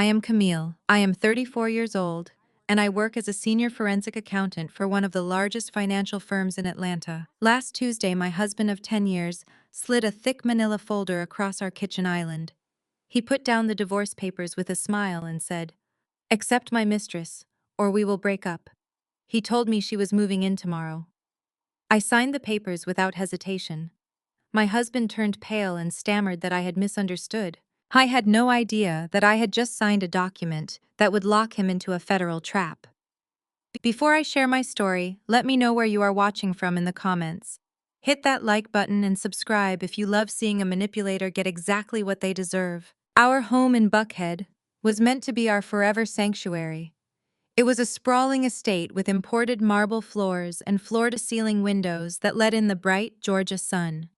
I am Camille. I am 34 years old, and I work as a senior forensic accountant for one of the largest financial firms in Atlanta. Last Tuesday, my husband of 10 years slid a thick manila folder across our kitchen island. He put down the divorce papers with a smile and said, "Accept my mistress, or we will break up." He told me she was moving in tomorrow. I signed the papers without hesitation. My husband turned pale and stammered that I had misunderstood. I had no idea that I had just signed a document that would lock him into a federal trap. Before I share my story, let me know where you are watching from in the comments. Hit that like button and subscribe if you love seeing a manipulator get exactly what they deserve. Our home in Buckhead was meant to be our forever sanctuary. It was a sprawling estate with imported marble floors and floor-to-ceiling windows that let in the bright Georgia sun.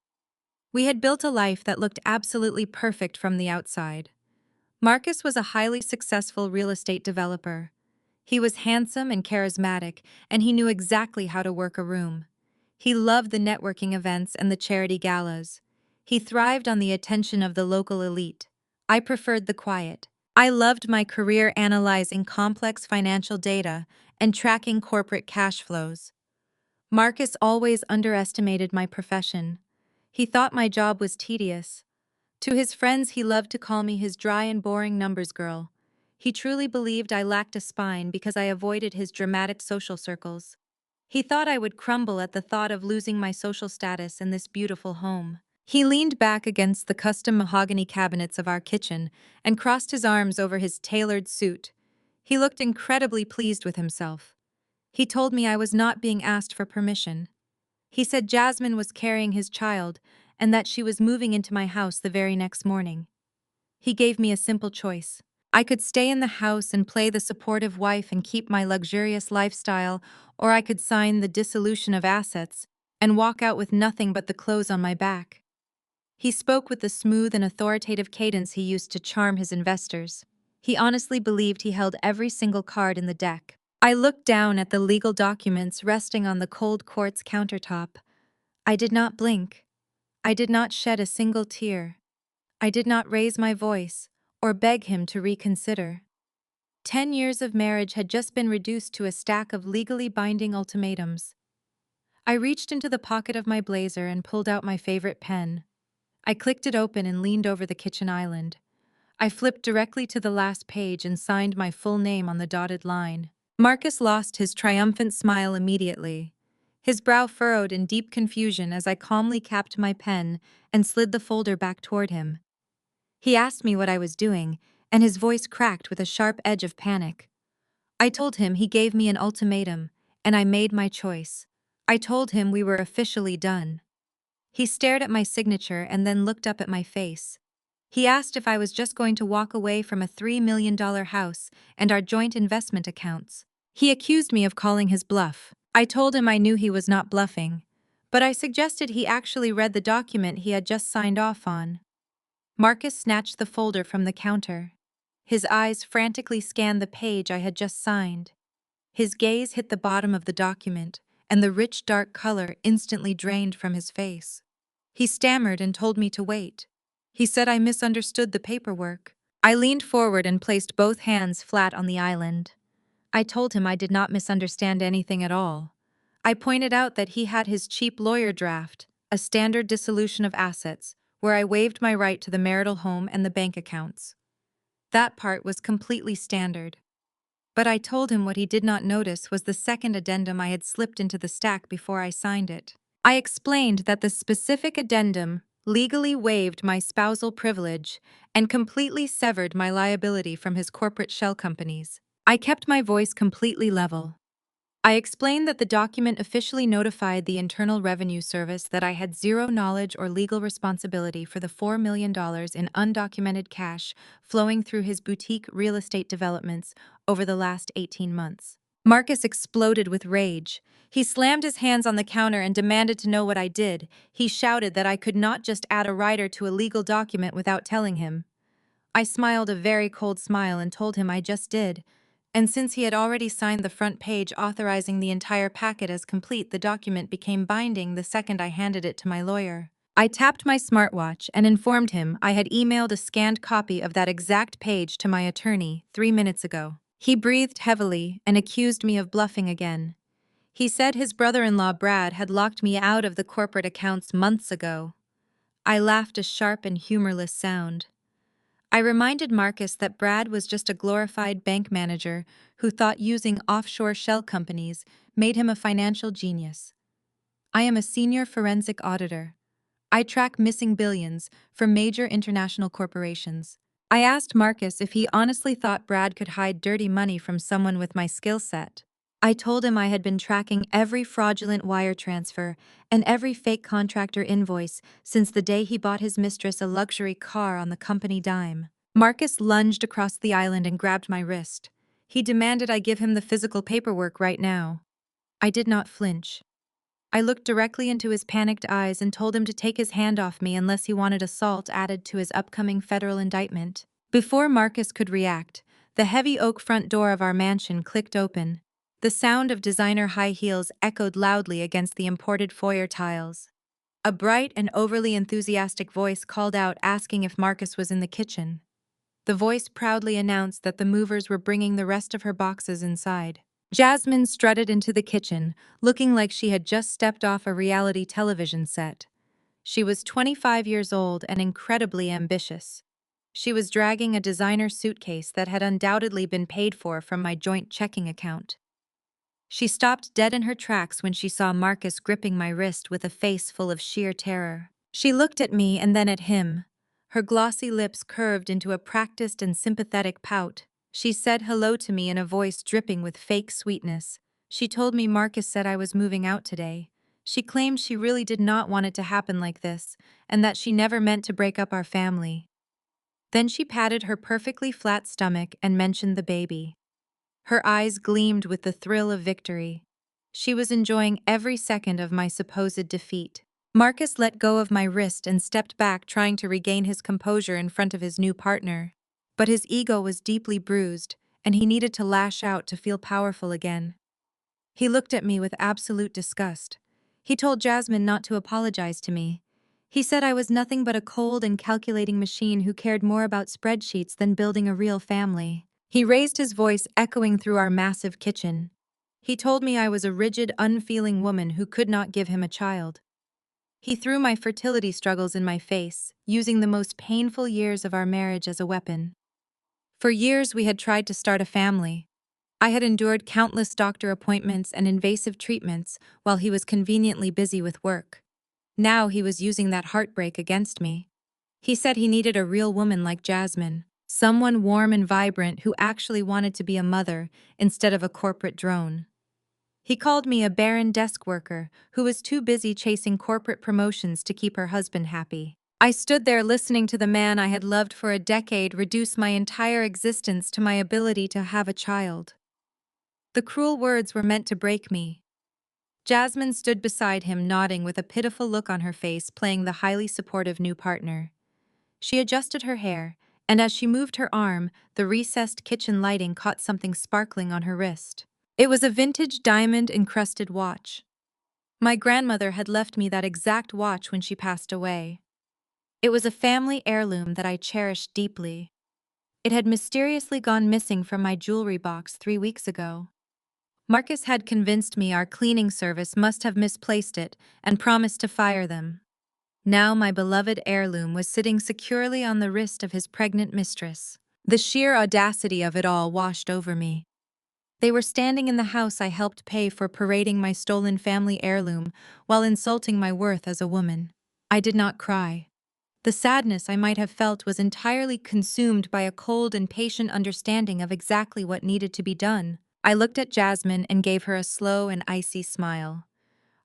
We had built a life that looked absolutely perfect from the outside. Marcus was a highly successful real estate developer. He was handsome and charismatic, and he knew exactly how to work a room. He loved the networking events and the charity galas. He thrived on the attention of the local elite. I preferred the quiet. I loved my career analyzing complex financial data and tracking corporate cash flows. Marcus always underestimated my profession. He thought my job was tedious. To his friends, he loved to call me his dry and boring numbers girl. He truly believed I lacked a spine because I avoided his dramatic social circles. He thought I would crumble at the thought of losing my social status in this beautiful home. He leaned back against the custom mahogany cabinets of our kitchen and crossed his arms over his tailored suit. He looked incredibly pleased with himself. He told me I was not being asked for permission. He said Jasmine was carrying his child and that she was moving into my house the very next morning. He gave me a simple choice. I could stay in the house and play the supportive wife and keep my luxurious lifestyle, or I could sign the dissolution of assets and walk out with nothing but the clothes on my back. He spoke with the smooth and authoritative cadence he used to charm his investors. He honestly believed he held every single card in the deck. I looked down at the legal documents resting on the cold quartz countertop. I did not blink. I did not shed a single tear. I did not raise my voice or beg him to reconsider. 10 years of marriage had just been reduced to a stack of legally binding ultimatums. I reached into the pocket of my blazer and pulled out my favorite pen. I clicked it open and leaned over the kitchen island. I flipped directly to the last page and signed my full name on the dotted line. Marcus lost his triumphant smile immediately. His brow furrowed in deep confusion as I calmly capped my pen and slid the folder back toward him. He asked me what I was doing, and his voice cracked with a sharp edge of panic. I told him he gave me an ultimatum, and I made my choice. I told him we were officially done. He stared at my signature and then looked up at my face. He asked if I was just going to walk away from a $3 million house and our joint investment accounts. He accused me of calling his bluff. I told him I knew he was not bluffing, but I suggested he actually read the document he had just signed off on. Marcus snatched the folder from the counter. His eyes frantically scanned the page I had just signed. His gaze hit the bottom of the document, and the rich dark color instantly drained from his face. He stammered and told me to wait. He said I misunderstood the paperwork. I leaned forward and placed both hands flat on the island. I told him I did not misunderstand anything at all. I pointed out that he had his cheap lawyer draft, a standard dissolution of assets, where I waived my right to the marital home and the bank accounts. That part was completely standard. But I told him what he did not notice was the second addendum I had slipped into the stack before I signed it. I explained that the specific addendum legally waived my spousal privilege and completely severed my liability from his corporate shell companies. I kept my voice completely level. I explained that the document officially notified the Internal Revenue Service that I had zero knowledge or legal responsibility for the $4 million in undocumented cash flowing through his boutique real estate developments over the last 18 months. Marcus exploded with rage. He slammed his hands on the counter and demanded to know what I did. He shouted that I could not just add a writer to a legal document without telling him. I smiled a very cold smile and told him I just did. And since he had already signed the front page authorizing the entire packet as complete, the document became binding the second I handed it to my lawyer. I tapped my smartwatch and informed him I had emailed a scanned copy of that exact page to my attorney 3 minutes ago. He breathed heavily and accused me of bluffing again. He said his brother-in-law Brad had locked me out of the corporate accounts months ago. I laughed a sharp and humorless sound. I reminded Marcus that Brad was just a glorified bank manager who thought using offshore shell companies made him a financial genius. I am a senior forensic auditor. I track missing billions for major international corporations. I asked Marcus if he honestly thought Brad could hide dirty money from someone with my skill set. I told him I had been tracking every fraudulent wire transfer and every fake contractor invoice since the day he bought his mistress a luxury car on the company dime. Marcus lunged across the island and grabbed my wrist. He demanded I give him the physical paperwork right now. I did not flinch. I looked directly into his panicked eyes and told him to take his hand off me unless he wanted assault added to his upcoming federal indictment. Before Marcus could react, the heavy oak front door of our mansion clicked open. The sound of designer high heels echoed loudly against the imported foyer tiles. A bright and overly enthusiastic voice called out asking if Marcus was in the kitchen. The voice proudly announced that the movers were bringing the rest of her boxes inside. Jasmine strutted into the kitchen, looking like she had just stepped off a reality television set. She was 25 years old and incredibly ambitious. She was dragging a designer suitcase that had undoubtedly been paid for from my joint checking account. She stopped dead in her tracks when she saw Marcus gripping my wrist with a face full of sheer terror. She looked at me and then at him. Her glossy lips curved into a practiced and sympathetic pout. She said hello to me in a voice dripping with fake sweetness. She told me Marcus said I was moving out today. She claimed she really did not want it to happen like this, and that she never meant to break up our family. Then she patted her perfectly flat stomach and mentioned the baby. Her eyes gleamed with the thrill of victory. She was enjoying every second of my supposed defeat. Marcus let go of my wrist and stepped back, trying to regain his composure in front of his new partner. But his ego was deeply bruised, and he needed to lash out to feel powerful again. He looked at me with absolute disgust. He told Jasmine not to apologize to me. He said I was nothing but a cold and calculating machine who cared more about spreadsheets than building a real family. He raised his voice, echoing through our massive kitchen. He told me I was a rigid, unfeeling woman who could not give him a child. He threw my fertility struggles in my face, using the most painful years of our marriage as a weapon. For years we had tried to start a family. I had endured countless doctor appointments and invasive treatments while he was conveniently busy with work. Now he was using that heartbreak against me. He said he needed a real woman like Jasmine, someone warm and vibrant who actually wanted to be a mother instead of a corporate drone. He called me a barren desk worker who was too busy chasing corporate promotions to keep her husband happy. I stood there listening to the man I had loved for a decade reduce my entire existence to my ability to have a child. The cruel words were meant to break me. Jasmine stood beside him, nodding with a pitiful look on her face, playing the highly supportive new partner. She adjusted her hair, and as she moved her arm, the recessed kitchen lighting caught something sparkling on her wrist. It was a vintage diamond-encrusted watch. My grandmother had left me that exact watch when she passed away. It was a family heirloom that I cherished deeply. It had mysteriously gone missing from my jewelry box 3 weeks ago. Marcus had convinced me our cleaning service must have misplaced it and promised to fire them. Now my beloved heirloom was sitting securely on the wrist of his pregnant mistress. The sheer audacity of it all washed over me. They were standing in the house I helped pay for, parading my stolen family heirloom while insulting my worth as a woman. I did not cry. The sadness I might have felt was entirely consumed by a cold and patient understanding of exactly what needed to be done. I looked at Jasmine and gave her a slow and icy smile.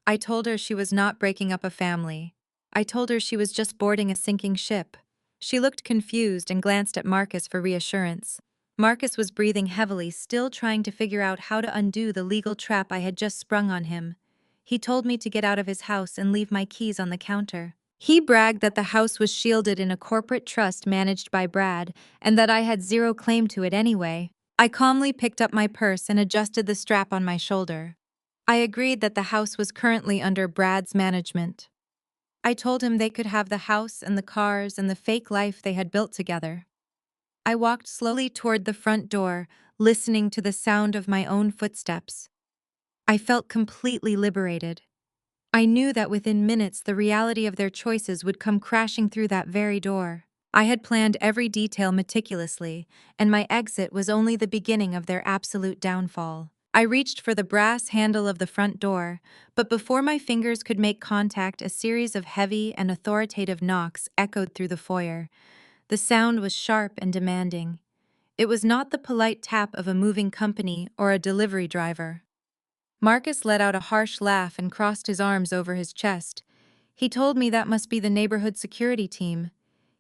I told her she was not breaking up a family. I told her she was just boarding a sinking ship. She looked confused and glanced at Marcus for reassurance. Marcus was breathing heavily, still trying to figure out how to undo the legal trap I had just sprung on him. He told me to get out of his house and leave my keys on the counter. He bragged that the house was shielded in a corporate trust managed by Brad, and that I had zero claim to it anyway. I calmly picked up my purse and adjusted the strap on my shoulder. I agreed that the house was currently under Brad's management. I told him they could have the house and the cars and the fake life they had built together. I walked slowly toward the front door, listening to the sound of my own footsteps. I felt completely liberated. I knew that within minutes the reality of their choices would come crashing through that very door. I had planned every detail meticulously, and my exit was only the beginning of their absolute downfall. I reached for the brass handle of the front door, but before my fingers could make contact, a series of heavy and authoritative knocks echoed through the foyer. The sound was sharp and demanding. It was not the polite tap of a moving company or a delivery driver. Marcus let out a harsh laugh and crossed his arms over his chest. He told me that must be the neighborhood security team.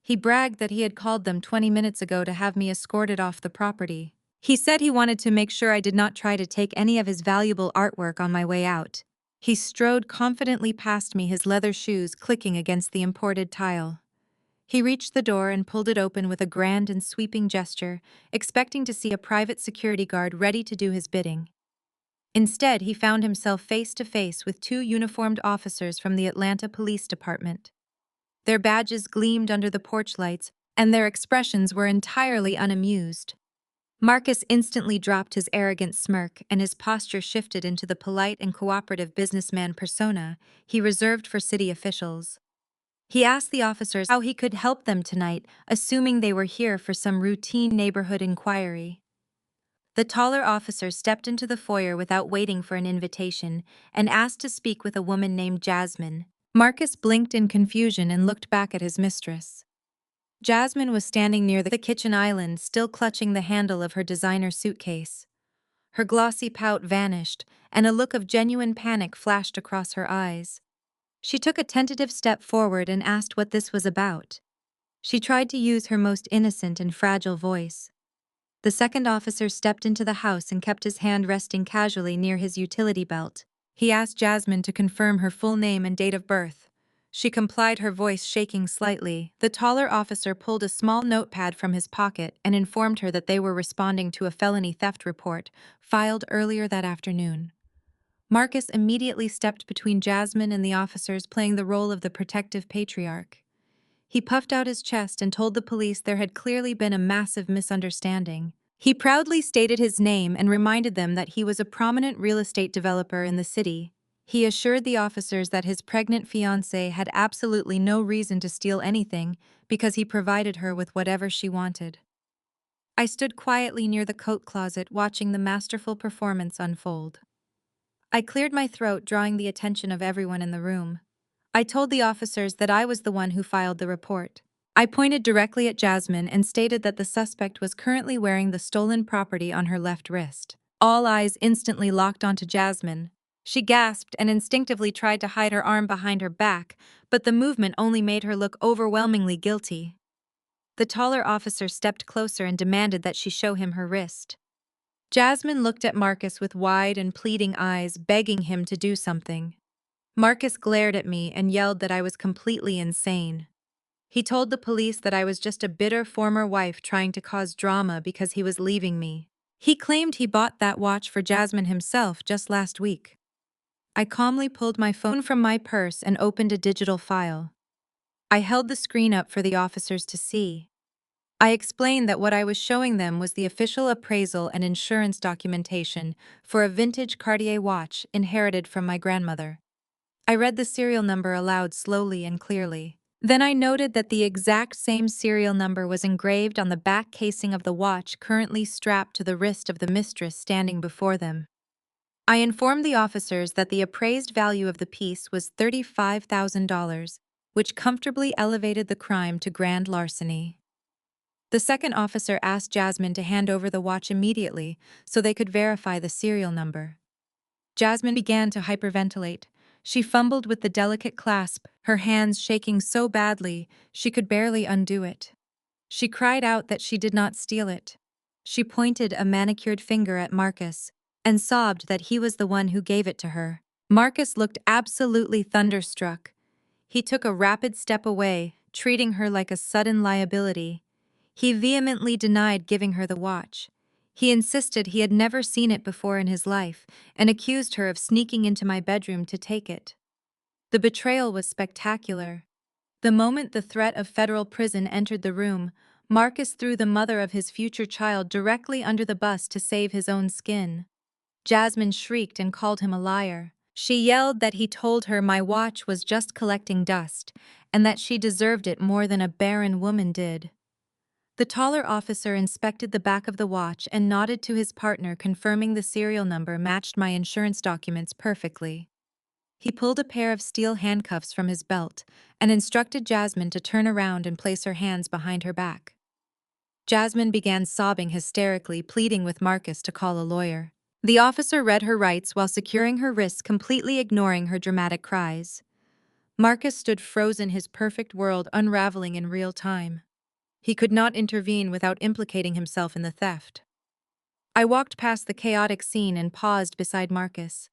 He bragged that he had called them 20 minutes ago to have me escorted off the property. He said he wanted to make sure I did not try to take any of his valuable artwork on my way out. He strode confidently past me, his leather shoes clicking against the imported tile. He reached the door and pulled it open with a grand and sweeping gesture, expecting to see a private security guard ready to do his bidding. Instead, he found himself face to face with two uniformed officers from the Atlanta Police Department. Their badges gleamed under the porch lights, and their expressions were entirely unamused. Marcus instantly dropped his arrogant smirk, and his posture shifted into the polite and cooperative businessman persona he reserved for city officials. He asked the officers how he could help them tonight, assuming they were here for some routine neighborhood inquiry. The taller officer stepped into the foyer without waiting for an invitation and asked to speak with a woman named Jasmine. Marcus blinked in confusion and looked back at his mistress. Jasmine was standing near the kitchen island, still clutching the handle of her designer suitcase. Her glossy pout vanished, and a look of genuine panic flashed across her eyes. She took a tentative step forward and asked what this was about. She tried to use her most innocent and fragile voice. The second officer stepped into the house and kept his hand resting casually near his utility belt. He asked Jasmine to confirm her full name and date of birth. She complied, her voice shaking slightly. The taller officer pulled a small notepad from his pocket and informed her that they were responding to a felony theft report filed earlier that afternoon. Marcus immediately stepped between Jasmine and the officers, playing the role of the protective patriarch. He puffed out his chest and told the police there had clearly been a massive misunderstanding. He proudly stated his name and reminded them that he was a prominent real estate developer in the city. He assured the officers that his pregnant fiancée had absolutely no reason to steal anything because he provided her with whatever she wanted. I stood quietly near the coat closet, watching the masterful performance unfold. I cleared my throat, drawing the attention of everyone in the room. I told the officers that I was the one who filed the report. I pointed directly at Jasmine and stated that the suspect was currently wearing the stolen property on her left wrist. All eyes instantly locked onto Jasmine. She gasped and instinctively tried to hide her arm behind her back, but the movement only made her look overwhelmingly guilty. The taller officer stepped closer and demanded that she show him her wrist. Jasmine looked at Marcus with wide and pleading eyes, begging him to do something. Marcus glared at me and yelled that I was completely insane. He told the police that I was just a bitter former wife trying to cause drama because he was leaving me. He claimed he bought that watch for Jasmine himself just last week. I calmly pulled my phone from my purse and opened a digital file. I held the screen up for the officers to see. I explained that what I was showing them was the official appraisal and insurance documentation for a vintage Cartier watch inherited from my grandmother. I read the serial number aloud slowly and clearly. Then I noted that the exact same serial number was engraved on the back casing of the watch currently strapped to the wrist of the mistress standing before them. I informed the officers that the appraised value of the piece was $35,000, which comfortably elevated the crime to grand larceny. The second officer asked Jasmine to hand over the watch immediately so they could verify the serial number. Jasmine began to hyperventilate. She fumbled with the delicate clasp, her hands shaking so badly she could barely undo it. She cried out that she did not steal it. She pointed a manicured finger at Marcus and sobbed that he was the one who gave it to her. Marcus looked absolutely thunderstruck. He took a rapid step away, treating her like a sudden liability. He vehemently denied giving her the watch. He insisted he had never seen it before in his life and accused her of sneaking into my bedroom to take it. The betrayal was spectacular. The moment the threat of federal prison entered the room, Marcus threw the mother of his future child directly under the bus to save his own skin. Jasmine shrieked and called him a liar. She yelled that he told her my watch was just collecting dust, and that she deserved it more than a barren woman did. The taller officer inspected the back of the watch and nodded to his partner, confirming the serial number matched my insurance documents perfectly. He pulled a pair of steel handcuffs from his belt and instructed Jasmine to turn around and place her hands behind her back. Jasmine began sobbing hysterically, pleading with Marcus to call a lawyer. The officer read her rights while securing her wrists, completely ignoring her dramatic cries. Marcus stood frozen, his perfect world unraveling in real time. He could not intervene without implicating himself in the theft. I walked past the chaotic scene and paused beside Marcus.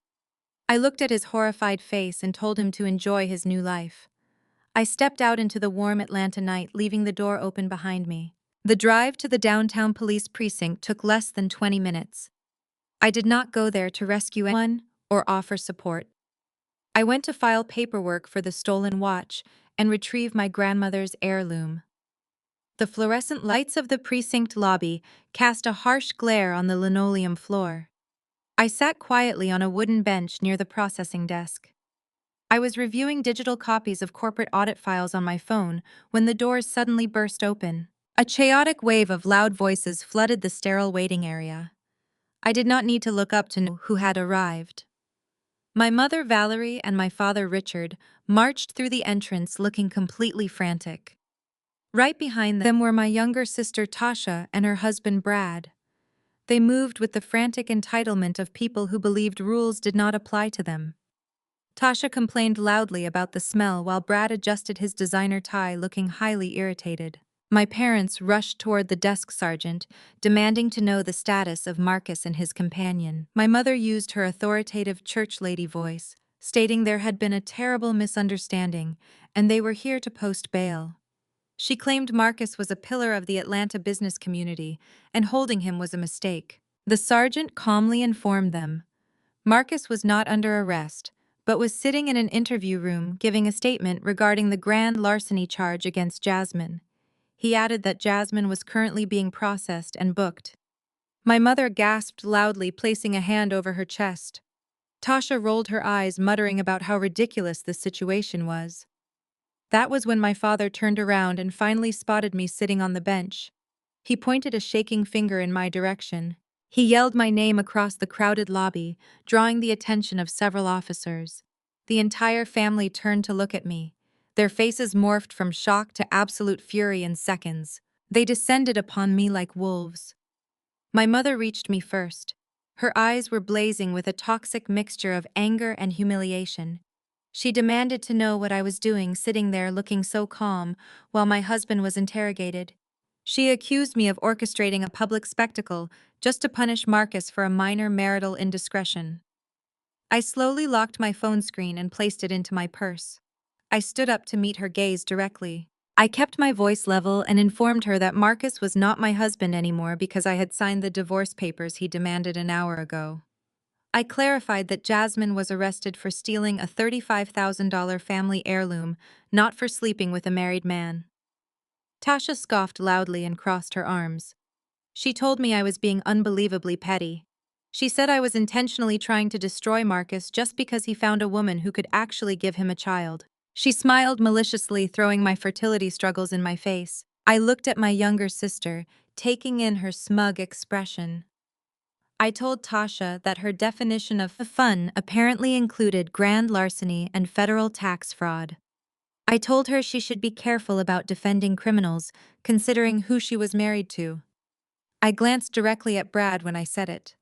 I looked at his horrified face and told him to enjoy his new life. I stepped out into the warm Atlanta night, leaving the door open behind me. The drive to the downtown police precinct took less than 20 minutes. I did not go there to rescue anyone or offer support. I went to file paperwork for the stolen watch and retrieve my grandmother's heirloom. The fluorescent lights of the precinct lobby cast a harsh glare on the linoleum floor. I sat quietly on a wooden bench near the processing desk. I was reviewing digital copies of corporate audit files on my phone when the doors suddenly burst open. A chaotic wave of loud voices flooded the sterile waiting area. I did not need to look up to know who had arrived. My mother Valerie and my father Richard marched through the entrance looking completely frantic. Right behind them were my younger sister Tasha and her husband Brad. They moved with the frantic entitlement of people who believed rules did not apply to them. Tasha complained loudly about the smell while Brad adjusted his designer tie, looking highly irritated. My parents rushed toward the desk sergeant, demanding to know the status of Marcus and his companion. My mother used her authoritative church lady voice, stating there had been a terrible misunderstanding and they were here to post bail. She claimed Marcus was a pillar of the Atlanta business community and holding him was a mistake. The sergeant calmly informed them Marcus was not under arrest, but was sitting in an interview room giving a statement regarding the grand larceny charge against Jasmine. He added that Jasmine was currently being processed and booked. My mother gasped loudly, placing a hand over her chest. Tasha rolled her eyes, muttering about how ridiculous this situation was. That was when my father turned around and finally spotted me sitting on the bench. He pointed a shaking finger in my direction. He yelled my name across the crowded lobby, drawing the attention of several officers. The entire family turned to look at me. Their faces morphed from shock to absolute fury in seconds. They descended upon me like wolves. My mother reached me first. Her eyes were blazing with a toxic mixture of anger and humiliation. She demanded to know what I was doing, sitting there looking so calm while my husband was interrogated. She accused me of orchestrating a public spectacle just to punish Marcus for a minor marital indiscretion. I slowly locked my phone screen and placed it into my purse. I stood up to meet her gaze directly. I kept my voice level and informed her that Marcus was not my husband anymore because I had signed the divorce papers he demanded an hour ago. I clarified that Jasmine was arrested for stealing a $35,000 family heirloom, not for sleeping with a married man. Tasha scoffed loudly and crossed her arms. She told me I was being unbelievably petty. She said I was intentionally trying to destroy Marcus just because he found a woman who could actually give him a child. She smiled maliciously, throwing my fertility struggles in my face. I looked at my younger sister, taking in her smug expression. I told Tasha that her definition of fun apparently included grand larceny and federal tax fraud. I told her she should be careful about defending criminals, considering who she was married to. I glanced directly at Brad when I said it.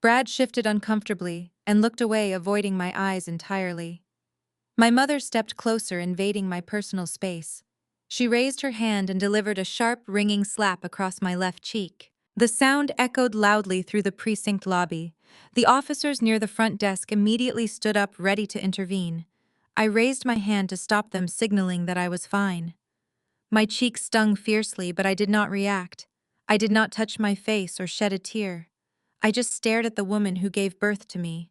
Brad shifted uncomfortably and looked away, avoiding my eyes entirely. My mother stepped closer, invading my personal space. She raised her hand and delivered a sharp, ringing slap across my left cheek. The sound echoed loudly through the precinct lobby. The officers near the front desk immediately stood up, ready to intervene. I raised my hand to stop them, signaling that I was fine. My cheek stung fiercely, but I did not react. I did not touch my face or shed a tear. I just stared at the woman who gave birth to me.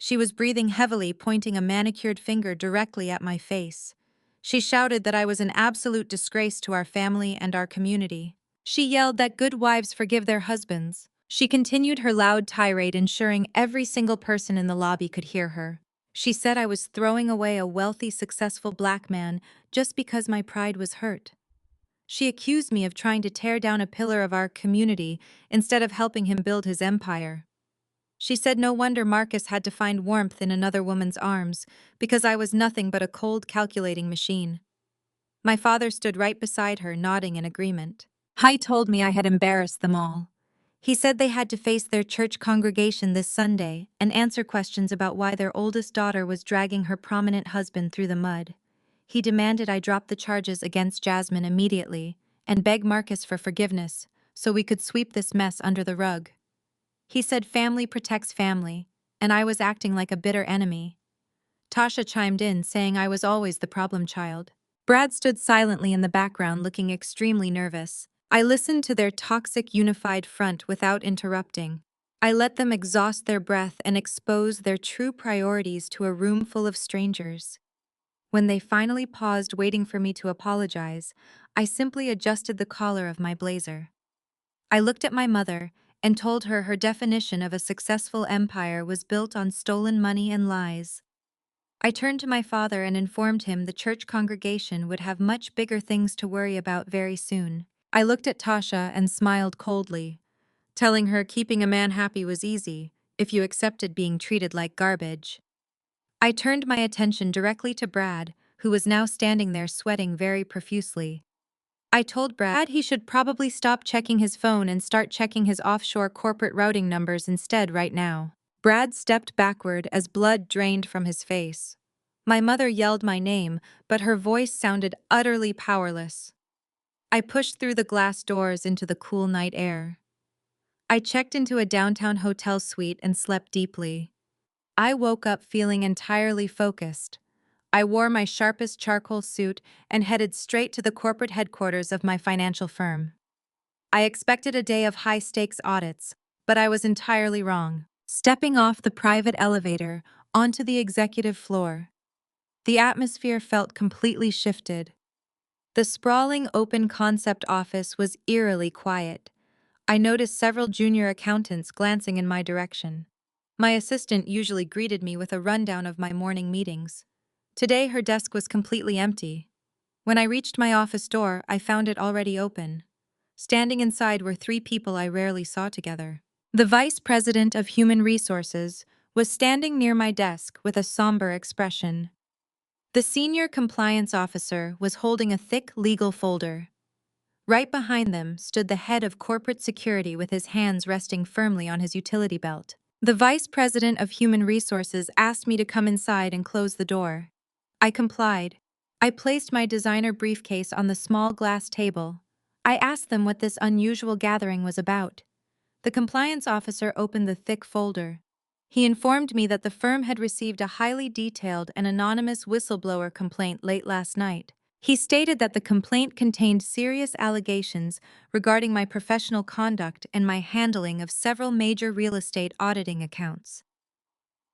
She was breathing heavily, pointing a manicured finger directly at my face. She shouted that I was an absolute disgrace to our family and our community. She yelled that good wives forgive their husbands. She continued her loud tirade, ensuring every single person in the lobby could hear her. She said I was throwing away a wealthy, successful black man just because my pride was hurt. She accused me of trying to tear down a pillar of our community instead of helping him build his empire. She said no wonder Marcus had to find warmth in another woman's arms, because I was nothing but a cold, calculating machine. My father stood right beside her, nodding in agreement. He told me I had embarrassed them all. He said they had to face their church congregation this Sunday and answer questions about why their oldest daughter was dragging her prominent husband through the mud. He demanded I drop the charges against Jasmine immediately and beg Marcus for forgiveness so we could sweep this mess under the rug. He said family protects family, and I was acting like a bitter enemy. Tasha chimed in, saying I was always the problem child. Brad stood silently in the background, looking extremely nervous. I listened to their toxic unified front without interrupting. I let them exhaust their breath and expose their true priorities to a room full of strangers. When they finally paused, waiting for me to apologize, I simply adjusted the collar of my blazer. I looked at my mother and told her her definition of a successful empire was built on stolen money and lies. I turned to my father and informed him the church congregation would have much bigger things to worry about very soon. I looked at Tasha and smiled coldly, telling her keeping a man happy was easy if you accepted being treated like garbage. I turned my attention directly to Brad, who was now standing there sweating very profusely. I told Brad he should probably stop checking his phone and start checking his offshore corporate routing numbers instead right now. Brad stepped backward as blood drained from his face. My mother yelled my name, but her voice sounded utterly powerless. I pushed through the glass doors into the cool night air. I checked into a downtown hotel suite and slept deeply. I woke up feeling entirely focused. I wore my sharpest charcoal suit and headed straight to the corporate headquarters of my financial firm. I expected a day of high-stakes audits, but I was entirely wrong. Stepping off the private elevator onto the executive floor, the atmosphere felt completely shifted. The sprawling open-concept office was eerily quiet. I noticed several junior accountants glancing in my direction. My assistant usually greeted me with a rundown of my morning meetings. Today, her desk was completely empty. When I reached my office door, I found it already open. Standing inside were three people I rarely saw together. The Vice President of Human Resources was standing near my desk with a somber expression. The Senior Compliance Officer was holding a thick legal folder. Right behind them stood the head of corporate security with his hands resting firmly on his utility belt. The Vice President of Human Resources asked me to come inside and close the door. I complied. I placed my designer briefcase on the small glass table. I asked them what this unusual gathering was about. The compliance officer opened the thick folder. He informed me that the firm had received a highly detailed and anonymous whistleblower complaint late last night. He stated that the complaint contained serious allegations regarding my professional conduct and my handling of several major real estate auditing accounts.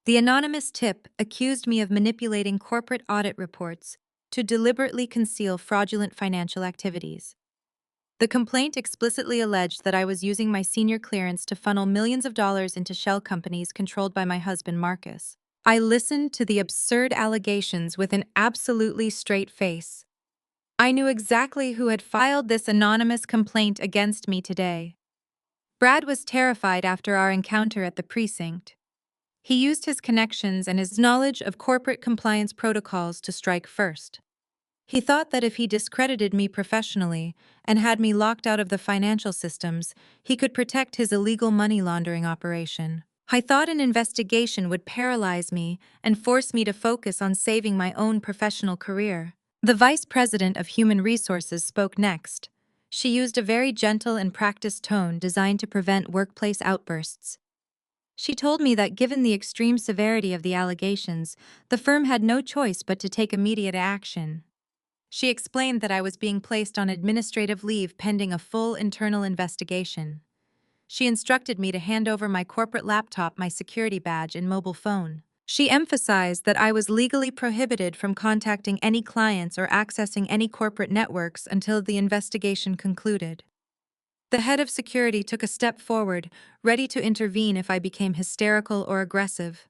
The anonymous tip accused me of manipulating corporate audit reports to deliberately conceal fraudulent financial activities. The complaint explicitly alleged that I was using my senior clearance to funnel millions of dollars into shell companies controlled by my husband, Marcus. I listened to the absurd allegations with an absolutely straight face. I knew exactly who had filed this anonymous complaint against me today. Brad was terrified after our encounter at the precinct. He used his connections and his knowledge of corporate compliance protocols to strike first. He thought that if he discredited me professionally and had me locked out of the financial systems, he could protect his illegal money laundering operation. I thought an investigation would paralyze me and force me to focus on saving my own professional career. The Vice President of Human Resources spoke next. She used a very gentle and practiced tone designed to prevent workplace outbursts. She told me that given the extreme severity of the allegations, the firm had no choice but to take immediate action. She explained that I was being placed on administrative leave pending a full internal investigation. She instructed me to hand over my corporate laptop, my security badge, and mobile phone. She emphasized that I was legally prohibited from contacting any clients or accessing any corporate networks until the investigation concluded. The head of security took a step forward, ready to intervene if I became hysterical or aggressive.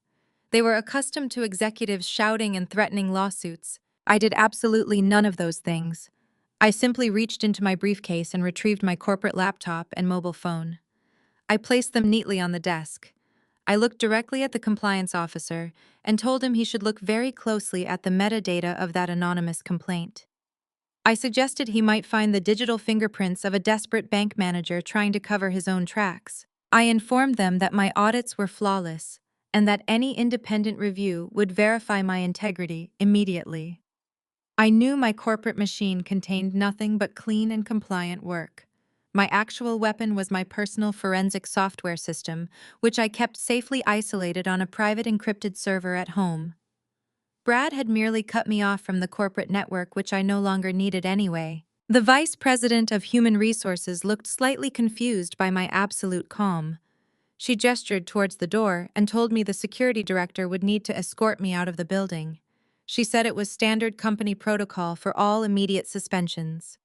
They were accustomed to executives shouting and threatening lawsuits. I did absolutely none of those things. I simply reached into my briefcase and retrieved my corporate laptop and mobile phone. I placed them neatly on the desk. I looked directly at the compliance officer and told him he should look very closely at the metadata of that anonymous complaint. I suggested he might find the digital fingerprints of a desperate bank manager trying to cover his own tracks. I informed them that my audits were flawless and that any independent review would verify my integrity immediately. I knew my corporate machine contained nothing but clean and compliant work. My actual weapon was my personal forensic software system, which I kept safely isolated on a private encrypted server at home. Brad had merely cut me off from the corporate network, which I no longer needed anyway. The vice president of human resources looked slightly confused by my absolute calm. She gestured towards the door and told me the security director would need to escort me out of the building. She said it was standard company protocol for all immediate suspensions.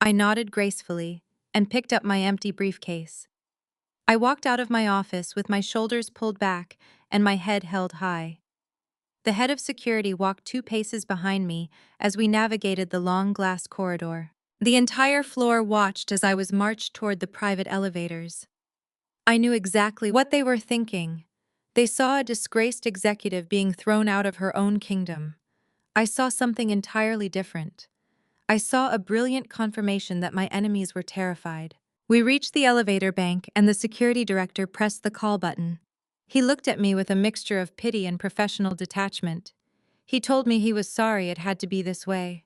I nodded gracefully and picked up my empty briefcase. I walked out of my office with my shoulders pulled back and my head held high. The head of security walked 2 paces behind me as we navigated the long glass corridor. The entire floor watched as I was marched toward the private elevators. I knew exactly what they were thinking. They saw a disgraced executive being thrown out of her own kingdom. I saw something entirely different. I saw a brilliant confirmation that my enemies were terrified. We reached the elevator bank and the security director pressed the call button. He looked at me with a mixture of pity and professional detachment. He told me he was sorry it had to be this way.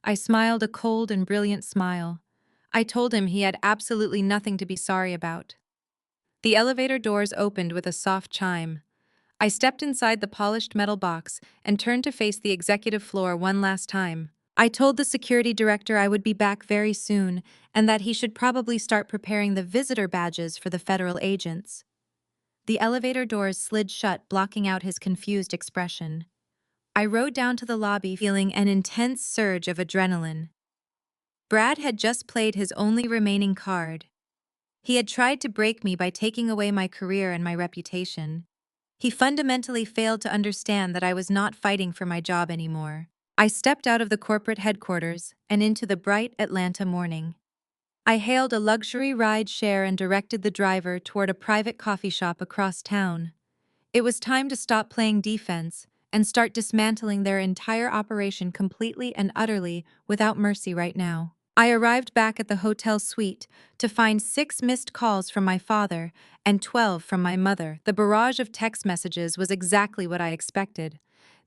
I smiled a cold and brilliant smile. I told him he had absolutely nothing to be sorry about. The elevator doors opened with a soft chime. I stepped inside the polished metal box and turned to face the executive floor one last time. I told the security director I would be back very soon and that he should probably start preparing the visitor badges for the federal agents. The elevator doors slid shut, blocking out his confused expression. I rode down to the lobby feeling an intense surge of adrenaline. Brad had just played his only remaining card. He had tried to break me by taking away my career and my reputation. He fundamentally failed to understand that I was not fighting for my job anymore. I stepped out of the corporate headquarters and into the bright Atlanta morning. I hailed a luxury ride share and directed the driver toward a private coffee shop across town. It was time to stop playing defense and start dismantling their entire operation completely and utterly without mercy right now. I arrived back at the hotel suite to find 6 missed calls from my father and 12 from my mother. The barrage of text messages was exactly what I expected.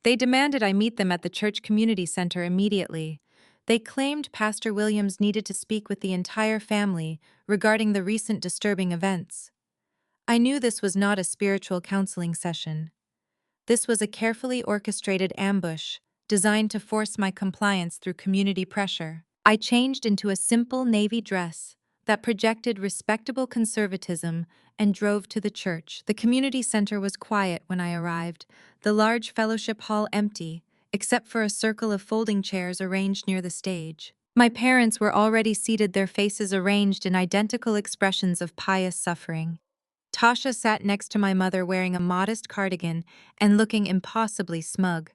They demanded I meet them at the church community center immediately. They claimed Pastor Williams needed to speak with the entire family regarding the recent disturbing events. I knew this was not a spiritual counseling session. This was a carefully orchestrated ambush designed to force my compliance through community pressure. I changed into a simple navy dress that projected respectable conservatism and drove to the church. The community center was quiet when I arrived, the large fellowship hall empty, except for a circle of folding chairs arranged near the stage. My parents were already seated, their faces arranged in identical expressions of pious suffering. Tasha sat next to my mother wearing a modest cardigan and looking impossibly smug.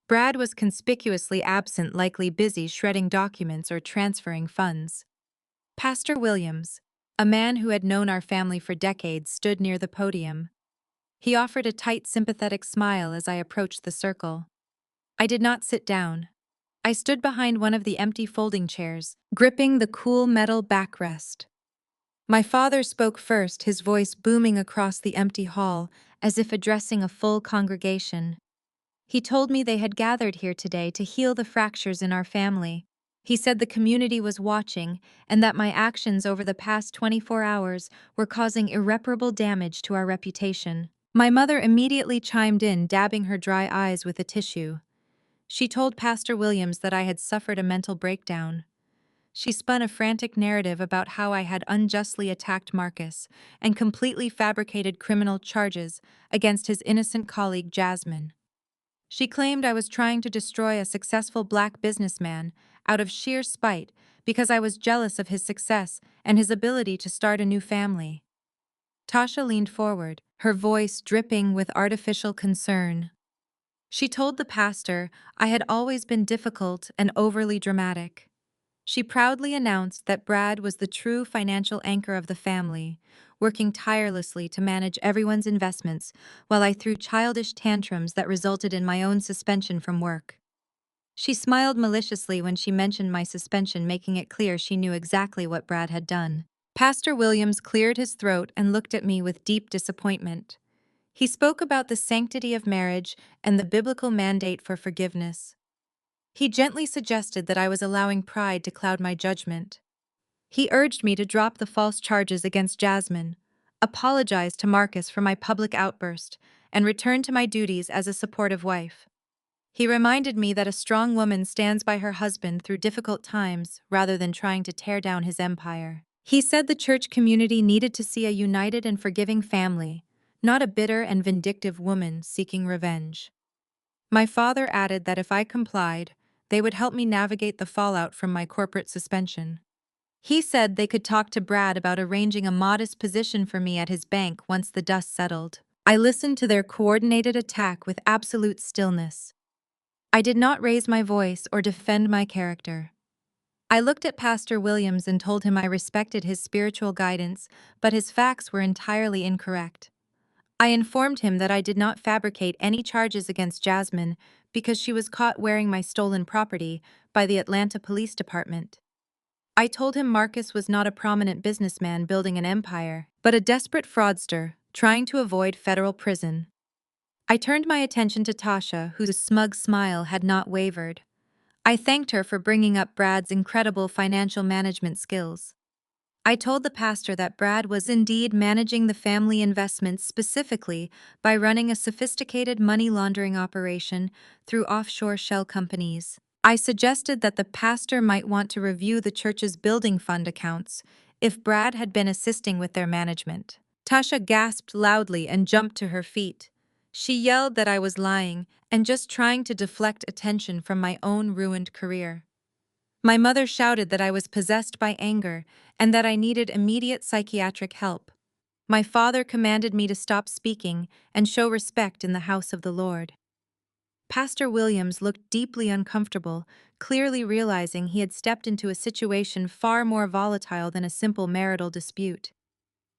Brad was conspicuously absent, likely busy shredding documents or transferring funds. Pastor Williams, a man who had known our family for decades, stood near the podium. He offered a tight, sympathetic smile as I approached the circle. I did not sit down. I stood behind one of the empty folding chairs, gripping the cool metal backrest. My father spoke first, his voice booming across the empty hall as if addressing a full congregation. He told me they had gathered here today to heal the fractures in our family. He said the community was watching and that my actions over the past 24 hours were causing irreparable damage to our reputation. My mother immediately chimed in, dabbing her dry eyes with a tissue. She told Pastor Williams that I had suffered a mental breakdown. She spun a frantic narrative about how I had unjustly attacked Marcus and completely fabricated criminal charges against his innocent colleague Jasmine. She claimed I was trying to destroy a successful black businessman out of sheer spite because I was jealous of his success and his ability to start a new family. Tasha leaned forward, her voice dripping with artificial concern. She told the pastor I had always been difficult and overly dramatic. She proudly announced that Brad was the true financial anchor of the family, working tirelessly to manage everyone's investments while I threw childish tantrums that resulted in my own suspension from work. She smiled maliciously when she mentioned my suspension, making it clear she knew exactly what Brad had done. Pastor Williams cleared his throat and looked at me with deep disappointment. He spoke about the sanctity of marriage and the biblical mandate for forgiveness. He gently suggested that I was allowing pride to cloud my judgment. He urged me to drop the false charges against Jasmine, apologize to Marcus for my public outburst, and return to my duties as a supportive wife. He reminded me that a strong woman stands by her husband through difficult times rather than trying to tear down his empire. He said the church community needed to see a united and forgiving family, not a bitter and vindictive woman seeking revenge. My father added that if I complied, they would help me navigate the fallout from my corporate suspension. He said they could talk to Brad about arranging a modest position for me at his bank once the dust settled. I listened to their coordinated attack with absolute stillness. I did not raise my voice or defend my character. I looked at Pastor Williams and told him I respected his spiritual guidance, but his facts were entirely incorrect. I informed him that I did not fabricate any charges against Jasmine because she was caught wearing my stolen property by the Atlanta Police Department. I told him Marcus was not a prominent businessman building an empire, but a desperate fraudster trying to avoid federal prison. I turned my attention to Tasha, whose smug smile had not wavered. I thanked her for bringing up Brad's incredible financial management skills. I told the pastor that Brad was indeed managing the family investments specifically by running a sophisticated money laundering operation through offshore shell companies. I suggested that the pastor might want to review the church's building fund accounts if Brad had been assisting with their management. Tasha gasped loudly and jumped to her feet. She yelled that I was lying and just trying to deflect attention from my own ruined career. My mother shouted that I was possessed by anger and that I needed immediate psychiatric help. My father commanded me to stop speaking and show respect in the house of the Lord. Pastor Williams looked deeply uncomfortable, clearly realizing he had stepped into a situation far more volatile than a simple marital dispute.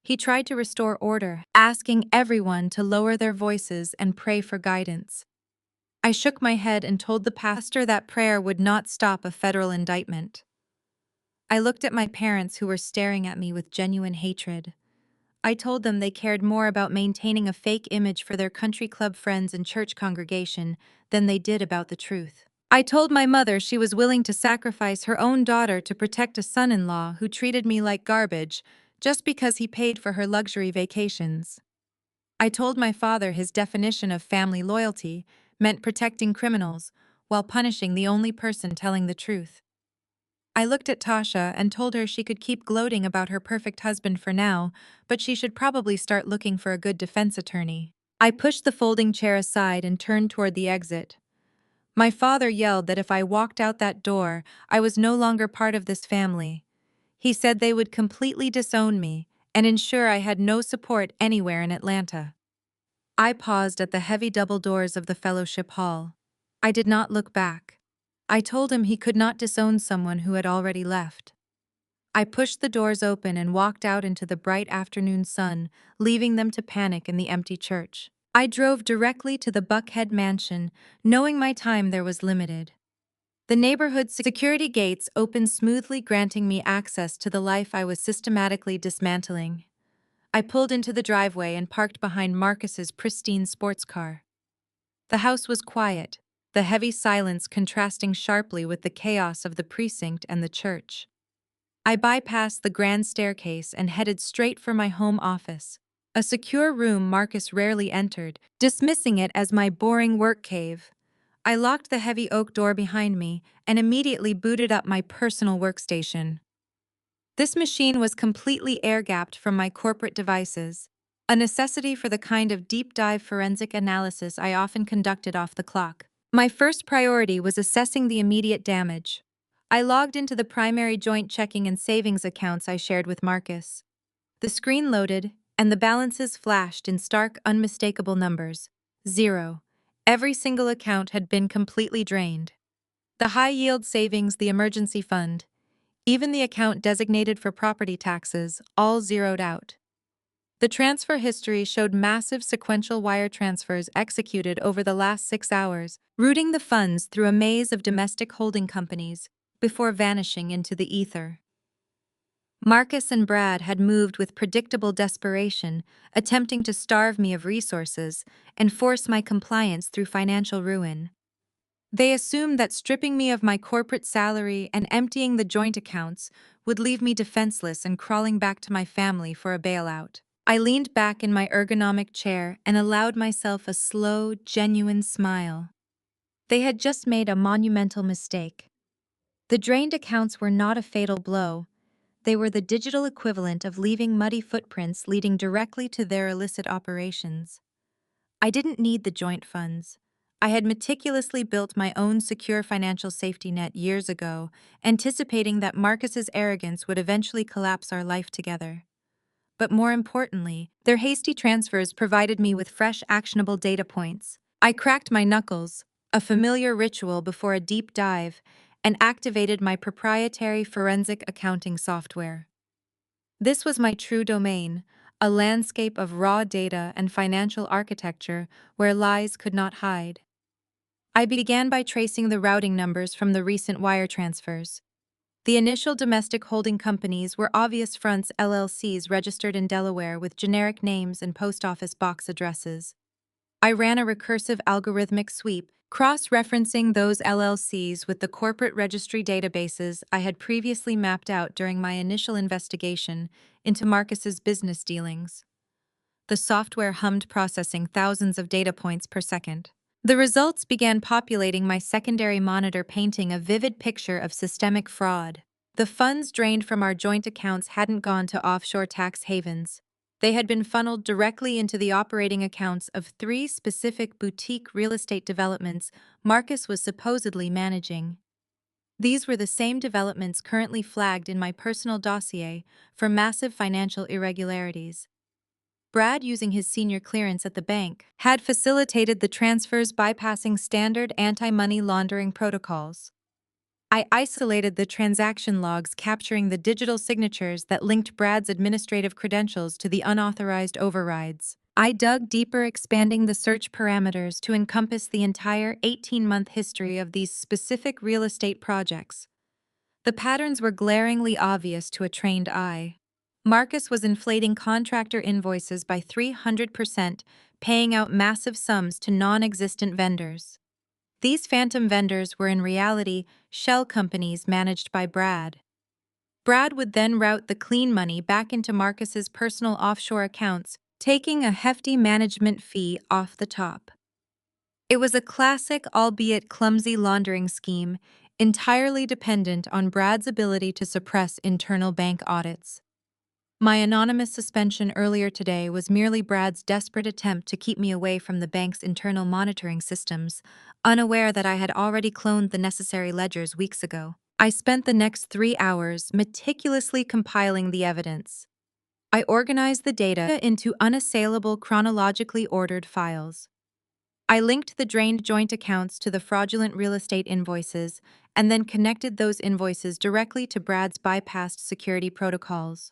He tried to restore order, asking everyone to lower their voices and pray for guidance. I shook my head and told the pastor that prayer would not stop a federal indictment. I looked at my parents, who were staring at me with genuine hatred. I told them they cared more about maintaining a fake image for their country club friends and church congregation than they did about the truth. I told my mother she was willing to sacrifice her own daughter to protect a son-in-law who treated me like garbage just because he paid for her luxury vacations. I told my father his definition of family loyalty meant protecting criminals while punishing the only person telling the truth. I looked at Tasha and told her she could keep gloating about her perfect husband for now, but she should probably start looking for a good defense attorney. I pushed the folding chair aside and turned toward the exit. My father yelled that if I walked out that door, I was no longer part of this family. He said they would completely disown me and ensure I had no support anywhere in Atlanta. I paused at the heavy double doors of the fellowship hall. I did not look back. I told him he could not disown someone who had already left. I pushed the doors open and walked out into the bright afternoon sun, leaving them to panic in the empty church. I drove directly to the Buckhead mansion, knowing my time there was limited. The neighborhood's security gates opened smoothly, granting me access to the life I was systematically dismantling. I pulled into the driveway and parked behind Marcus's pristine sports car. The house was quiet, the heavy silence contrasting sharply with the chaos of the precinct and the church. I bypassed the grand staircase and headed straight for my home office, a secure room Marcus rarely entered, dismissing it as my boring work cave. I locked the heavy oak door behind me and immediately booted up my personal workstation. This machine was completely air-gapped from my corporate devices, a necessity for the kind of deep-dive forensic analysis I often conducted off the clock. My first priority was assessing the immediate damage. I logged into the primary joint checking and savings accounts I shared with Marcus. The screen loaded, and the balances flashed in stark, unmistakable numbers. 0. Every single account had been completely drained. The high-yield savings, the emergency fund, even the account designated for property taxes, all zeroed out. The transfer history showed massive sequential wire transfers executed over the last 6 hours, routing the funds through a maze of domestic holding companies before vanishing into the ether. Marcus and Brad had moved with predictable desperation, attempting to starve me of resources and force my compliance through financial ruin. They assumed that stripping me of my corporate salary and emptying the joint accounts would leave me defenseless and crawling back to my family for a bailout. I leaned back in my ergonomic chair and allowed myself a slow, genuine smile. They had just made a monumental mistake. The drained accounts were not a fatal blow. They were the digital equivalent of leaving muddy footprints leading directly to their illicit operations. I didn't need the joint funds. I had meticulously built my own secure financial safety net years ago, anticipating that Marcus's arrogance would eventually collapse our life together. But more importantly, their hasty transfers provided me with fresh, actionable data points. I cracked my knuckles, a familiar ritual before a deep dive, and activated my proprietary forensic accounting software. This was my true domain, a landscape of raw data and financial architecture where lies could not hide. I began by tracing the routing numbers from the recent wire transfers. The initial domestic holding companies were Obvious Fronts LLCs registered in Delaware with generic names and post office box addresses. I ran a recursive algorithmic sweep, cross-referencing those LLCs with the corporate registry databases I had previously mapped out during my initial investigation into Marcus's business dealings. The software hummed, processing thousands of data points per second. The results began populating my secondary monitor, painting a vivid picture of systemic fraud. The funds drained from our joint accounts hadn't gone to offshore tax havens. They had been funneled directly into the operating accounts of 3 specific boutique real estate developments Marcus was supposedly managing. These were the same developments currently flagged in my personal dossier for massive financial irregularities. Brad, using his senior clearance at the bank, had facilitated the transfers bypassing standard anti-money laundering protocols. I isolated the transaction logs capturing the digital signatures that linked Brad's administrative credentials to the unauthorized overrides. I dug deeper, expanding the search parameters to encompass the entire 18-month history of these specific real estate projects. The patterns were glaringly obvious to a trained eye. Marcus was inflating contractor invoices by 300%, paying out massive sums to non-existent vendors. These phantom vendors were in reality shell companies managed by Brad. Brad would then route the clean money back into Marcus's personal offshore accounts, taking a hefty management fee off the top. It was a classic, albeit clumsy, laundering scheme, entirely dependent on Brad's ability to suppress internal bank audits. My anonymous suspension earlier today was merely Brad's desperate attempt to keep me away from the bank's internal monitoring systems, unaware that I had already cloned the necessary ledgers weeks ago. I spent the next 3 hours meticulously compiling the evidence. I organized the data into unassailable, chronologically ordered files. I linked the drained joint accounts to the fraudulent real estate invoices and then connected those invoices directly to Brad's bypassed security protocols.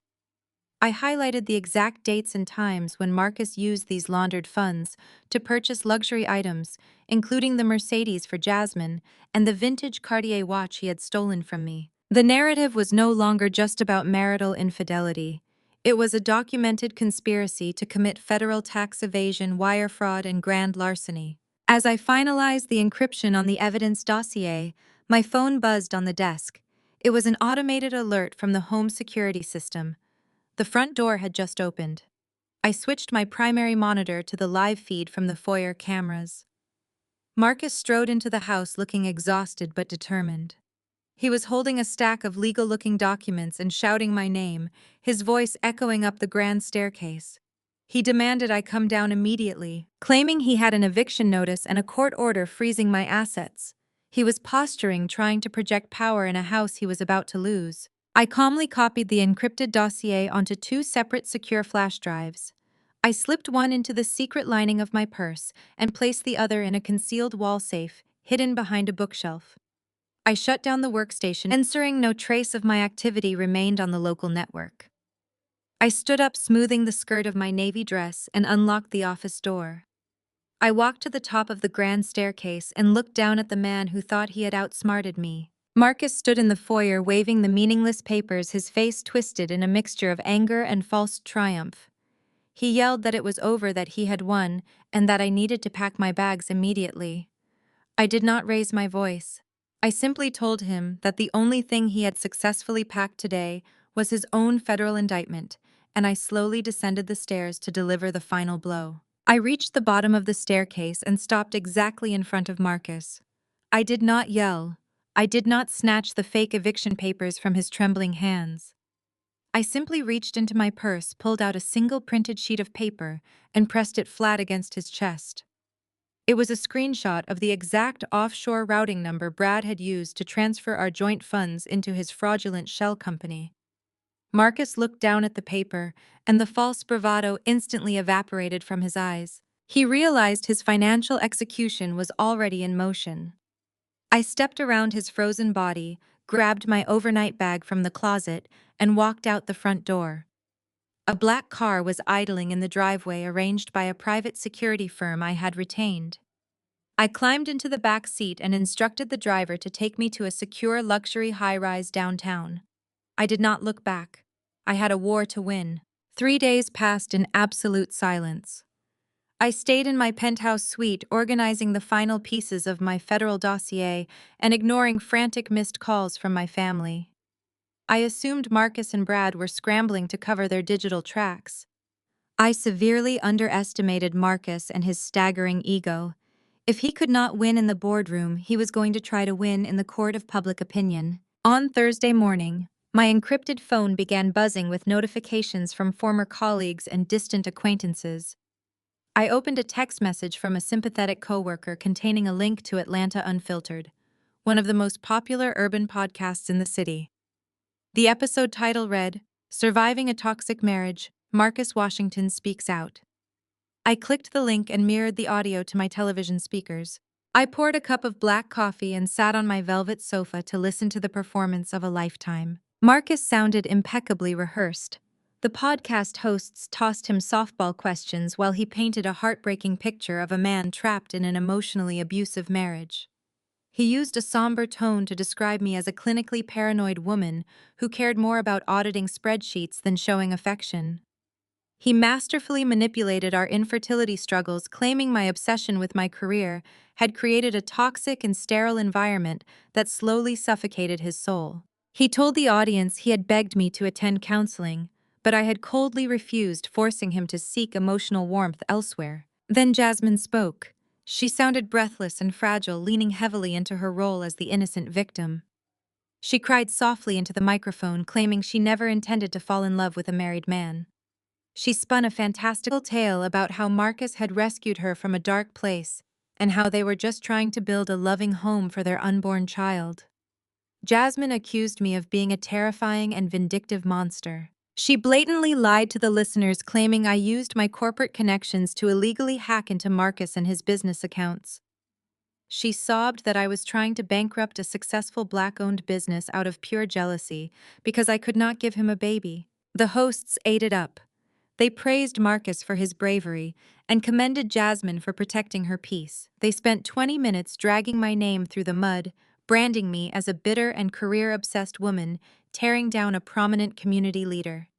I highlighted the exact dates and times when Marcus used these laundered funds to purchase luxury items, including the Mercedes for Jasmine and the vintage Cartier watch he had stolen from me. The narrative was no longer just about marital infidelity. It was a documented conspiracy to commit federal tax evasion, wire fraud, and grand larceny. As I finalized the encryption on the evidence dossier, my phone buzzed on the desk. It was an automated alert from the home security system. The front door had just opened. I switched my primary monitor to the live feed from the foyer cameras. Marcus strode into the house looking exhausted but determined. He was holding a stack of legal-looking documents and shouting my name, his voice echoing up the grand staircase. He demanded I come down immediately, claiming he had an eviction notice and a court order freezing my assets. He was posturing, trying to project power in a house he was about to lose. I calmly copied the encrypted dossier onto 2 separate secure flash drives. I slipped one into the secret lining of my purse and placed the other in a concealed wall safe, hidden behind a bookshelf. I shut down the workstation, ensuring no trace of my activity remained on the local network. I stood up, smoothing the skirt of my navy dress, and unlocked the office door. I walked to the top of the grand staircase and looked down at the man who thought he had outsmarted me. Marcus stood in the foyer waving the meaningless papers, his face twisted in a mixture of anger and false triumph. He yelled that it was over, that he had won, and that I needed to pack my bags immediately. I did not raise my voice. I simply told him that the only thing he had successfully packed today was his own federal indictment, and I slowly descended the stairs to deliver the final blow. I reached the bottom of the staircase and stopped exactly in front of Marcus. I did not yell. I did not snatch the fake eviction papers from his trembling hands. I simply reached into my purse, pulled out a single printed sheet of paper, and pressed it flat against his chest. It was a screenshot of the exact offshore routing number Brad had used to transfer our joint funds into his fraudulent shell company. Marcus looked down at the paper, and the false bravado instantly evaporated from his eyes. He realized his financial execution was already in motion. I stepped around his frozen body, grabbed my overnight bag from the closet, and walked out the front door. A black car was idling in the driveway arranged by a private security firm I had retained. I climbed into the back seat and instructed the driver to take me to a secure luxury high-rise downtown. I did not look back. I had a war to win. 3 days passed in absolute silence. I stayed in my penthouse suite, organizing the final pieces of my federal dossier and ignoring frantic missed calls from my family. I assumed Marcus and Brad were scrambling to cover their digital tracks. I severely underestimated Marcus and his staggering ego. If he could not win in the boardroom, he was going to try to win in the court of public opinion. On Thursday morning, my encrypted phone began buzzing with notifications from former colleagues and distant acquaintances. I opened a text message from a sympathetic coworker containing a link to Atlanta Unfiltered, one of the most popular urban podcasts in the city. The episode title read, "Surviving a Toxic Marriage, Marcus Washington Speaks Out." I clicked the link and mirrored the audio to my television speakers. I poured a cup of black coffee and sat on my velvet sofa to listen to the performance of a lifetime. Marcus sounded impeccably rehearsed. The podcast hosts tossed him softball questions while he painted a heartbreaking picture of a man trapped in an emotionally abusive marriage. He used a somber tone to describe me as a clinically paranoid woman who cared more about auditing spreadsheets than showing affection. He masterfully manipulated our infertility struggles, claiming my obsession with my career had created a toxic and sterile environment that slowly suffocated his soul. He told the audience he had begged me to attend counseling, but I had coldly refused, forcing him to seek emotional warmth elsewhere. Then Jasmine spoke. She sounded breathless and fragile, leaning heavily into her role as the innocent victim. She cried softly into the microphone, claiming she never intended to fall in love with a married man. She spun a fantastical tale about how Marcus had rescued her from a dark place and how they were just trying to build a loving home for their unborn child. Jasmine accused me of being a terrifying and vindictive monster. She blatantly lied to the listeners, claiming I used my corporate connections to illegally hack into Marcus and his business accounts. She sobbed that I was trying to bankrupt a successful Black-owned business out of pure jealousy because I could not give him a baby. The hosts ate it up. They praised Marcus for his bravery and commended Jasmine for protecting her peace. They spent 20 minutes dragging my name through the mud, branding me as a bitter and career-obsessed woman, tearing down a prominent community leader.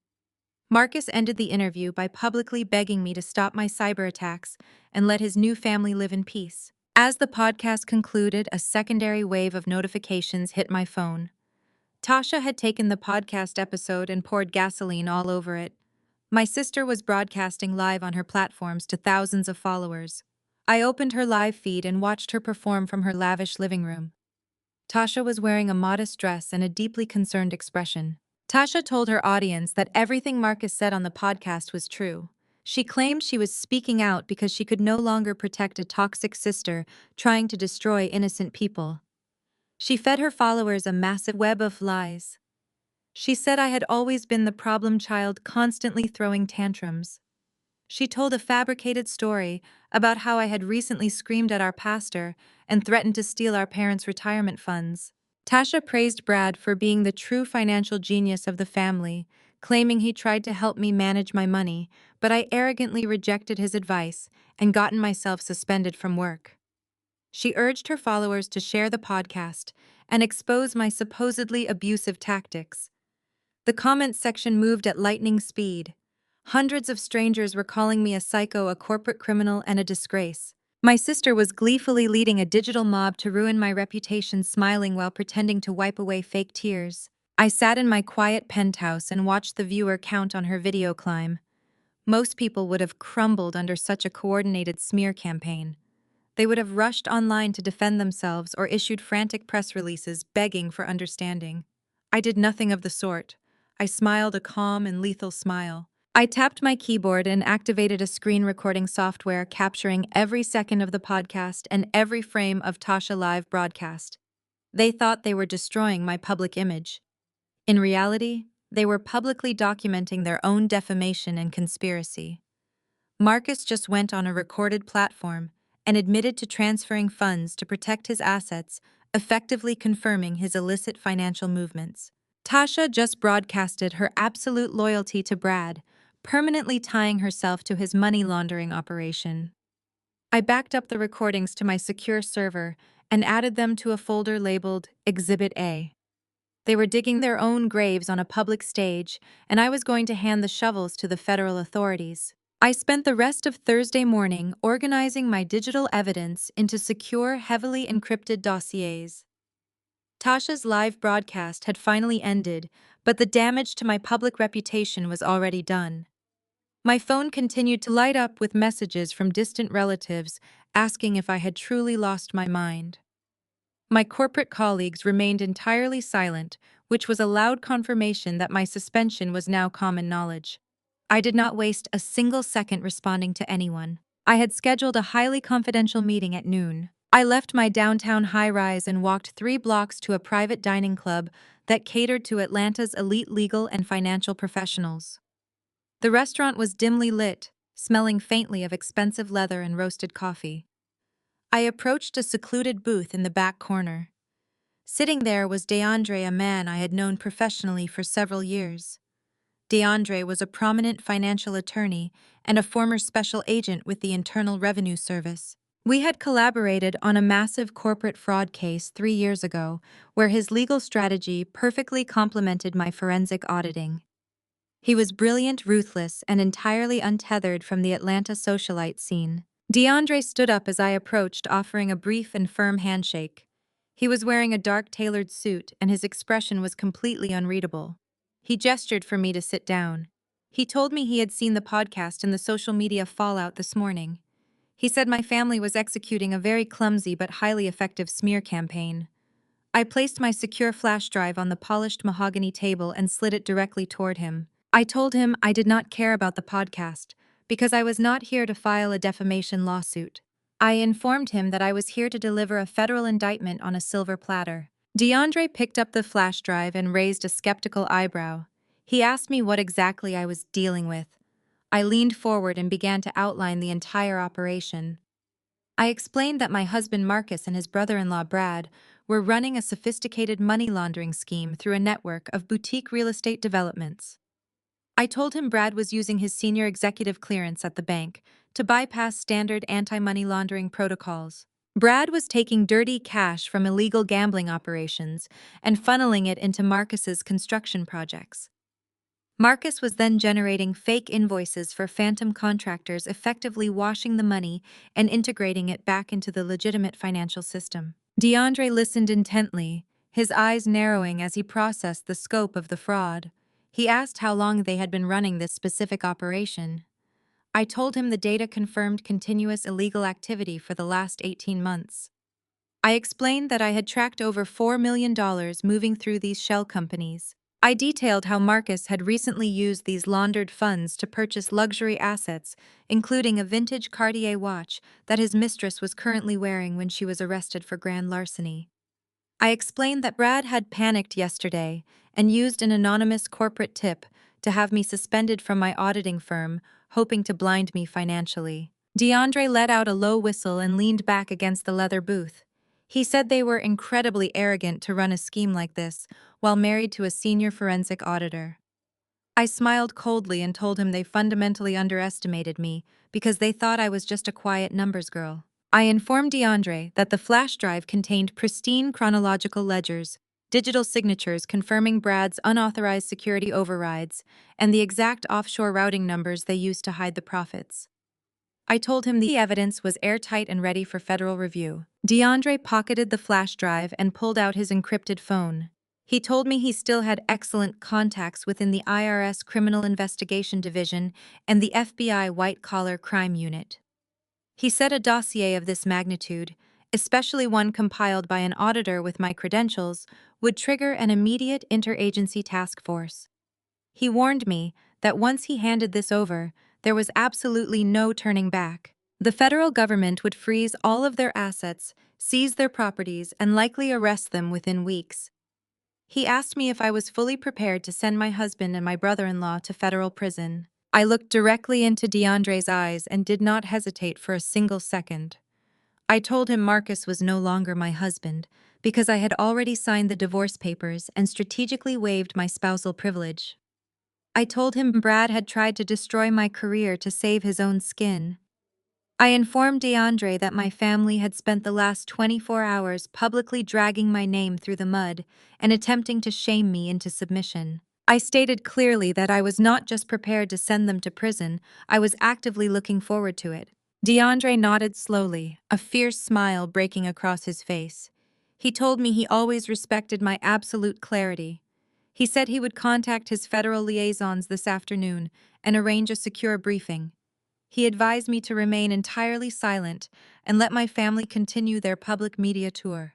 Marcus ended the interview by publicly begging me to stop my cyber attacks and let his new family live in peace. As the podcast concluded, a secondary wave of notifications hit my phone. Tasha had taken the podcast episode and poured gasoline all over it. My sister was broadcasting live on her platforms to thousands of followers. I opened her live feed and watched her perform from her lavish living room. Tasha was wearing a modest dress and a deeply concerned expression. Tasha told her audience that everything Marcus said on the podcast was true. She claimed she was speaking out because she could no longer protect a toxic sister trying to destroy innocent people. She fed her followers a massive web of lies. She said I had always been the problem child, constantly throwing tantrums. She told a fabricated story about how I had recently screamed at our pastor and threatened to steal our parents' retirement funds. Tasha praised Brad for being the true financial genius of the family, claiming he tried to help me manage my money, but I arrogantly rejected his advice and gotten myself suspended from work. She urged her followers to share the podcast and expose my supposedly abusive tactics. The comments section moved at lightning speed. Hundreds of strangers were calling me a psycho, a corporate criminal, and a disgrace. My sister was gleefully leading a digital mob to ruin my reputation, smiling while pretending to wipe away fake tears. I sat in my quiet penthouse and watched the viewer count on her video climb. Most people would have crumbled under such a coordinated smear campaign. They would have rushed online to defend themselves or issued frantic press releases begging for understanding. I did nothing of the sort. I smiled a calm and lethal smile. I tapped my keyboard and activated a screen recording software capturing every second of the podcast and every frame of Tasha live broadcast. They thought they were destroying my public image. In reality, they were publicly documenting their own defamation and conspiracy. Marcus just went on a recorded platform and admitted to transferring funds to protect his assets, effectively confirming his illicit financial movements. Tasha just broadcasted her absolute loyalty to Brad, permanently tying herself to his money laundering operation. I backed up the recordings to my secure server and added them to a folder labeled Exhibit A. They were digging their own graves on a public stage, and I was going to hand the shovels to the federal authorities. I spent the rest of Thursday morning organizing my digital evidence into secure, heavily encrypted dossiers. Tasha's live broadcast had finally ended, but the damage to my public reputation was already done. My phone continued to light up with messages from distant relatives asking if I had truly lost my mind. My corporate colleagues remained entirely silent, which was a loud confirmation that my suspension was now common knowledge. I did not waste a single second responding to anyone. I had scheduled a highly confidential meeting at noon. I left my downtown high-rise and walked 3 blocks to a private dining club that catered to Atlanta's elite legal and financial professionals. The restaurant was dimly lit, smelling faintly of expensive leather and roasted coffee. I approached a secluded booth in the back corner. Sitting there was DeAndre, a man I had known professionally for several years. DeAndre was a prominent financial attorney and a former special agent with the Internal Revenue Service. We had collaborated on a massive corporate fraud case 3 years ago, where his legal strategy perfectly complemented my forensic auditing. He was brilliant, ruthless, and entirely untethered from the Atlanta socialite scene. DeAndre stood up as I approached, offering a brief and firm handshake. He was wearing a dark tailored suit, and his expression was completely unreadable. He gestured for me to sit down. He told me he had seen the podcast and the social media fallout this morning. He said my family was executing a very clumsy but highly effective smear campaign. I placed my secure flash drive on the polished mahogany table and slid it directly toward him. I told him I did not care about the podcast because I was not here to file a defamation lawsuit. I informed him that I was here to deliver a federal indictment on a silver platter. DeAndre picked up the flash drive and raised a skeptical eyebrow. He asked me what exactly I was dealing with. I leaned forward and began to outline the entire operation. I explained that my husband Marcus and his brother-in-law Brad were running a sophisticated money laundering scheme through a network of boutique real estate developments. I told him Brad was using his senior executive clearance at the bank to bypass standard anti-money laundering protocols. Brad was taking dirty cash from illegal gambling operations and funneling it into Marcus's construction projects. Marcus was then generating fake invoices for phantom contractors, effectively washing the money and integrating it back into the legitimate financial system. DeAndre listened intently, his eyes narrowing as he processed the scope of the fraud. He asked how long they had been running this specific operation. I told him the data confirmed continuous illegal activity for the last 18 months. I explained that I had tracked over $4 million moving through these shell companies. I detailed how Marcus had recently used these laundered funds to purchase luxury assets, including a vintage Cartier watch that his mistress was currently wearing when she was arrested for grand larceny. I explained that Brad had panicked yesterday and used an anonymous corporate tip to have me suspended from my auditing firm, hoping to blind me financially. DeAndre let out a low whistle and leaned back against the leather booth. He said they were incredibly arrogant to run a scheme like this while married to a senior forensic auditor. I smiled coldly and told him they fundamentally underestimated me because they thought I was just a quiet numbers girl. I informed DeAndre that the flash drive contained pristine chronological ledgers, digital signatures confirming Brad's unauthorized security overrides, and the exact offshore routing numbers they used to hide the profits. I told him the evidence was airtight and ready for federal review. DeAndre pocketed the flash drive and pulled out his encrypted phone. He told me he still had excellent contacts within the IRS Criminal Investigation Division and the FBI White-Collar Crime Unit. He said a dossier of this magnitude, especially one compiled by an auditor with my credentials, would trigger an immediate interagency task force. He warned me that once he handed this over, there was absolutely no turning back. The federal government would freeze all of their assets, seize their properties, and likely arrest them within weeks. He asked me if I was fully prepared to send my husband and my brother-in-law to federal prison. I looked directly into DeAndre's eyes and did not hesitate for a single second. I told him Marcus was no longer my husband because I had already signed the divorce papers and strategically waived my spousal privilege. I told him Brad had tried to destroy my career to save his own skin. I informed DeAndre that my family had spent the last 24 hours publicly dragging my name through the mud and attempting to shame me into submission. I stated clearly that I was not just prepared to send them to prison, I was actively looking forward to it. DeAndre nodded slowly, a fierce smile breaking across his face. He told me he always respected my absolute clarity. He said he would contact his federal liaisons this afternoon and arrange a secure briefing. He advised me to remain entirely silent and let my family continue their public media tour.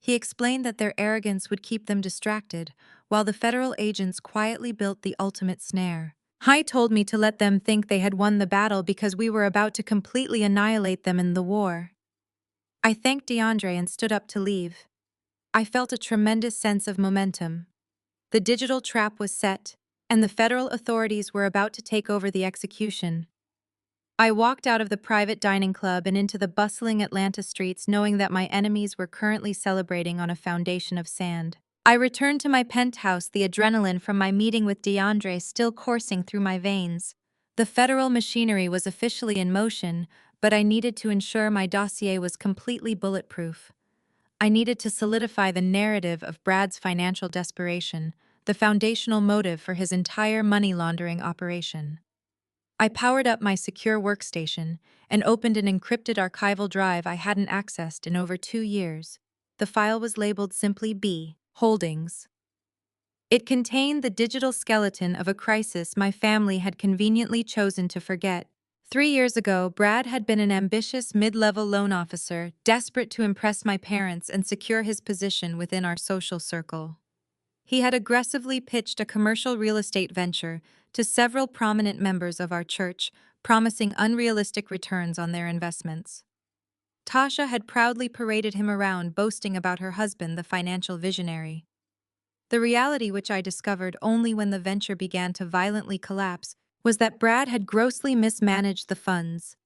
He explained that their arrogance would keep them distracted, while the federal agents quietly built the ultimate snare. He told me to let them think they had won the battle because we were about to completely annihilate them in the war. I thanked DeAndre and stood up to leave. I felt a tremendous sense of momentum. The digital trap was set, and the federal authorities were about to take over the execution. I walked out of the private dining club and into the bustling Atlanta streets knowing that my enemies were currently celebrating on a foundation of sand. I returned to my penthouse, the adrenaline from my meeting with DeAndre still coursing through my veins. The federal machinery was officially in motion, but I needed to ensure my dossier was completely bulletproof. I needed to solidify the narrative of Brad's financial desperation, the foundational motive for his entire money laundering operation. I powered up my secure workstation and opened an encrypted archival drive I hadn't accessed in over 2 years. The file was labeled simply B. Holdings. It contained the digital skeleton of a crisis my family had conveniently chosen to forget. 3 years ago, Brad had been an ambitious mid-level loan officer, desperate to impress my parents and secure his position within our social circle. He had aggressively pitched a commercial real estate venture to several prominent members of our church, promising unrealistic returns on their investments. Tasha had proudly paraded him around, boasting about her husband, the financial visionary. The reality, which I discovered only when the venture began to violently collapse, was that Brad had grossly mismanaged the funds.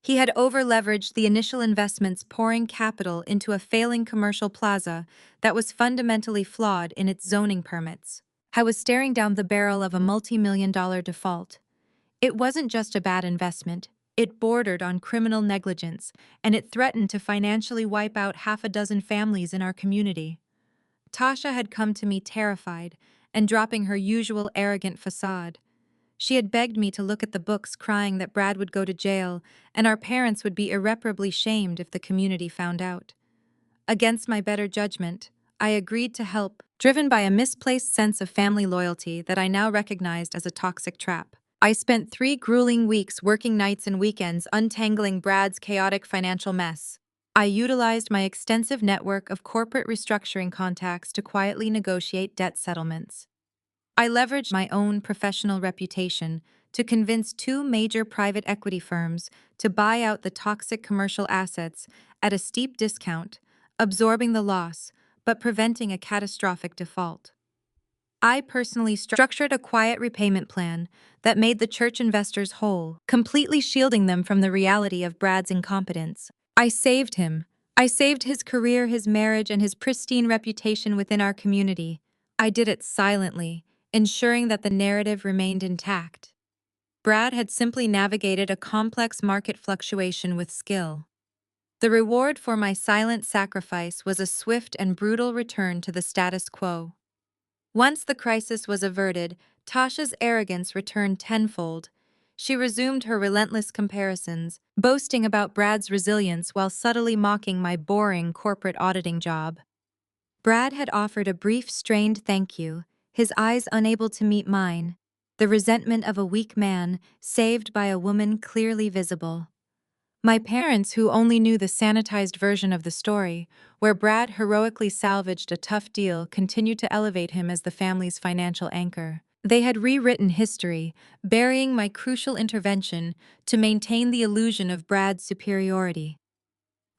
He had over-leveraged the initial investments, pouring capital into a failing commercial plaza that was fundamentally flawed in its zoning permits. I was staring down the barrel of a multi-million-dollar default. It wasn't just a bad investment. It bordered on criminal negligence, and it threatened to financially wipe out half a dozen families in our community. Tasha had come to me terrified and dropping her usual arrogant facade. She had begged me to look at the books, crying that Brad would go to jail and our parents would be irreparably shamed if the community found out. Against my better judgment, I agreed to help, driven by a misplaced sense of family loyalty that I now recognized as a toxic trap. I spent 3 grueling weeks working nights and weekends untangling Brad's chaotic financial mess. I utilized my extensive network of corporate restructuring contacts to quietly negotiate debt settlements. I leveraged my own professional reputation to convince 2 major private equity firms to buy out the toxic commercial assets at a steep discount, absorbing the loss but preventing a catastrophic default. I personally structured a quiet repayment plan that made the church investors whole, completely shielding them from the reality of Brad's incompetence. I saved him. I saved his career, his marriage, and his pristine reputation within our community. I did it silently, ensuring that the narrative remained intact. Brad had simply navigated a complex market fluctuation with skill. The reward for my silent sacrifice was a swift and brutal return to the status quo. Once the crisis was averted, Tasha's arrogance returned tenfold. She resumed her relentless comparisons, boasting about Brad's resilience while subtly mocking my boring corporate auditing job. Brad had offered a brief, strained thank you, his eyes unable to meet mine, the resentment of a weak man saved by a woman clearly visible. My parents, who only knew the sanitized version of the story, where Brad heroically salvaged a tough deal, continued to elevate him as the family's financial anchor. They had rewritten history, burying my crucial intervention to maintain the illusion of Brad's superiority.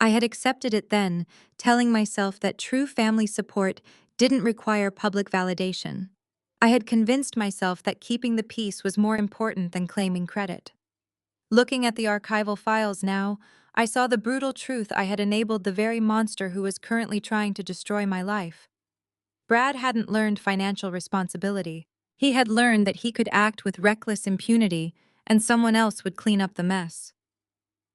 I had accepted it then, telling myself that true family support didn't require public validation. I had convinced myself that keeping the peace was more important than claiming credit. Looking at the archival files now, I saw the brutal truth. I had enabled the very monster who was currently trying to destroy my life. Brad hadn't learned financial responsibility. He had learned that he could act with reckless impunity, and someone else would clean up the mess.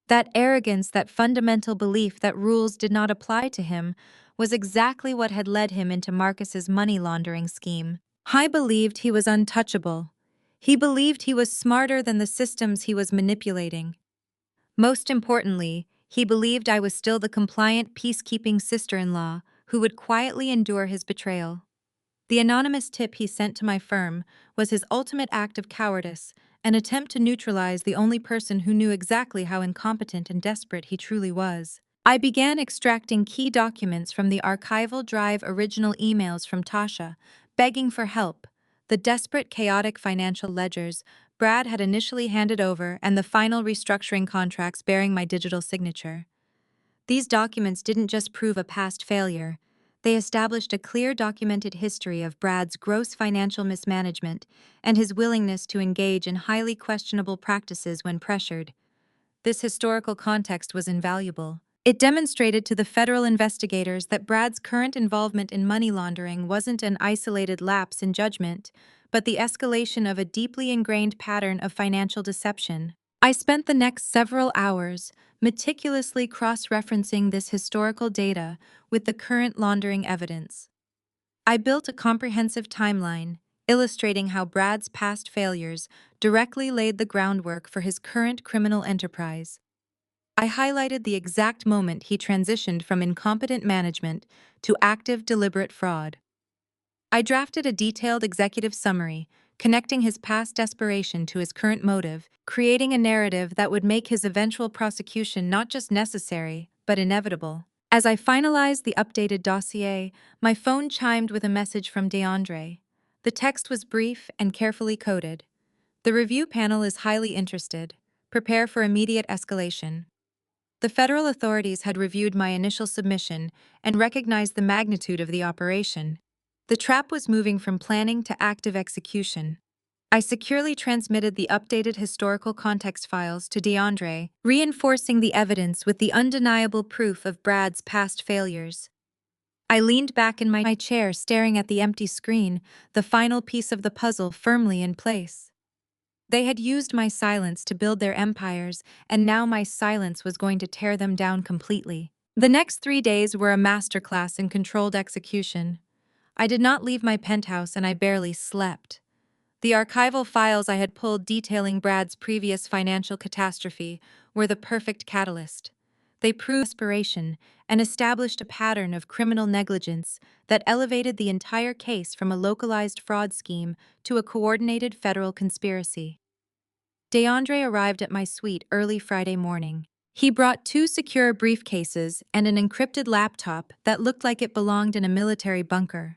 That arrogance, that fundamental belief that rules did not apply to him, was exactly what had led him into Marcus's money laundering scheme. I believed he was untouchable. He believed he was smarter than the systems he was manipulating. Most importantly, he believed I was still the compliant, peacekeeping sister-in-law who would quietly endure his betrayal. The anonymous tip he sent to my firm was his ultimate act of cowardice, an attempt to neutralize the only person who knew exactly how incompetent and desperate he truly was. I began extracting key documents from the archival drive, original emails from Tasha, begging for help, the desperate, chaotic financial ledgers Brad had initially handed over, and the final restructuring contracts bearing my digital signature. These documents didn't just prove a past failure. They established a clear, documented history of Brad's gross financial mismanagement and his willingness to engage in highly questionable practices when pressured. This historical context was invaluable. It demonstrated to the federal investigators that Brad's current involvement in money laundering wasn't an isolated lapse in judgment, but the escalation of a deeply ingrained pattern of financial deception. I spent the next several hours meticulously cross-referencing this historical data with the current laundering evidence. I built a comprehensive timeline, illustrating how Brad's past failures directly laid the groundwork for his current criminal enterprise. I highlighted the exact moment he transitioned from incompetent management to active, deliberate fraud. I drafted a detailed executive summary, connecting his past desperation to his current motive, creating a narrative that would make his eventual prosecution not just necessary, but inevitable. As I finalized the updated dossier, my phone chimed with a message from DeAndre. The text was brief and carefully coded. The review panel is highly interested. Prepare for immediate escalation. The federal authorities had reviewed my initial submission and recognized the magnitude of the operation. The trap was moving from planning to active execution. I securely transmitted the updated historical context files to DeAndre, reinforcing the evidence with the undeniable proof of Brad's past failures. I leaned back in my chair, staring at the empty screen, the final piece of the puzzle firmly in place. They had used my silence to build their empires, and now my silence was going to tear them down completely. The next 3 days were a masterclass in controlled execution. I did not leave my penthouse, and I barely slept. The archival files I had pulled detailing Brad's previous financial catastrophe were the perfect catalyst. They proved desperation and established a pattern of criminal negligence that elevated the entire case from a localized fraud scheme to a coordinated federal conspiracy. DeAndre arrived at my suite early Friday morning. He brought two secure briefcases and an encrypted laptop that looked like it belonged in a military bunker.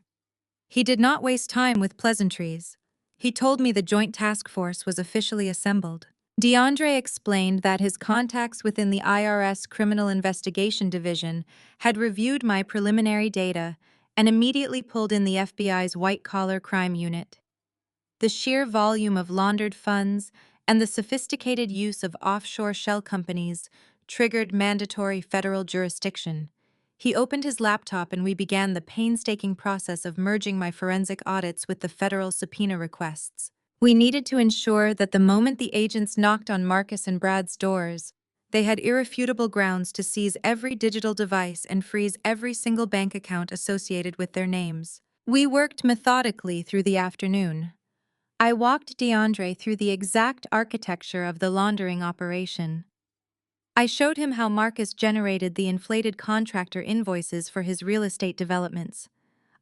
He did not waste time with pleasantries. He told me the Joint Task Force was officially assembled. DeAndre explained that his contacts within the IRS Criminal Investigation Division had reviewed my preliminary data and immediately pulled in the FBI's white-collar crime unit. The sheer volume of laundered funds and the sophisticated use of offshore shell companies triggered mandatory federal jurisdiction. He opened his laptop and we began the painstaking process of merging my forensic audits with the federal subpoena requests. We needed to ensure that the moment the agents knocked on Marcus and Brad's doors, they had irrefutable grounds to seize every digital device and freeze every single bank account associated with their names. We worked methodically through the afternoon. I walked DeAndre through the exact architecture of the laundering operation. I showed him how Marcus generated the inflated contractor invoices for his real estate developments.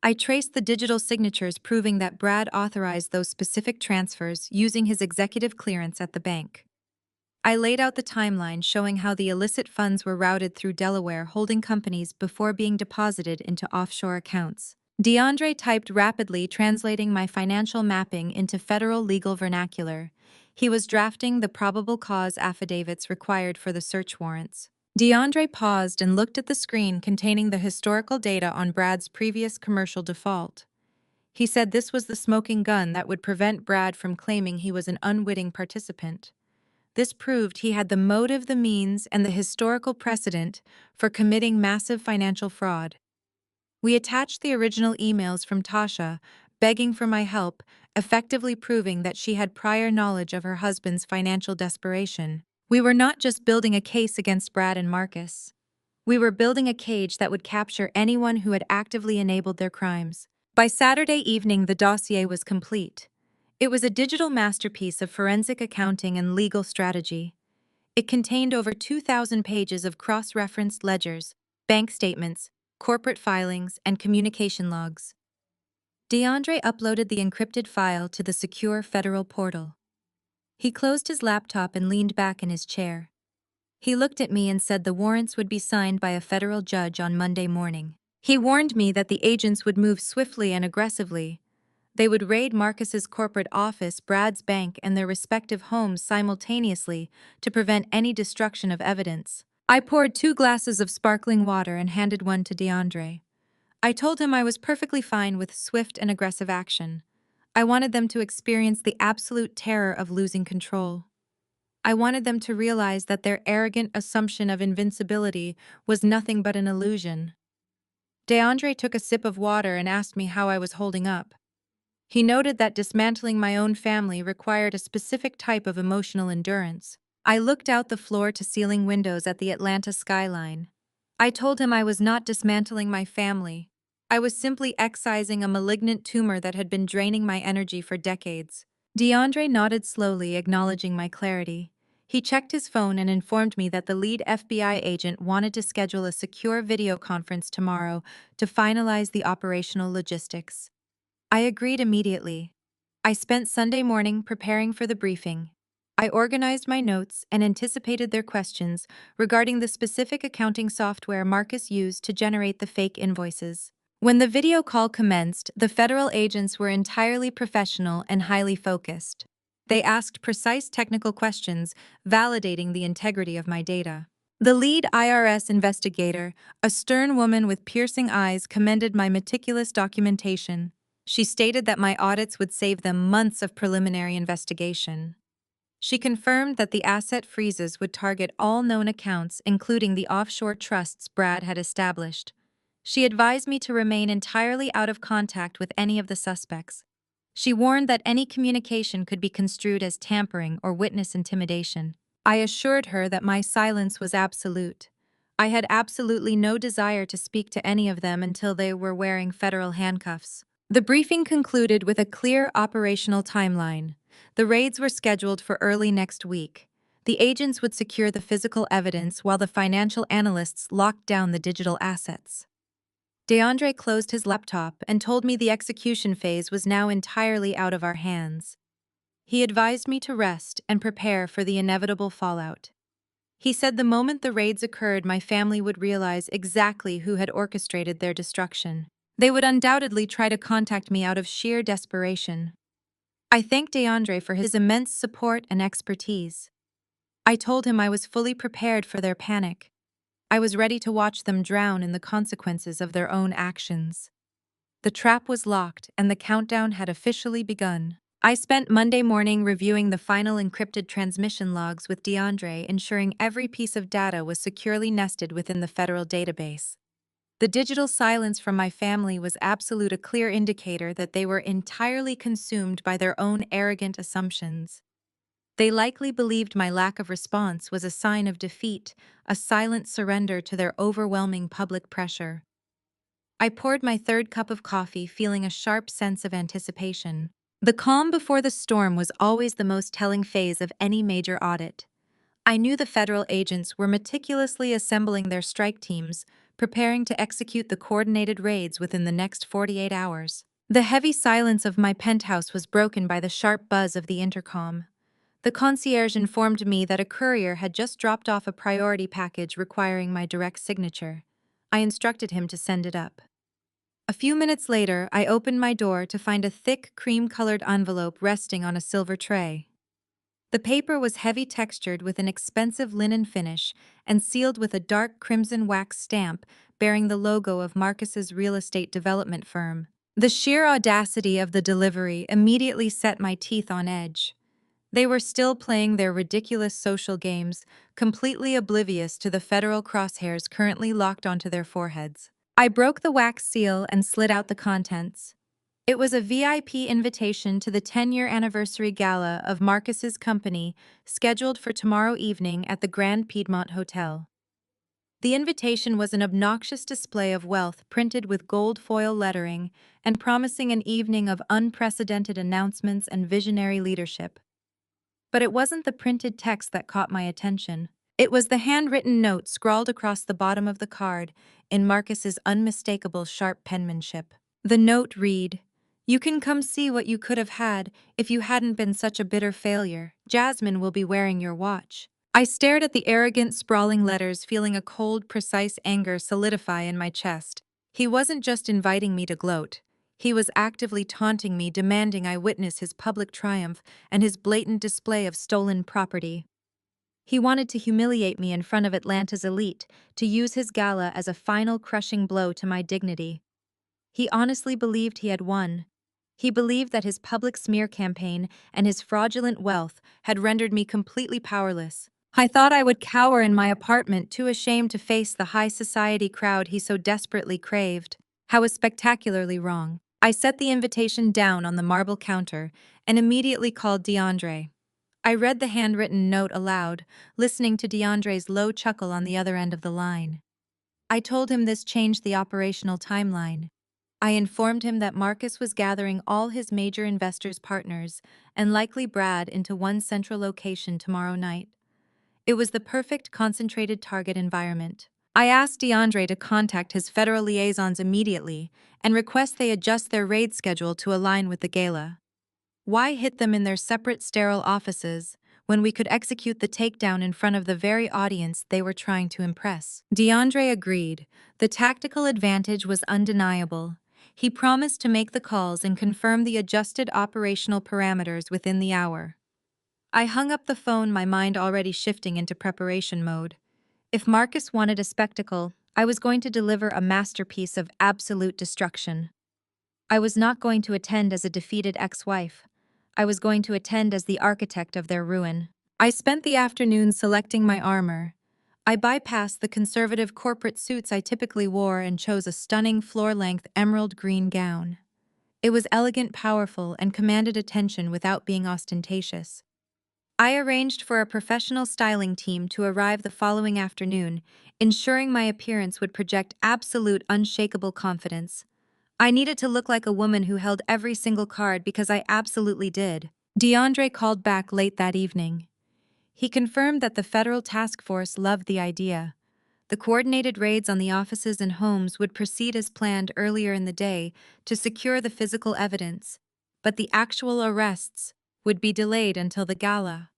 I traced the digital signatures proving that Brad authorized those specific transfers using his executive clearance at the bank. I laid out the timeline showing how the illicit funds were routed through Delaware holding companies before being deposited into offshore accounts. DeAndre typed rapidly, translating my financial mapping into federal legal vernacular. He was drafting the probable cause affidavits required for the search warrants. DeAndre paused and looked at the screen containing the historical data on Brad's previous commercial default. He said this was the smoking gun that would prevent Brad from claiming he was an unwitting participant. This proved he had the motive, the means, and the historical precedent for committing massive financial fraud. We attached the original emails from Tasha, begging for my help, effectively proving that she had prior knowledge of her husband's financial desperation. We were not just building a case against Brad and Marcus. We were building a cage that would capture anyone who had actively enabled their crimes. By Saturday evening, the dossier was complete. It was a digital masterpiece of forensic accounting and legal strategy. It contained over 2,000 pages of cross-referenced ledgers, bank statements, corporate filings, and communication logs. DeAndre uploaded the encrypted file to the secure federal portal. He closed his laptop and leaned back in his chair. He looked at me and said the warrants would be signed by a federal judge on Monday morning. He warned me that the agents would move swiftly and aggressively. They would raid Marcus's corporate office, Brad's bank, and their respective homes simultaneously to prevent any destruction of evidence. I poured 2 glasses of sparkling water and handed one to DeAndre. I told him I was perfectly fine with swift and aggressive action. I wanted them to experience the absolute terror of losing control. I wanted them to realize that their arrogant assumption of invincibility was nothing but an illusion. DeAndre took a sip of water and asked me how I was holding up. He noted that dismantling my own family required a specific type of emotional endurance. I looked out the floor-to-ceiling windows at the Atlanta skyline. I told him I was not dismantling my family. I was simply excising a malignant tumor that had been draining my energy for decades. DeAndre nodded slowly, acknowledging my clarity. He checked his phone and informed me that the lead FBI agent wanted to schedule a secure video conference tomorrow to finalize the operational logistics. I agreed immediately. I spent Sunday morning preparing for the briefing. I organized my notes and anticipated their questions regarding the specific accounting software Marcus used to generate the fake invoices. When the video call commenced, the federal agents were entirely professional and highly focused. They asked precise technical questions, validating the integrity of my data. The lead IRS investigator, a stern woman with piercing eyes, commended my meticulous documentation. She stated that my audits would save them months of preliminary investigation. She confirmed that the asset freezes would target all known accounts, including the offshore trusts Brad had established. She advised me to remain entirely out of contact with any of the suspects. She warned that any communication could be construed as tampering or witness intimidation. I assured her that my silence was absolute. I had absolutely no desire to speak to any of them until they were wearing federal handcuffs. The briefing concluded with a clear operational timeline. The raids were scheduled for early next week. The agents would secure the physical evidence while the financial analysts locked down the digital assets. DeAndre closed his laptop and told me the execution phase was now entirely out of our hands. He advised me to rest and prepare for the inevitable fallout. He said the moment the raids occurred, my family would realize exactly who had orchestrated their destruction. They would undoubtedly try to contact me out of sheer desperation. I thanked DeAndre for his immense support and expertise. I told him I was fully prepared for their panic. I was ready to watch them drown in the consequences of their own actions. The trap was locked and the countdown had officially begun. I spent Monday morning reviewing the final encrypted transmission logs with DeAndre, ensuring every piece of data was securely nested within the federal database. The digital silence from my family was a clear indicator that they were entirely consumed by their own arrogant assumptions. They likely believed my lack of response was a sign of defeat, a silent surrender to their overwhelming public pressure. I poured my third cup of coffee, feeling a sharp sense of anticipation. The calm before the storm was always the most telling phase of any major audit. I knew the federal agents were meticulously assembling their strike teams, preparing to execute the coordinated raids within the next 48 hours. The heavy silence of my penthouse was broken by the sharp buzz of the intercom. The concierge informed me that a courier had just dropped off a priority package requiring my direct signature. I instructed him to send it up. A few minutes later, I opened my door to find a thick, cream-colored envelope resting on a silver tray. The paper was heavy textured with an expensive linen finish and sealed with a dark crimson wax stamp bearing the logo of Marcus's real estate development firm. The sheer audacity of the delivery immediately set my teeth on edge. They were still playing their ridiculous social games, completely oblivious to the federal crosshairs currently locked onto their foreheads. I broke the wax seal and slid out the contents. It was a VIP invitation to the 10-year anniversary gala of Marcus's company, scheduled for tomorrow evening at the Grand Piedmont Hotel. The invitation was an obnoxious display of wealth printed with gold foil lettering and promising an evening of unprecedented announcements and visionary leadership. But it wasn't the printed text that caught my attention. It was the handwritten note scrawled across the bottom of the card in Marcus's unmistakable sharp penmanship. The note read, "You can come see what you could have had if you hadn't been such a bitter failure. Jasmine will be wearing your watch." I stared at the arrogant, sprawling letters, feeling a cold, precise anger solidify in my chest. He wasn't just inviting me to gloat. He was actively taunting me, demanding I witness his public triumph and his blatant display of stolen property. He wanted to humiliate me in front of Atlanta's elite, to use his gala as a final crushing blow to my dignity. He honestly believed he had won. He believed that his public smear campaign and his fraudulent wealth had rendered me completely powerless. I thought I would cower in my apartment, too ashamed to face the high society crowd he so desperately craved. I was spectacularly wrong. I set the invitation down on the marble counter and immediately called DeAndre. I read the handwritten note aloud, listening to DeAndre's low chuckle on the other end of the line. I told him this changed the operational timeline. I informed him that Marcus was gathering all his major investors' partners and likely Brad into one central location tomorrow night. It was the perfect concentrated target environment. I asked DeAndre to contact his federal liaisons immediately and request they adjust their raid schedule to align with the gala. Why hit them in their separate sterile offices when we could execute the takedown in front of the very audience they were trying to impress? DeAndre agreed. The tactical advantage was undeniable. He promised to make the calls and confirm the adjusted operational parameters within the hour. I hung up the phone, my mind already shifting into preparation mode. If Marcus wanted a spectacle, I was going to deliver a masterpiece of absolute destruction. I was not going to attend as a defeated ex-wife. I was going to attend as the architect of their ruin. I spent the afternoon selecting my armor. I bypassed the conservative corporate suits I typically wore and chose a stunning floor-length emerald green gown. It was elegant, powerful, and commanded attention without being ostentatious. I arranged for a professional styling team to arrive the following afternoon, ensuring my appearance would project absolute, unshakable confidence. I needed to look like a woman who held every single card because I absolutely did. DeAndre called back late that evening. He confirmed that the federal task force loved the idea. The coordinated raids on the offices and homes would proceed as planned earlier in the day to secure the physical evidence, but the actual arrests would be delayed until the gala.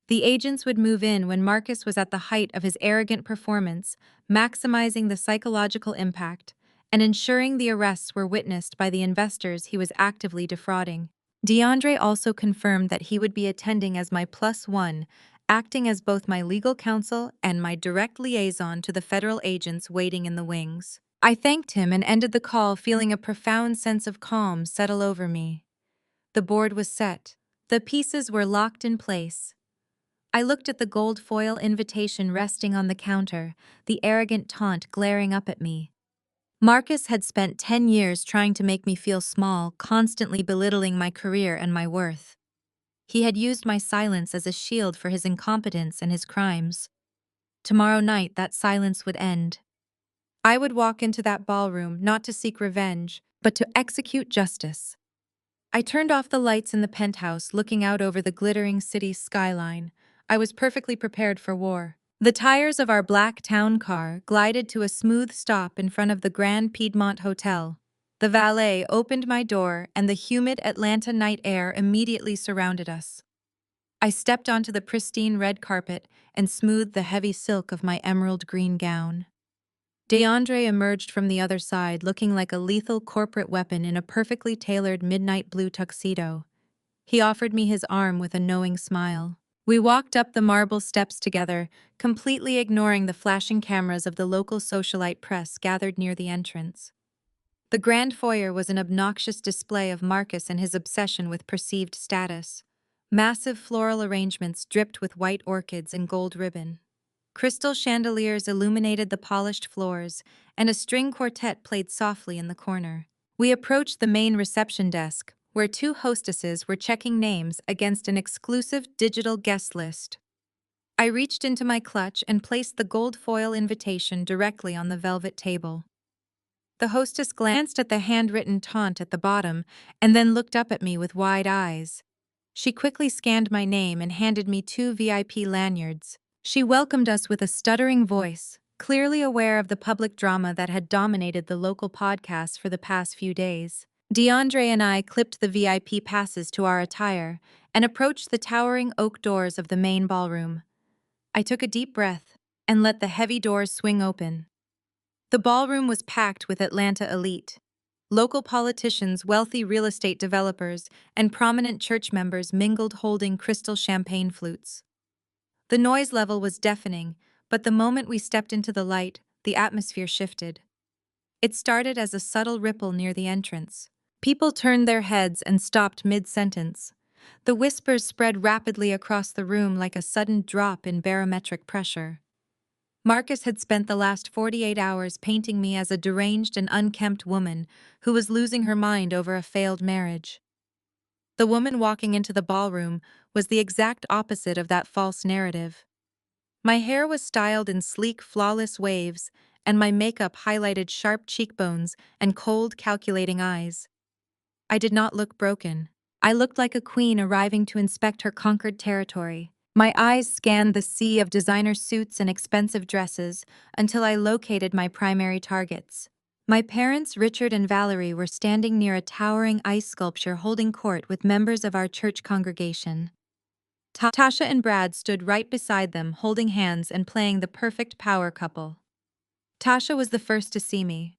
The agents would move in when Marcus was at the height of his arrogant performance, maximizing the psychological impact and ensuring the arrests were witnessed by the investors he was actively defrauding. DeAndre also confirmed that he would be attending as my plus one, acting as both my legal counsel and my direct liaison to the federal agents waiting in the wings. I thanked him and ended the call feeling a profound sense of calm settle over me. The board was set. The pieces were locked in place. I looked at the gold foil invitation resting on the counter, the arrogant taunt glaring up at me. Marcus had spent 10 years trying to make me feel small, constantly belittling my career and my worth. He had used my silence as a shield for his incompetence and his crimes. Tomorrow night, that silence would end. I would walk into that ballroom not to seek revenge, but to execute justice. I turned off the lights in the penthouse, looking out over the glittering city skyline. I was perfectly prepared for war. The tires of our black town car glided to a smooth stop in front of the Grand Piedmont Hotel. The valet opened my door, and the humid Atlanta night air immediately surrounded us. I stepped onto the pristine red carpet and smoothed the heavy silk of my emerald green gown. DeAndre emerged from the other side looking like a lethal corporate weapon in a perfectly tailored midnight blue tuxedo. He offered me his arm with a knowing smile. We walked up the marble steps together, completely ignoring the flashing cameras of the local socialite press gathered near the entrance. The grand foyer was an obnoxious display of Marcus and his obsession with perceived status. Massive floral arrangements dripped with white orchids and gold ribbon. Crystal chandeliers illuminated the polished floors, and a string quartet played softly in the corner. We approached the main reception desk, where two hostesses were checking names against an exclusive digital guest list. I reached into my clutch and placed the gold foil invitation directly on the velvet table. The hostess glanced at the handwritten taunt at the bottom and then looked up at me with wide eyes. She quickly scanned my name and handed me two VIP lanyards. She welcomed us with a stuttering voice, clearly aware of the public drama that had dominated the local podcasts for the past few days. DeAndre and I clipped the VIP passes to our attire and approached the towering oak doors of the main ballroom. I took a deep breath and let the heavy doors swing open. The ballroom was packed with Atlanta elite. Local politicians, wealthy real estate developers, and prominent church members mingled holding crystal champagne flutes. The noise level was deafening, but the moment we stepped into the light, the atmosphere shifted. It started as a subtle ripple near the entrance. People turned their heads and stopped mid-sentence. The whispers spread rapidly across the room like a sudden drop in barometric pressure. Marcus had spent the last 48 hours painting me as a deranged and unkempt woman who was losing her mind over a failed marriage. The woman walking into the ballroom was the exact opposite of that false narrative. My hair was styled in sleek, flawless waves, and my makeup highlighted sharp cheekbones and cold, calculating eyes. I did not look broken. I looked like a queen arriving to inspect her conquered territory. My eyes scanned the sea of designer suits and expensive dresses until I located my primary targets. My parents, Richard and Valerie, were standing near a towering ice sculpture holding court with members of our church congregation. Tasha and Brad stood right beside them, holding hands and playing the perfect power couple. Tasha was the first to see me.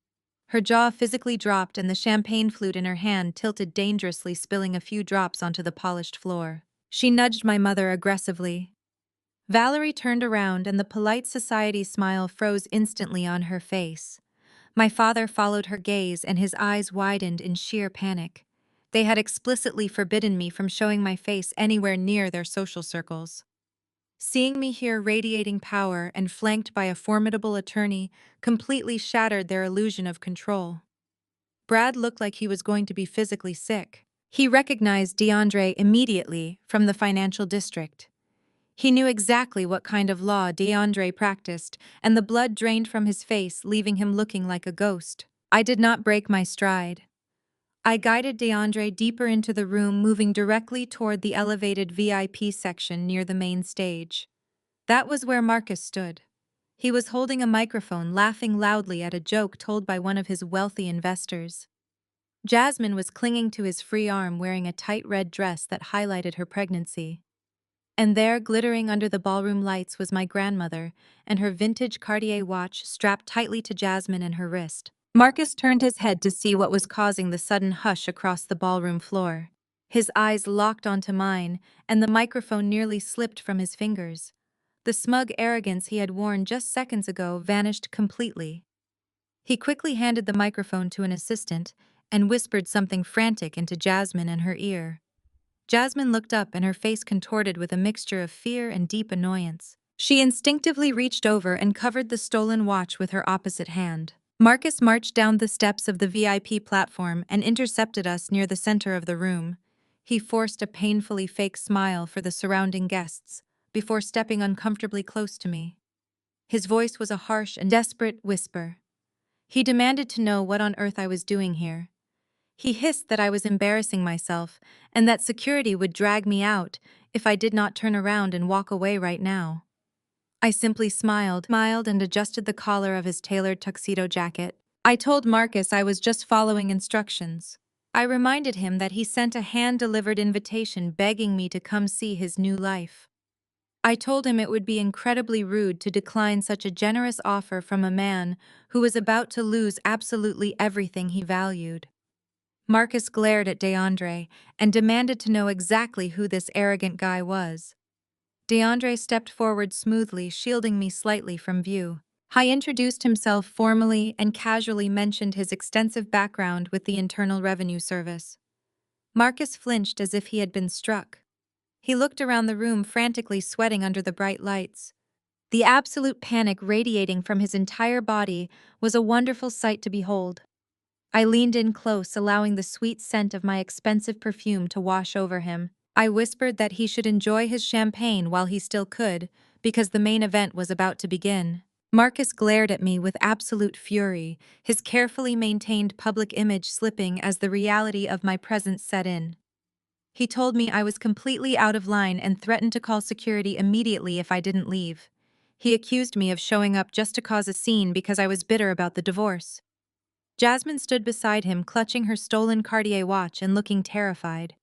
Her jaw physically dropped and the champagne flute in her hand tilted dangerously, spilling a few drops onto the polished floor. She nudged my mother aggressively. Valerie turned around and the polite society smile froze instantly on her face. My father followed her gaze and his eyes widened in sheer panic. They had explicitly forbidden me from showing my face anywhere near their social circles. Seeing me here radiating power and flanked by a formidable attorney completely shattered their illusion of control. Brad looked like he was going to be physically sick. He recognized DeAndre immediately from the financial district. He knew exactly what kind of law DeAndre practiced, and the blood drained from his face, leaving him looking like a ghost. I did not break my stride. I guided DeAndre deeper into the room, moving directly toward the elevated VIP section near the main stage. That was where Marcus stood. He was holding a microphone, laughing loudly at a joke told by one of his wealthy investors. Jasmine was clinging to his free arm wearing a tight red dress that highlighted her pregnancy. And there, glittering under the ballroom lights, was my grandmother, and her vintage Cartier watch strapped tightly to Jasmine and her wrist. Marcus turned his head to see what was causing the sudden hush across the ballroom floor. His eyes locked onto mine, and the microphone nearly slipped from his fingers. The smug arrogance he had worn just seconds ago vanished completely. He quickly handed the microphone to an assistant and whispered something frantic into Jasmine in her ear. Jasmine looked up and her face contorted with a mixture of fear and deep annoyance. She instinctively reached over and covered the stolen watch with her opposite hand. Marcus marched down the steps of the VIP platform and intercepted us near the center of the room. He forced a painfully fake smile for the surrounding guests before stepping uncomfortably close to me. His voice was a harsh and desperate whisper. He demanded to know what on earth I was doing here. He hissed that I was embarrassing myself and that security would drag me out if I did not turn around and walk away right now. I simply smiled and adjusted the collar of his tailored tuxedo jacket. I told Marcus I was just following instructions. I reminded him that he sent a hand-delivered invitation begging me to come see his new life. I told him it would be incredibly rude to decline such a generous offer from a man who was about to lose absolutely everything he valued. Marcus glared at DeAndre and demanded to know exactly who this arrogant guy was. DeAndre stepped forward smoothly, shielding me slightly from view. He introduced himself formally and casually mentioned his extensive background with the Internal Revenue Service. Marcus flinched as if he had been struck. He looked around the room, frantically sweating under the bright lights. The absolute panic radiating from his entire body was a wonderful sight to behold. I leaned in close, allowing the sweet scent of my expensive perfume to wash over him. I whispered that he should enjoy his champagne while he still could, because the main event was about to begin. Marcus glared at me with absolute fury, his carefully maintained public image slipping as the reality of my presence set in. He told me I was completely out of line and threatened to call security immediately if I didn't leave. He accused me of showing up just to cause a scene because I was bitter about the divorce. Jasmine stood beside him, clutching her stolen Cartier watch and looking terrified.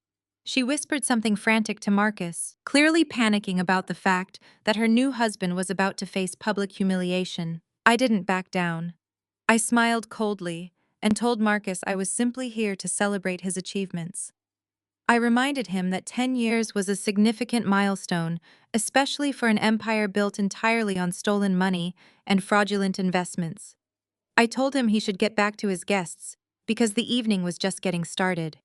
She whispered something frantic to Marcus, clearly panicking about the fact that her new husband was about to face public humiliation. I didn't back down. I smiled coldly and told Marcus I was simply here to celebrate his achievements. I reminded him that 10 years was a significant milestone, especially for an empire built entirely on stolen money and fraudulent investments. I told him he should get back to his guests, because the evening was just getting started.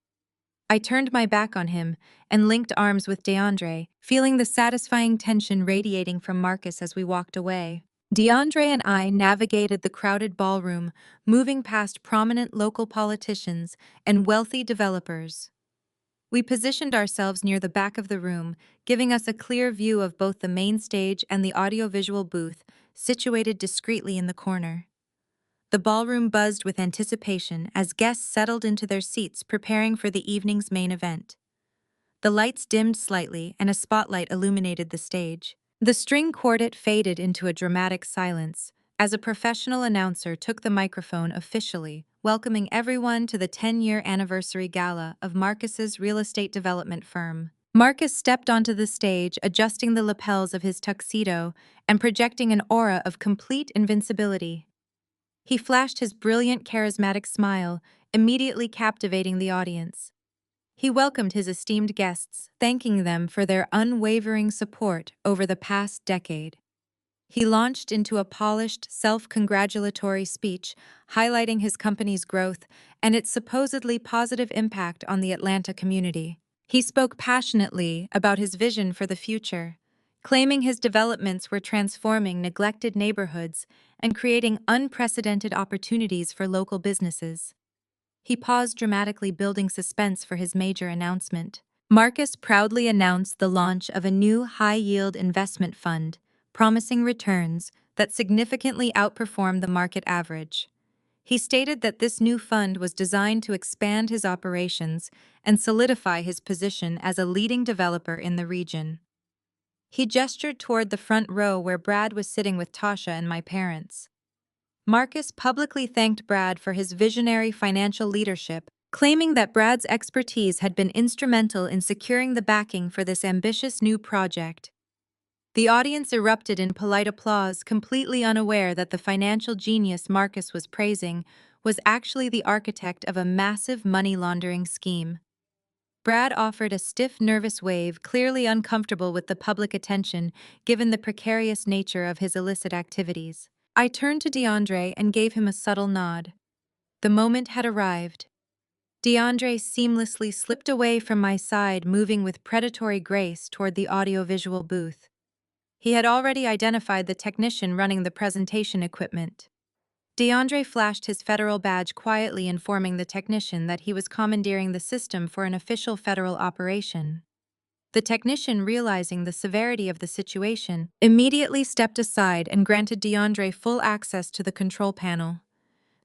I turned my back on him and linked arms with DeAndre, feeling the satisfying tension radiating from Marcus as we walked away. DeAndre and I navigated the crowded ballroom, moving past prominent local politicians and wealthy developers. We positioned ourselves near the back of the room, giving us a clear view of both the main stage and the audiovisual booth, situated discreetly in the corner. The ballroom buzzed with anticipation as guests settled into their seats preparing for the evening's main event. The lights dimmed slightly and a spotlight illuminated the stage. The string quartet faded into a dramatic silence as a professional announcer took the microphone officially, welcoming everyone to the 10-year anniversary gala of Marcus's real estate development firm. Marcus stepped onto the stage, adjusting the lapels of his tuxedo and projecting an aura of complete invincibility. He flashed his brilliant, charismatic smile, immediately captivating the audience. He welcomed his esteemed guests, thanking them for their unwavering support over the past decade. He launched into a polished, self-congratulatory speech, highlighting his company's growth and its supposedly positive impact on the Atlanta community. He spoke passionately about his vision for the future, claiming his developments were transforming neglected neighborhoods and creating unprecedented opportunities for local businesses. He paused dramatically, building suspense for his major announcement. Marcus proudly announced the launch of a new high-yield investment fund, promising returns that significantly outperformed the market average. He stated that this new fund was designed to expand his operations and solidify his position as a leading developer in the region. He gestured toward the front row where Brad was sitting with Tasha and my parents. Marcus publicly thanked Brad for his visionary financial leadership claiming that Brad's expertise had been instrumental in securing the backing for this ambitious new project. The audience erupted in polite applause, completely unaware that the financial genius Marcus was praising was actually the architect of a massive money laundering scheme. Brad offered a stiff, nervous wave, clearly uncomfortable with the public attention given the precarious nature of his illicit activities. I turned to DeAndre and gave him a subtle nod. The moment had arrived. DeAndre seamlessly slipped away from my side, moving with predatory grace toward the audiovisual booth. He had already identified the technician running the presentation equipment. DeAndre flashed his federal badge, quietly informing the technician that he was commandeering the system for an official federal operation. The technician, realizing the severity of the situation, immediately stepped aside and granted DeAndre full access to the control panel.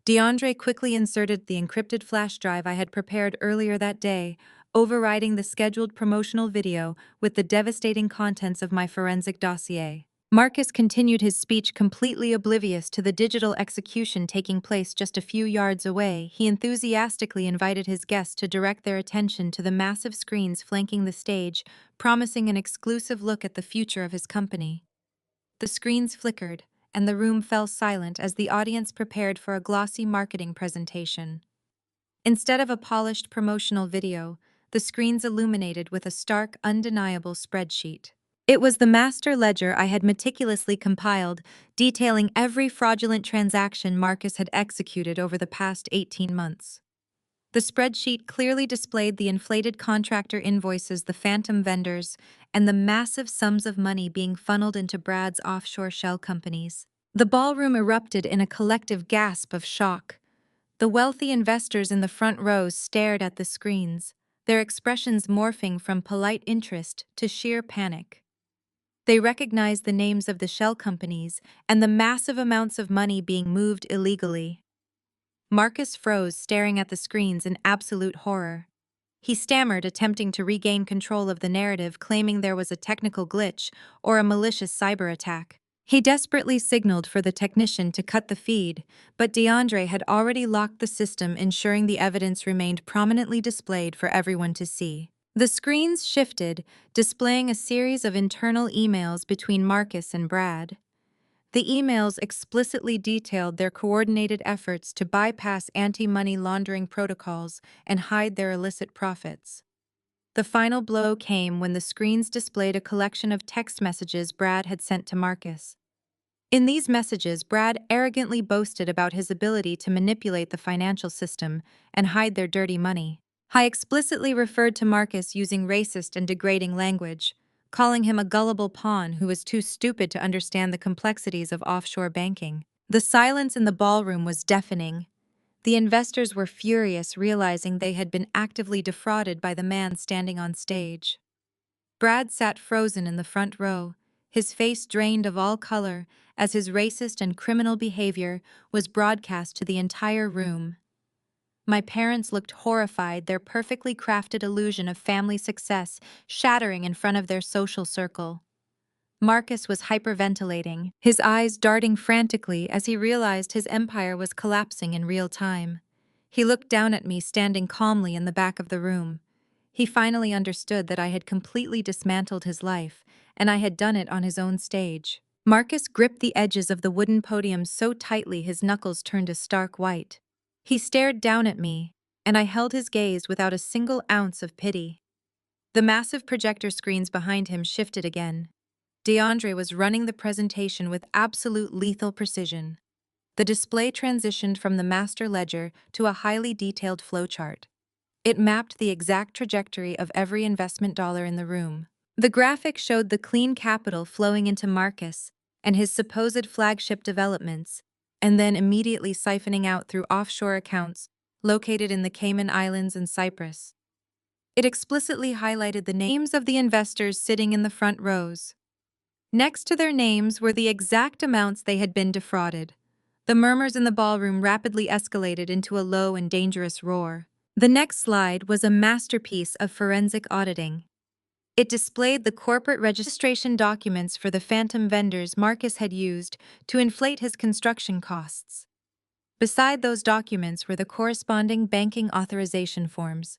DeAndre quickly inserted the encrypted flash drive I had prepared earlier that day, overriding the scheduled promotional video with the devastating contents of my forensic dossier. Marcus continued his speech, completely oblivious to the digital execution taking place just a few yards away. He enthusiastically invited his guests to direct their attention to the massive screens flanking the stage, promising an exclusive look at the future of his company. The screens flickered, and the room fell silent as the audience prepared for a glossy marketing presentation. Instead of a polished promotional video, the screens illuminated with a stark, undeniable spreadsheet. It was the master ledger I had meticulously compiled, detailing every fraudulent transaction Marcus had executed over the past 18 months. The spreadsheet clearly displayed the inflated contractor invoices, the phantom vendors, and the massive sums of money being funneled into Brad's offshore shell companies. The ballroom erupted in a collective gasp of shock. The wealthy investors in the front rows stared at the screens, their expressions morphing from polite interest to sheer panic. They recognized the names of the shell companies and the massive amounts of money being moved illegally. Marcus froze, staring at the screens in absolute horror. He stammered, attempting to regain control of the narrative, claiming there was a technical glitch or a malicious cyber attack. He desperately signaled for the technician to cut the feed, but DeAndre had already locked the system, ensuring the evidence remained prominently displayed for everyone to see. The screens shifted, displaying a series of internal emails between Marcus and Brad. The emails explicitly detailed their coordinated efforts to bypass anti-money laundering protocols and hide their illicit profits. The final blow came when the screens displayed a collection of text messages Brad had sent to Marcus. In these messages, Brad arrogantly boasted about his ability to manipulate the financial system and hide their dirty money. He explicitly referred to Marcus using racist and degrading language, calling him a gullible pawn who was too stupid to understand the complexities of offshore banking. The silence in the ballroom was deafening. The investors were furious, realizing they had been actively defrauded by the man standing on stage. Brad sat frozen in the front row, his face drained of all color as his racist and criminal behavior was broadcast to the entire room. My parents looked horrified, their perfectly crafted illusion of family success shattering in front of their social circle. Marcus was hyperventilating, his eyes darting frantically as he realized his empire was collapsing in real time. He looked down at me, standing calmly in the back of the room. He finally understood that I had completely dismantled his life, and I had done it on his own stage. Marcus gripped the edges of the wooden podium so tightly his knuckles turned a stark white. He stared down at me, and I held his gaze without a single ounce of pity. The massive projector screens behind him shifted again. DeAndre was running the presentation with absolute lethal precision. The display transitioned from the master ledger to a highly detailed flowchart. It mapped the exact trajectory of every investment dollar in the room. The graphic showed the clean capital flowing into Marcus and his supposed flagship developments, and then immediately siphoning out through offshore accounts located in the Cayman Islands and Cyprus. It explicitly highlighted the names of the investors sitting in the front rows. Next to their names were the exact amounts they had been defrauded. The murmurs in the ballroom rapidly escalated into a low and dangerous roar. The next slide was a masterpiece of forensic auditing. It displayed the corporate registration documents for the phantom vendors Marcus had used to inflate his construction costs. Beside those documents were the corresponding banking authorization forms.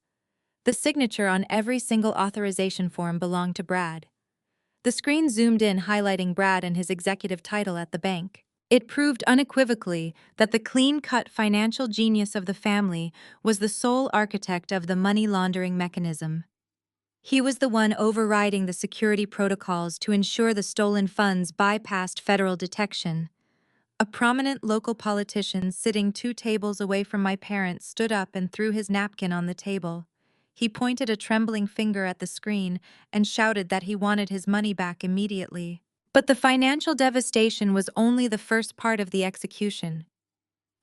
The signature on every single authorization form belonged to Brad. The screen zoomed in, highlighting Brad and his executive title at the bank. It proved unequivocally that the clean-cut financial genius of the family was the sole architect of the money laundering mechanism. He was the one overriding the security protocols to ensure the stolen funds bypassed federal detection. A prominent local politician sitting 2 tables away from my parents stood up and threw his napkin on the table. He pointed a trembling finger at the screen and shouted that he wanted his money back immediately. But the financial devastation was only the first part of the execution.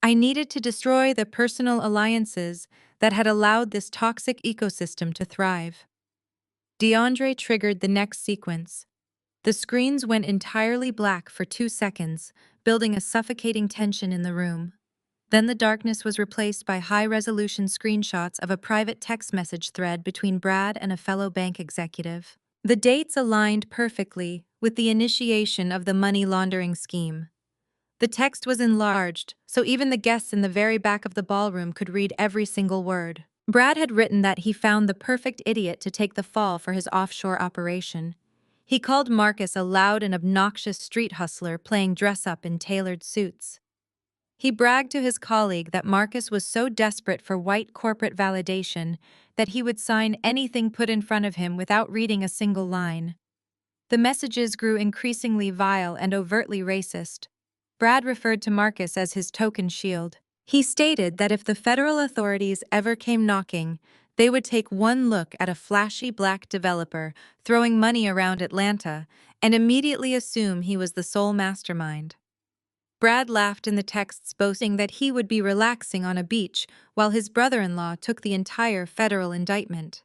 I needed to destroy the personal alliances that had allowed this toxic ecosystem to thrive. DeAndre triggered the next sequence. The screens went entirely black for 2 seconds, building a suffocating tension in the room. Then the darkness was replaced by high-resolution screenshots of a private text message thread between Brad and a fellow bank executive. The dates aligned perfectly with the initiation of the money laundering scheme. The text was enlarged, so even the guests in the very back of the ballroom could read every single word. Brad had written that he found the perfect idiot to take the fall for his offshore operation. He called Marcus a loud and obnoxious street hustler playing dress-up in tailored suits. He bragged to his colleague that Marcus was so desperate for white corporate validation that he would sign anything put in front of him without reading a single line. The messages grew increasingly vile and overtly racist. Brad referred to Marcus as his token shield. He stated that if the federal authorities ever came knocking, they would take one look at a flashy black developer throwing money around Atlanta and immediately assume he was the sole mastermind. Brad laughed in the texts, boasting that he would be relaxing on a beach while his brother-in-law took the entire federal indictment.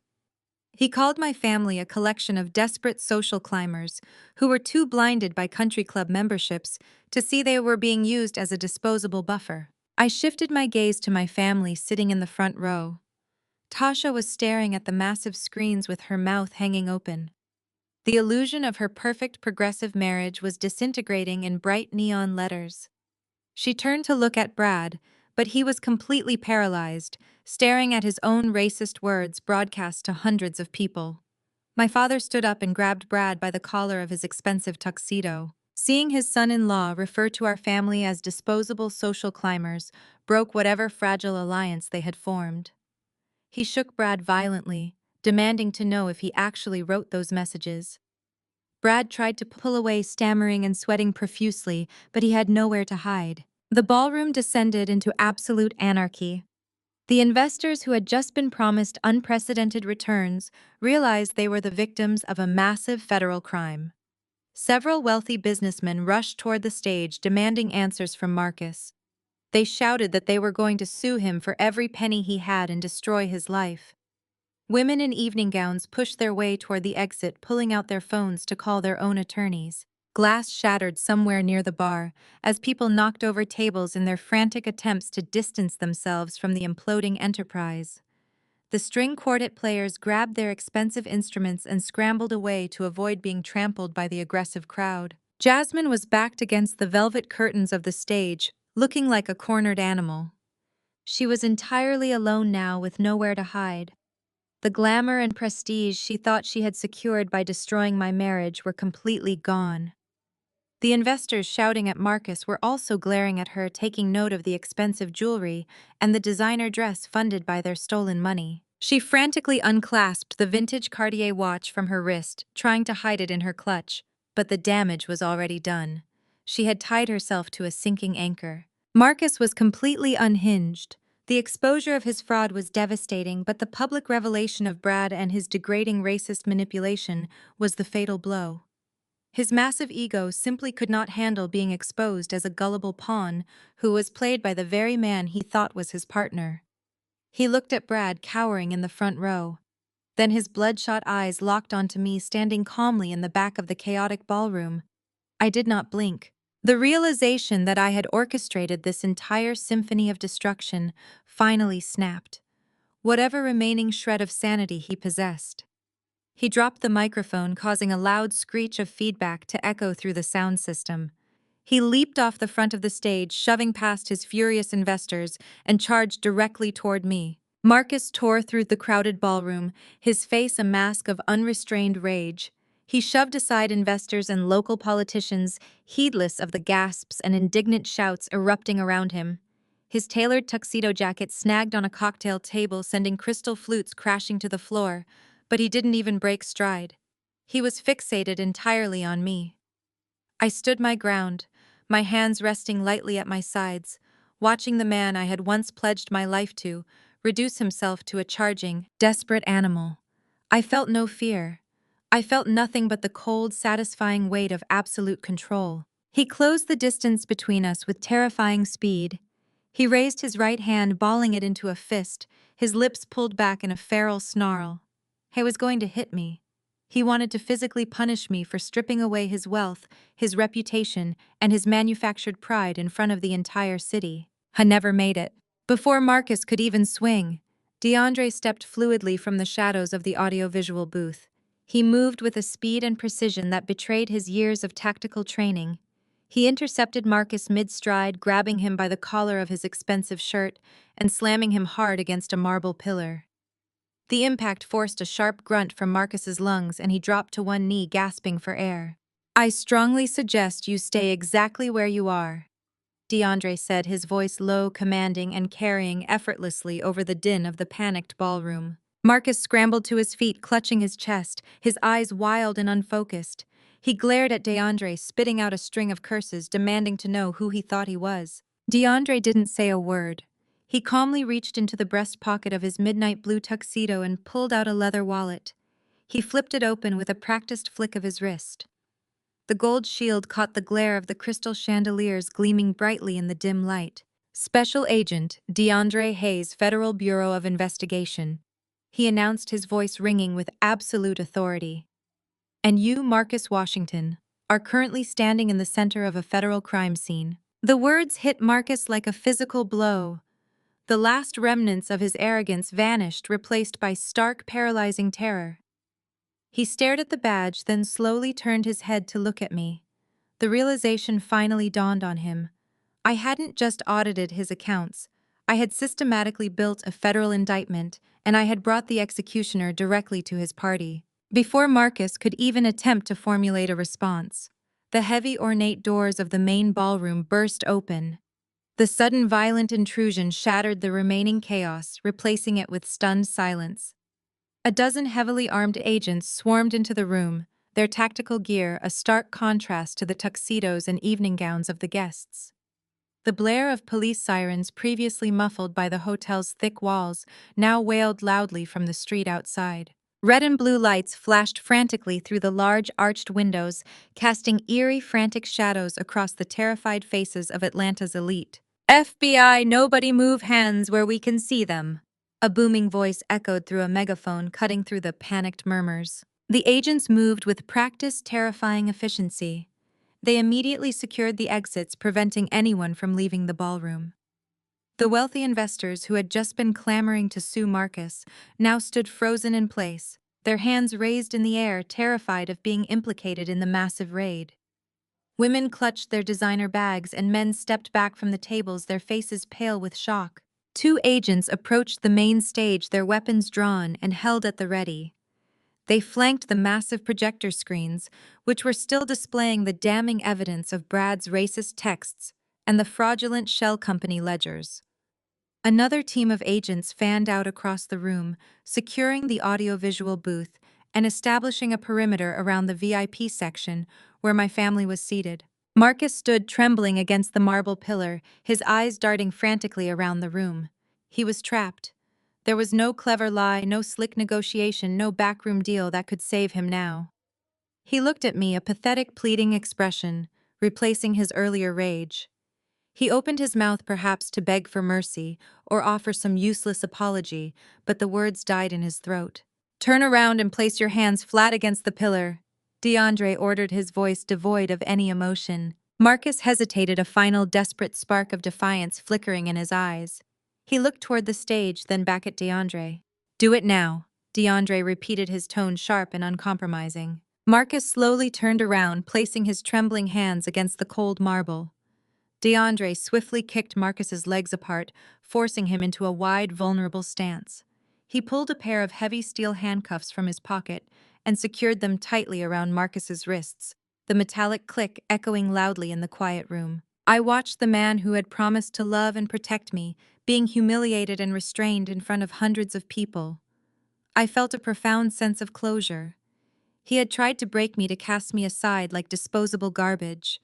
He called my family a collection of desperate social climbers who were too blinded by country club memberships to see they were being used as a disposable buffer. I shifted my gaze to my family sitting in the front row. Tasha was staring at the massive screens with her mouth hanging open. The illusion of her perfect progressive marriage was disintegrating in bright neon letters. She turned to look at Brad, but he was completely paralyzed, staring at his own racist words broadcast to hundreds of people. My father stood up and grabbed Brad by the collar of his expensive tuxedo. Seeing his son-in-law refer to our family as disposable social climbers broke whatever fragile alliance they had formed. He shook Brad violently, demanding to know if he actually wrote those messages. Brad tried to pull away, stammering and sweating profusely, but he had nowhere to hide. The ballroom descended into absolute anarchy. The investors who had just been promised unprecedented returns realized they were the victims of a massive federal crime. Several wealthy businessmen rushed toward the stage, demanding answers from Marcus. They shouted that they were going to sue him for every penny he had and destroy his life. Women in evening gowns pushed their way toward the exit, pulling out their phones to call their own attorneys. Glass shattered somewhere near the bar as people knocked over tables in their frantic attempts to distance themselves from the imploding enterprise. The string quartet players grabbed their expensive instruments and scrambled away to avoid being trampled by the aggressive crowd. Jasmine was backed against the velvet curtains of the stage, looking like a cornered animal. She was entirely alone now, with nowhere to hide. The glamour and prestige she thought she had secured by destroying my marriage were completely gone. The investors shouting at Marcus were also glaring at her, taking note of the expensive jewelry and the designer dress funded by their stolen money. She frantically unclasped the vintage Cartier watch from her wrist, trying to hide it in her clutch, but the damage was already done. She had tied herself to a sinking anchor. Marcus was completely unhinged. The exposure of his fraud was devastating, but the public revelation of Brad and his degrading racist manipulation was the fatal blow. His massive ego simply could not handle being exposed as a gullible pawn who was played by the very man he thought was his partner. He looked at Brad, cowering in the front row. Then his bloodshot eyes locked onto me, standing calmly in the back of the chaotic ballroom. I did not blink. The realization that I had orchestrated this entire symphony of destruction finally snapped whatever remaining shred of sanity he possessed. He dropped the microphone, causing a loud screech of feedback to echo through the sound system. He leaped off the front of the stage, shoving past his furious investors, and charged directly toward me. Marcus tore through the crowded ballroom, his face a mask of unrestrained rage. He shoved aside investors and local politicians, heedless of the gasps and indignant shouts erupting around him. His tailored tuxedo jacket snagged on a cocktail table, sending crystal flutes crashing to the floor, but he didn't even break stride. He was fixated entirely on me. I stood my ground, my hands resting lightly at my sides, watching the man I had once pledged my life to reduce himself to a charging, desperate animal. I felt no fear. I felt nothing but the cold, satisfying weight of absolute control. He closed the distance between us with terrifying speed. He raised his right hand, balling it into a fist, his lips pulled back in a feral snarl. He was going to hit me. He wanted to physically punish me for stripping away his wealth, his reputation, and his manufactured pride in front of the entire city. I never made it. Before Marcus could even swing, DeAndre stepped fluidly from the shadows of the audiovisual booth. He moved with a speed and precision that betrayed his years of tactical training. He intercepted Marcus mid-stride, grabbing him by the collar of his expensive shirt and slamming him hard against a marble pillar. The impact forced a sharp grunt from Marcus's lungs, and he dropped to one knee, gasping for air. "I strongly suggest you stay exactly where you are," DeAndre said, his voice low, commanding, and carrying effortlessly over the din of the panicked ballroom. Marcus scrambled to his feet, clutching his chest, his eyes wild and unfocused. He glared at DeAndre, spitting out a string of curses, demanding to know who he thought he was. DeAndre didn't say a word. He calmly reached into the breast pocket of his midnight blue tuxedo and pulled out a leather wallet. He flipped it open with a practiced flick of his wrist. The gold shield caught the glare of the crystal chandeliers gleaming brightly in the dim light. "Special Agent DeAndre Hayes, Federal Bureau of Investigation," he announced, his voice ringing with absolute authority. "And you, Marcus Washington, are currently standing in the center of a federal crime scene." The words hit Marcus like a physical blow. The last remnants of his arrogance vanished, replaced by stark, paralyzing terror. He stared at the badge, then slowly turned his head to look at me. The realization finally dawned on him. I hadn't just audited his accounts. I had systematically built a federal indictment, and I had brought the executioner directly to his party. Before Marcus could even attempt to formulate a response, the heavy, ornate doors of the main ballroom burst open. The sudden violent intrusion shattered the remaining chaos, replacing it with stunned silence. A dozen heavily armed agents swarmed into the room, their tactical gear a stark contrast to the tuxedos and evening gowns of the guests. The blare of police sirens, previously muffled by the hotel's thick walls, now wailed loudly from the street outside. Red and blue lights flashed frantically through the large arched windows, casting eerie, frantic shadows across the terrified faces of Atlanta's elite. "FBI, nobody move hands where we can see them," a booming voice echoed through a megaphone, cutting through the panicked murmurs. The agents moved with practiced, terrifying efficiency. They immediately secured the exits, preventing anyone from leaving the ballroom. The wealthy investors who had just been clamoring to sue Marcus now stood frozen in place, their hands raised in the air, terrified of being implicated in the massive raid. Women clutched their designer bags and men stepped back from the tables, their faces pale with shock. Two agents approached the main stage, their weapons drawn and held at the ready. They flanked the massive projector screens, which were still displaying the damning evidence of Brad's racist texts and the fraudulent shell company ledgers. Another team of agents fanned out across the room, securing the audiovisual booth and establishing a perimeter around the VIP section where my family was seated. Marcus stood trembling against the marble pillar, his eyes darting frantically around the room. He was trapped. There was no clever lie, no slick negotiation, no backroom deal that could save him now. He looked at me, a pathetic, pleading expression, replacing his earlier rage. He opened his mouth, perhaps to beg for mercy or offer some useless apology, but the words died in his throat. "Turn around and place your hands flat against the pillar," DeAndre ordered, his voice devoid of any emotion. Marcus hesitated, a final desperate spark of defiance flickering in his eyes. He looked toward the stage, then back at DeAndre. "Do it now," DeAndre repeated, his tone sharp and uncompromising. Marcus slowly turned around, placing his trembling hands against the cold marble. DeAndre swiftly kicked Marcus's legs apart, forcing him into a wide, vulnerable stance. He pulled a pair of heavy steel handcuffs from his pocket and secured them tightly around Marcus's wrists, the metallic click echoing loudly in the quiet room. I watched the man who had promised to love and protect me, being humiliated and restrained in front of hundreds of people. I felt a profound sense of closure. He had tried to break me to cast me aside like disposable garbage.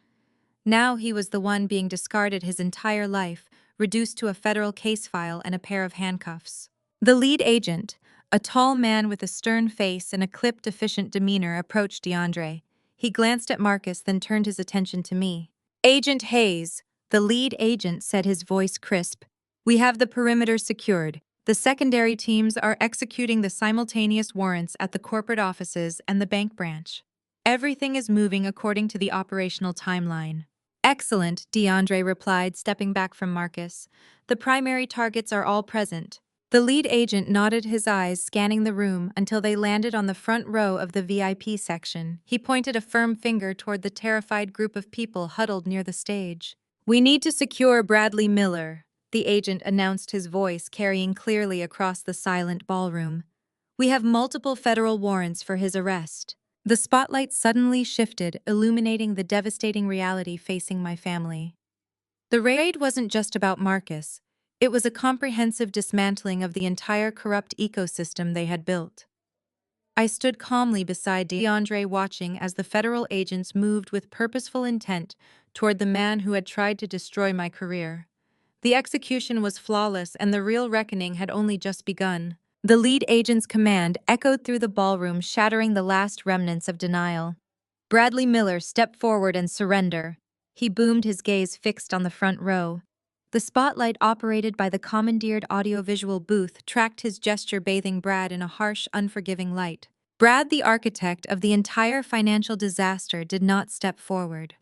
Now he was the one being discarded his entire life, reduced to a federal case file and a pair of handcuffs. The lead agent, a tall man with a stern face and a clipped, efficient demeanor, approached DeAndre. He glanced at Marcus, then turned his attention to me. "Agent Hayes," the lead agent said, his voice crisp. "We have the perimeter secured. The secondary teams are executing the simultaneous warrants at the corporate offices and the bank branch. Everything is moving according to the operational timeline." "Excellent," DeAndre replied, stepping back from Marcus. "The primary targets are all present." The lead agent nodded, his eyes scanning the room until they landed on the front row of the VIP section. He pointed a firm finger toward the terrified group of people huddled near the stage. "We need to secure Bradley Miller," the agent announced, his voice carrying clearly across the silent ballroom. "We have multiple federal warrants for his arrest." The spotlight suddenly shifted, illuminating the devastating reality facing my family. The raid wasn't just about Marcus. It was a comprehensive dismantling of the entire corrupt ecosystem they had built. I stood calmly beside DeAndre, watching as the federal agents moved with purposeful intent toward the man who had tried to destroy my career. The execution was flawless, and the real reckoning had only just begun. The lead agent's command echoed through the ballroom, shattering the last remnants of denial. "Bradley Miller, step forward and surrender." He boomed, his gaze fixed on the front row. The spotlight operated by the commandeered audiovisual booth tracked his gesture, bathing Brad in a harsh, unforgiving light. Brad, the architect of the entire financial disaster, did not step forward.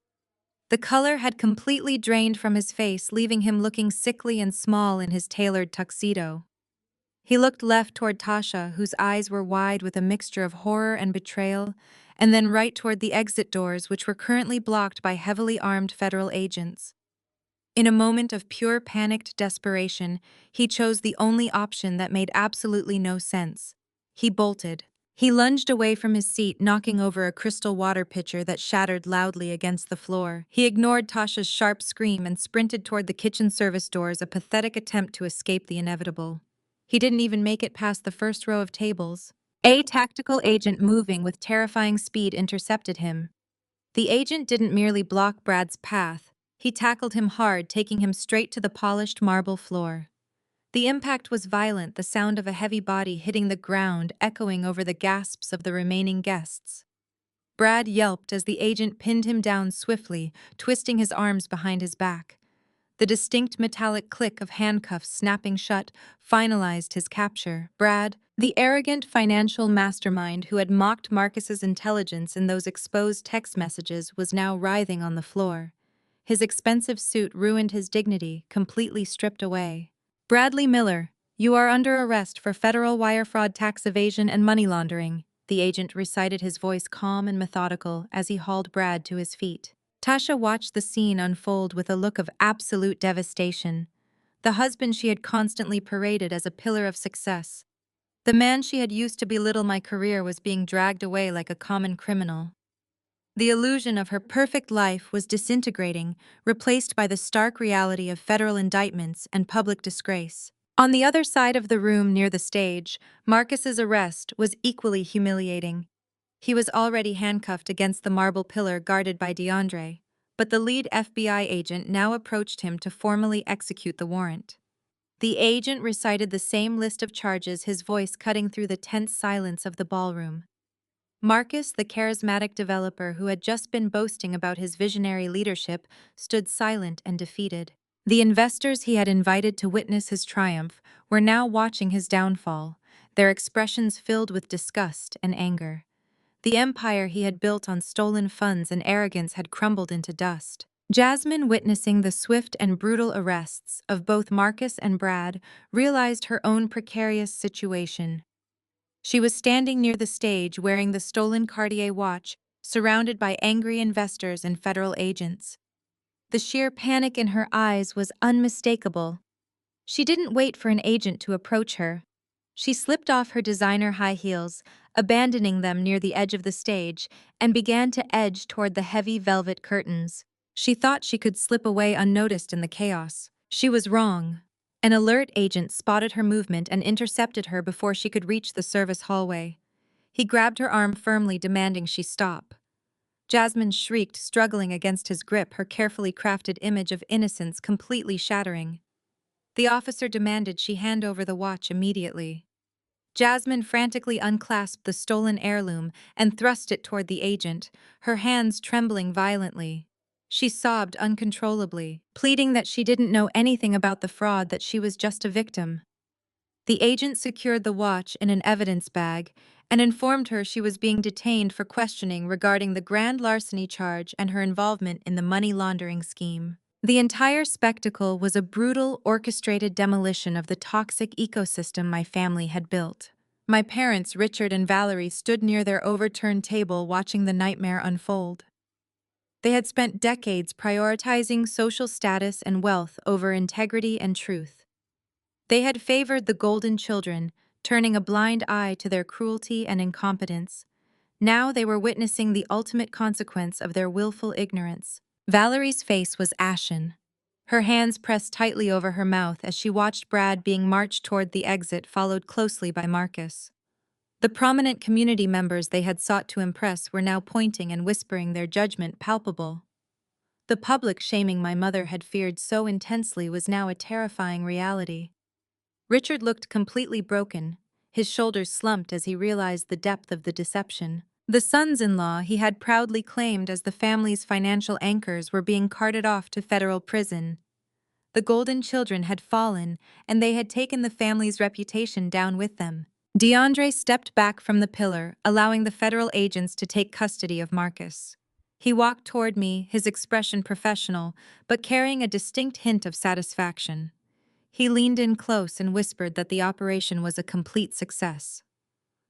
The color had completely drained from his face, leaving him looking sickly and small in his tailored tuxedo. He looked left toward Tasha, whose eyes were wide with a mixture of horror and betrayal, and then right toward the exit doors, which were currently blocked by heavily armed federal agents. In a moment of pure panicked desperation, he chose the only option that made absolutely no sense. He bolted. He lunged away from his seat, knocking over a crystal water pitcher that shattered loudly against the floor. He ignored Tasha's sharp scream and sprinted toward the kitchen service doors, a pathetic attempt to escape the inevitable. He didn't even make it past the first row of tables. A tactical agent moving with terrifying speed intercepted him. The agent didn't merely block Brad's path, he tackled him hard, taking him straight to the polished marble floor. The impact was violent, the sound of a heavy body hitting the ground echoing over the gasps of the remaining guests. Brad yelped as the agent pinned him down swiftly, twisting his arms behind his back. The distinct metallic click of handcuffs snapping shut finalized his capture. Brad, the arrogant financial mastermind who had mocked Marcus's intelligence in those exposed text messages, was now writhing on the floor. His expensive suit ruined his dignity, completely stripped away. "Bradley Miller, you are under arrest for federal wire fraud, tax evasion, and money laundering," the agent recited, his voice calm and methodical as he hauled Brad to his feet. Tasha watched the scene unfold with a look of absolute devastation. The husband she had constantly paraded as a pillar of success, the man she had used to belittle my career, was being dragged away like a common criminal. The illusion of her perfect life was disintegrating, replaced by the stark reality of federal indictments and public disgrace. On the other side of the room near the stage, Marcus's arrest was equally humiliating. He was already handcuffed against the marble pillar guarded by DeAndre, but the lead FBI agent now approached him to formally execute the warrant. The agent recited the same list of charges, his voice cutting through the tense silence of the ballroom. Marcus, the charismatic developer who had just been boasting about his visionary leadership, stood silent and defeated. The investors he had invited to witness his triumph were now watching his downfall, their expressions filled with disgust and anger. The empire he had built on stolen funds and arrogance had crumbled into dust. Jasmine, witnessing the swift and brutal arrests of both Marcus and Brad, realized her own precarious situation. She was standing near the stage wearing the stolen Cartier watch, surrounded by angry investors and federal agents. The sheer panic in her eyes was unmistakable. She didn't wait for an agent to approach her. She slipped off her designer high heels, abandoning them near the edge of the stage, and began to edge toward the heavy velvet curtains. She thought she could slip away unnoticed in the chaos. She was wrong. An alert agent spotted her movement and intercepted her before she could reach the service hallway. He grabbed her arm firmly, demanding she stop. Jasmine shrieked, struggling against his grip, her carefully crafted image of innocence completely shattering. The officer demanded she hand over the watch immediately. Jasmine frantically unclasped the stolen heirloom and thrust it toward the agent, her hands trembling violently. She sobbed uncontrollably, pleading that she didn't know anything about the fraud, that she was just a victim. The agent secured the watch in an evidence bag and informed her she was being detained for questioning regarding the grand larceny charge and her involvement in the money laundering scheme. The entire spectacle was a brutal, orchestrated demolition of the toxic ecosystem my family had built. My parents, Richard and Valerie, stood near their overturned table watching the nightmare unfold. They had spent decades prioritizing social status and wealth over integrity and truth. They had favored the golden children, turning a blind eye to their cruelty and incompetence. Now they were witnessing the ultimate consequence of their willful ignorance. Valerie's face was ashen. Her hands pressed tightly over her mouth as she watched Brad being marched toward the exit, followed closely by Marcus. The prominent community members they had sought to impress were now pointing and whispering their judgment palpable. The public shaming my mother had feared so intensely was now a terrifying reality. Richard looked completely broken, his shoulders slumped as he realized the depth of the deception. The sons-in-law he had proudly claimed as the family's financial anchors were being carted off to federal prison. The golden children had fallen, and they had taken the family's reputation down with them. DeAndre stepped back from the pillar, allowing the federal agents to take custody of Marcus. He walked toward me, his expression professional, but carrying a distinct hint of satisfaction. He leaned in close and whispered that the operation was a complete success.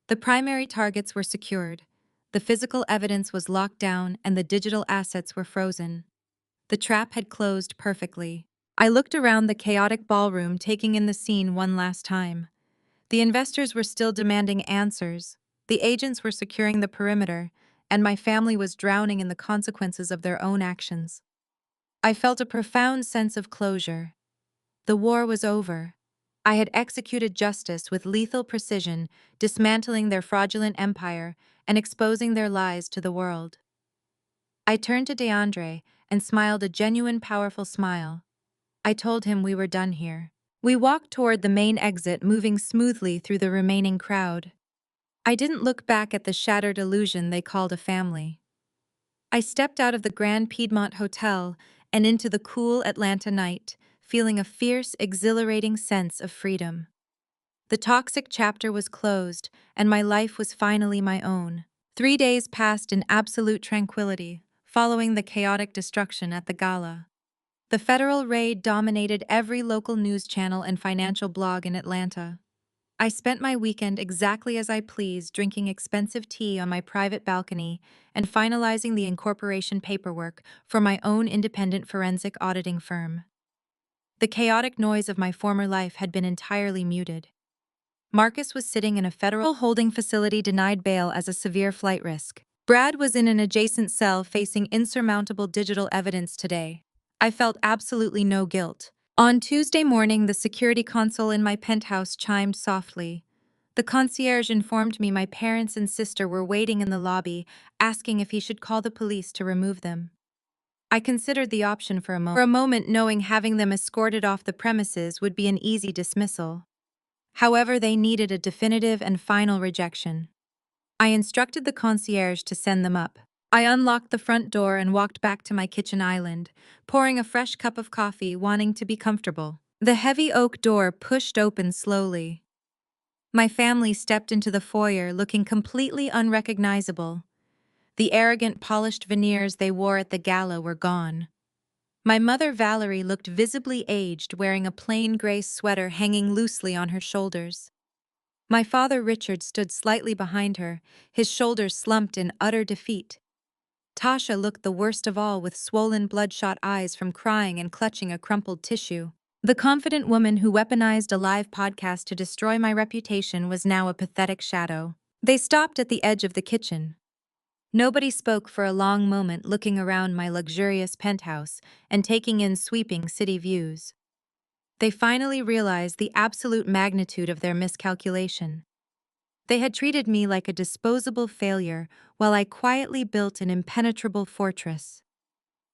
The primary targets were secured, the physical evidence was locked down, and the digital assets were frozen. The trap had closed perfectly. I looked around the chaotic ballroom, taking in the scene one last time. The investors were still demanding answers, the agents were securing the perimeter, and my family was drowning in the consequences of their own actions. I felt a profound sense of closure. The war was over. I had executed justice with lethal precision, dismantling their fraudulent empire and exposing their lies to the world. I turned to DeAndre and smiled a genuine, powerful smile. I told him we were done here. We walked toward the main exit, moving smoothly through the remaining crowd. I didn't look back at the shattered illusion they called a family. I stepped out of the Grand Piedmont Hotel and into the cool Atlanta night, feeling a fierce, exhilarating sense of freedom. The toxic chapter was closed, and my life was finally my own. 3 days passed in absolute tranquility, following the chaotic destruction at the gala. The federal raid dominated every local news channel and financial blog in Atlanta. I spent my weekend exactly as I pleased, drinking expensive tea on my private balcony and finalizing the incorporation paperwork for my own independent forensic auditing firm. The chaotic noise of my former life had been entirely muted. Marcus was sitting in a federal holding facility, denied bail as a severe flight risk. Brad was in an adjacent cell facing insurmountable digital evidence today. I felt absolutely no guilt. On Tuesday morning, the security console in my penthouse chimed softly. The concierge informed me my parents and sister were waiting in the lobby, asking if he should call the police to remove them. I considered the option for a moment, knowing having them escorted off the premises would be an easy dismissal. However, they needed a definitive and final rejection. I instructed the concierge to send them up. I unlocked the front door and walked back to my kitchen island, pouring a fresh cup of coffee, wanting to be comfortable. The heavy oak door pushed open slowly. My family stepped into the foyer, looking completely unrecognizable. The arrogant, polished veneers they wore at the gala were gone. My mother, Valerie, looked visibly aged, wearing a plain gray sweater hanging loosely on her shoulders. My father Richard stood slightly behind her, his shoulders slumped in utter defeat. Tasha looked the worst of all with swollen bloodshot eyes from crying and clutching a crumpled tissue. The confident woman who weaponized a live podcast to destroy my reputation was now a pathetic shadow. They stopped at the edge of the kitchen. Nobody spoke for a long moment, looking around my luxurious penthouse and taking in sweeping city views. They finally realized the absolute magnitude of their miscalculation. They had treated me like a disposable failure while I quietly built an impenetrable fortress.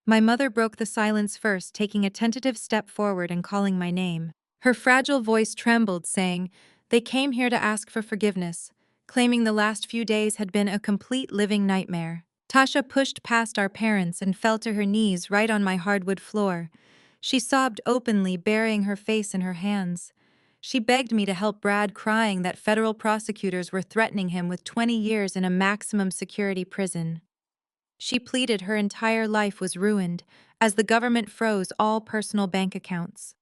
My mother broke the silence first, taking a tentative step forward and calling my name. Her fragile voice trembled, saying, "They came here to ask for forgiveness," claiming the last few days had been a complete living nightmare. Tasha pushed past our parents and fell to her knees right on my hardwood floor. She sobbed openly, burying her face in her hands. She begged me to help Brad, crying that federal prosecutors were threatening him with 20 years in a maximum security prison. She pleaded her entire life was ruined, as the government froze all personal bank accounts.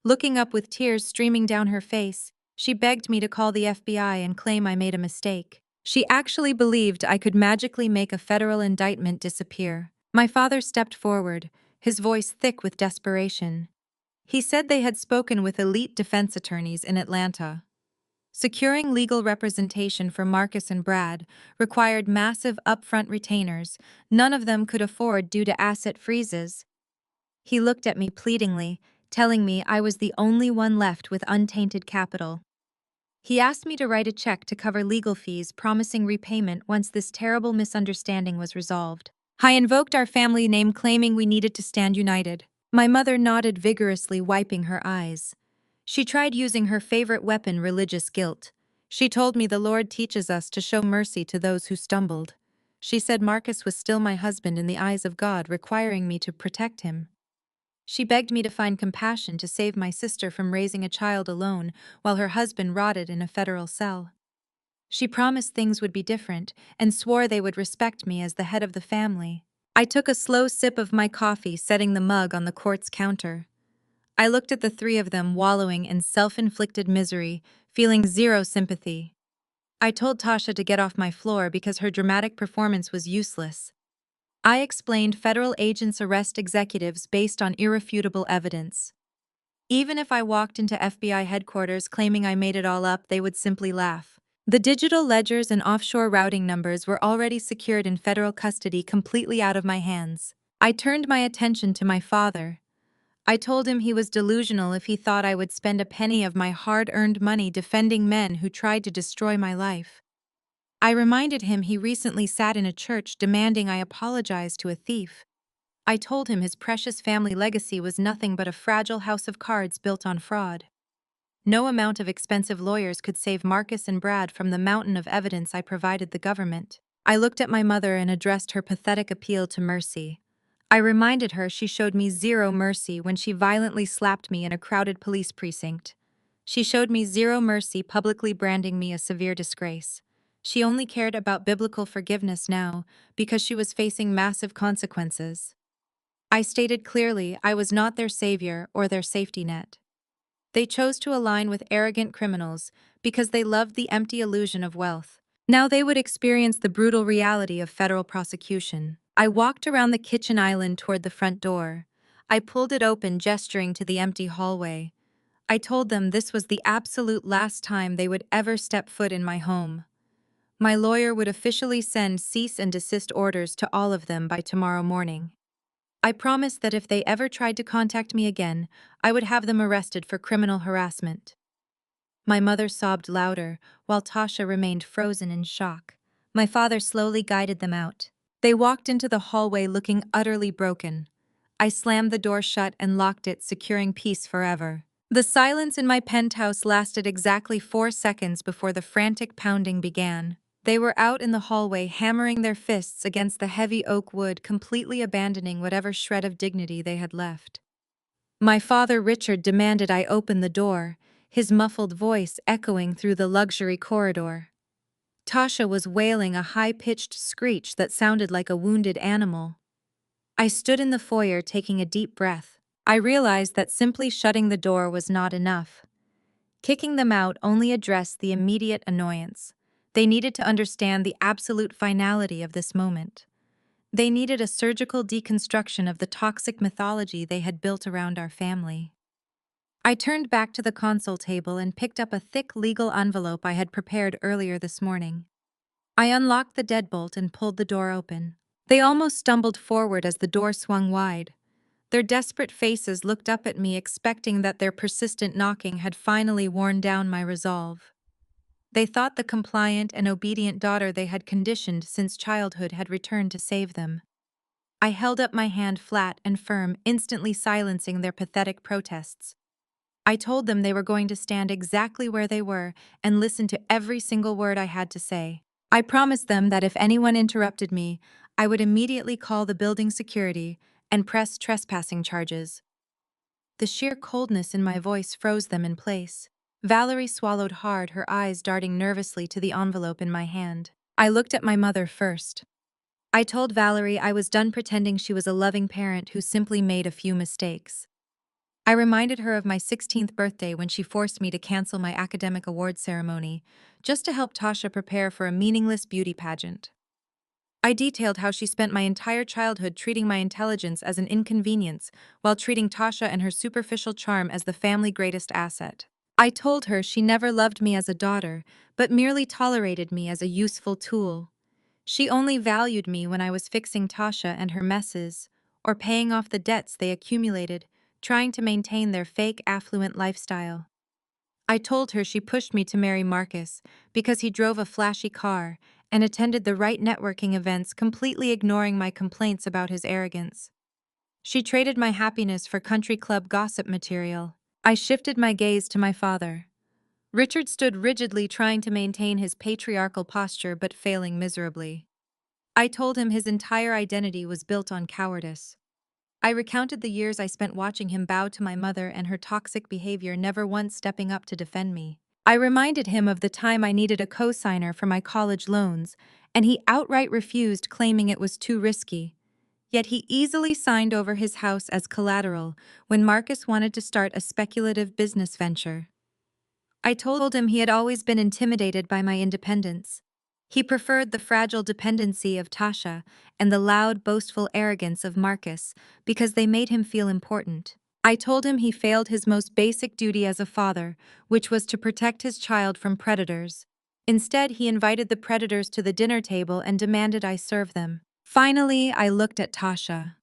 Looking up with tears streaming down her face, she begged me to call the FBI and claim I made a mistake. She actually believed I could magically make a federal indictment disappear. My father stepped forward, his voice thick with desperation. He said they had spoken with elite defense attorneys in Atlanta. Securing legal representation for Marcus and Brad required massive upfront retainers none of them could afford due to asset freezes. He looked at me pleadingly, telling me I was the only one left with untainted capital. He asked me to write a check to cover legal fees, promising repayment once this terrible misunderstanding was resolved. I invoked our family name, claiming we needed to stand united. My mother nodded vigorously, wiping her eyes. She tried using her favorite weapon, religious guilt. She told me the Lord teaches us to show mercy to those who stumbled. She said Marcus was still my husband in the eyes of God, requiring me to protect him. She begged me to find compassion to save my sister from raising a child alone while her husband rotted in a federal cell. She promised things would be different and swore they would respect me as the head of the family. I took a slow sip of my coffee, setting the mug on the court's counter. I looked at the three of them wallowing in self-inflicted misery, feeling zero sympathy. I told Tasha to get off my floor because her dramatic performance was useless. I explained federal agents arrest executives based on irrefutable evidence. Even if I walked into FBI headquarters claiming I made it all up, they would simply laugh. The digital ledgers and offshore routing numbers were already secured in federal custody, completely out of my hands. I turned my attention to my father. I told him he was delusional if he thought I would spend a penny of my hard-earned money defending men who tried to destroy my life. I reminded him he recently sat in a church demanding I apologize to a thief. I told him his precious family legacy was nothing but a fragile house of cards built on fraud. No amount of expensive lawyers could save Marcus and Brad from the mountain of evidence I provided the government. I looked at my mother and addressed her pathetic appeal to mercy. I reminded her she showed me zero mercy when she violently slapped me in a crowded police precinct. She showed me zero mercy publicly branding me a severe disgrace. She only cared about biblical forgiveness now because she was facing massive consequences. I stated clearly I was not their savior or their safety net. They chose to align with arrogant criminals because they loved the empty illusion of wealth. Now they would experience the brutal reality of federal prosecution. I walked around the kitchen island toward the front door. I pulled it open, gesturing to the empty hallway. I told them this was the absolute last time they would ever step foot in my home. My lawyer would officially send cease and desist orders to all of them by tomorrow morning. I promised that if they ever tried to contact me again, I would have them arrested for criminal harassment. My mother sobbed louder, while Tasha remained frozen in shock. My father slowly guided them out. They walked into the hallway looking utterly broken. I slammed the door shut and locked it, securing peace forever. The silence in my penthouse lasted exactly 4 seconds before the frantic pounding began. They were out in the hallway, hammering their fists against the heavy oak wood, completely abandoning whatever shred of dignity they had left. My father Richard demanded I open the door, his muffled voice echoing through the luxury corridor. Tasha was wailing a high-pitched screech that sounded like a wounded animal. I stood in the foyer, taking a deep breath. I realized that simply shutting the door was not enough. Kicking them out only addressed the immediate annoyance. They needed to understand the absolute finality of this moment. They needed a surgical deconstruction of the toxic mythology they had built around our family. I turned back to the console table and picked up a thick legal envelope I had prepared earlier this morning. I unlocked the deadbolt and pulled the door open. They almost stumbled forward as the door swung wide. Their desperate faces looked up at me, expecting that their persistent knocking had finally worn down my resolve. They thought the compliant and obedient daughter they had conditioned since childhood had returned to save them. I held up my hand flat and firm, instantly silencing their pathetic protests. I told them they were going to stand exactly where they were and listen to every single word I had to say. I promised them that if anyone interrupted me, I would immediately call the building security and press trespassing charges. The sheer coldness in my voice froze them in place. Valerie swallowed hard, her eyes darting nervously to the envelope in my hand. I looked at my mother first. I told Valerie I was done pretending she was a loving parent who simply made a few mistakes. I reminded her of my 16th birthday when she forced me to cancel my academic awards ceremony, just to help Tasha prepare for a meaningless beauty pageant. I detailed how she spent my entire childhood treating my intelligence as an inconvenience, while treating Tasha and her superficial charm as the family greatest asset. I told her she never loved me as a daughter, but merely tolerated me as a useful tool. She only valued me when I was fixing Tasha and her messes, or paying off the debts they accumulated, trying to maintain their fake affluent lifestyle. I told her she pushed me to marry Marcus because he drove a flashy car and attended the right networking events, completely ignoring my complaints about his arrogance. She traded my happiness for country club gossip material. I shifted my gaze to my father. Richard stood rigidly, trying to maintain his patriarchal posture but failing miserably. I told him his entire identity was built on cowardice. I recounted the years I spent watching him bow to my mother and her toxic behavior, never once stepping up to defend me. I reminded him of the time I needed a co-signer for my college loans, and he outright refused, claiming it was too risky. Yet he easily signed over his house as collateral when Marcus wanted to start a speculative business venture. I told him he had always been intimidated by my independence. He preferred the fragile dependency of Tasha and the loud, boastful arrogance of Marcus because they made him feel important. I told him he failed his most basic duty as a father, which was to protect his child from predators. Instead, he invited the predators to the dinner table and demanded I serve them. Finally, I looked at Tasha.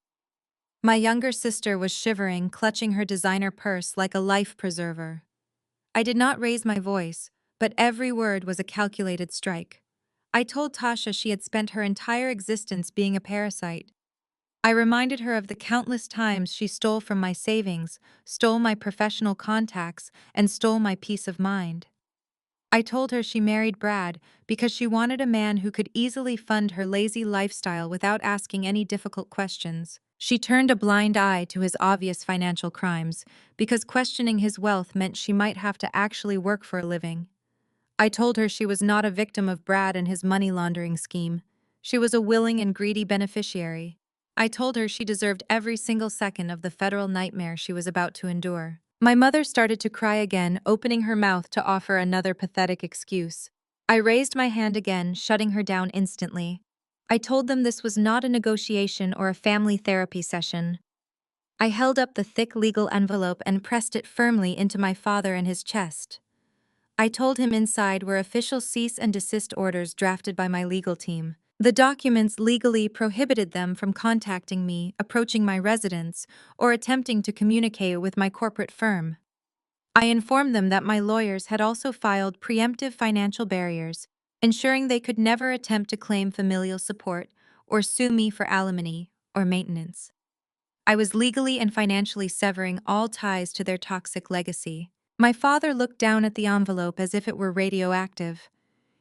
My younger sister was shivering, clutching her designer purse like a life preserver. I did not raise my voice, but every word was a calculated strike. I told Tasha she had spent her entire existence being a parasite. I reminded her of the countless times she stole from my savings, stole my professional contacts, and stole my peace of mind. I told her she married Brad because she wanted a man who could easily fund her lazy lifestyle without asking any difficult questions. She turned a blind eye to his obvious financial crimes because questioning his wealth meant she might have to actually work for a living. I told her she was not a victim of Brad and his money laundering scheme. She was a willing and greedy beneficiary. I told her she deserved every single second of the federal nightmare she was about to endure. My mother started to cry again, opening her mouth to offer another pathetic excuse. I raised my hand again, shutting her down instantly. I told them this was not a negotiation or a family therapy session. I held up the thick legal envelope and pressed it firmly into my father and his chest. I told him inside were official cease and desist orders drafted by my legal team. The documents legally prohibited them from contacting me, approaching my residence, or attempting to communicate with my corporate firm. I informed them that my lawyers had also filed preemptive financial barriers, ensuring they could never attempt to claim familial support or sue me for alimony or maintenance. I was legally and financially severing all ties to their toxic legacy. My father looked down at the envelope as if it were radioactive.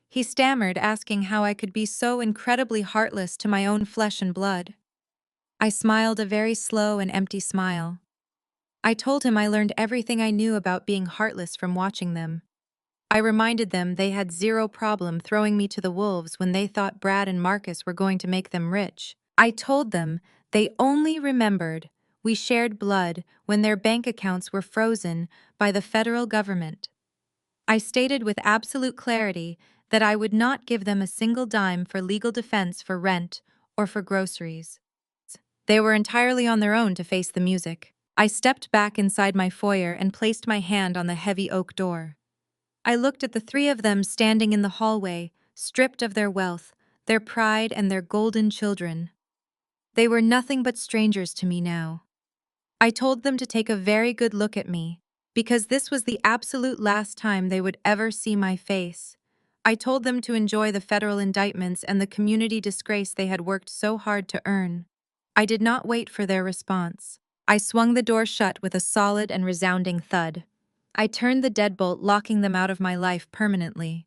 He stammered, asking how I could be so incredibly heartless to my own flesh and blood. I smiled a very slow and empty smile. I told him I learned everything I knew about being heartless from watching them. I reminded them they had zero problem throwing me to the wolves when they thought Brad and Marcus were going to make them rich. I told them they only remembered we shared blood when their bank accounts were frozen by the federal government. I stated with absolute clarity that I would not give them a single dime for legal defense for rent or for groceries. They were entirely on their own to face the music. I stepped back inside my foyer and placed my hand on the heavy oak door. I looked at the three of them standing in the hallway, stripped of their wealth, their pride, and their golden children. They were nothing but strangers to me now. I told them to take a very good look at me, because this was the absolute last time they would ever see my face. I told them to enjoy the federal indictments and the community disgrace they had worked so hard to earn. I did not wait for their response. I swung the door shut with a solid and resounding thud. I turned the deadbolt, locking them out of my life permanently.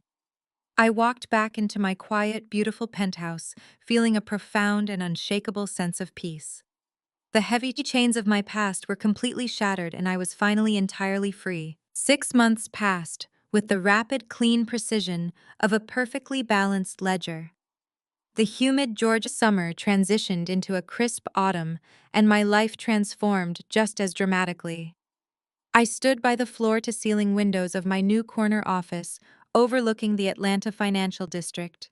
I walked back into my quiet, beautiful penthouse, feeling a profound and unshakable sense of peace. The heavy chains of my past were completely shattered and I was finally entirely free. 6 months passed, with the rapid, clean precision of a perfectly balanced ledger. The humid Georgia summer transitioned into a crisp autumn, and my life transformed just as dramatically. I stood by the floor-to-ceiling windows of my new corner office, overlooking the Atlanta financial district.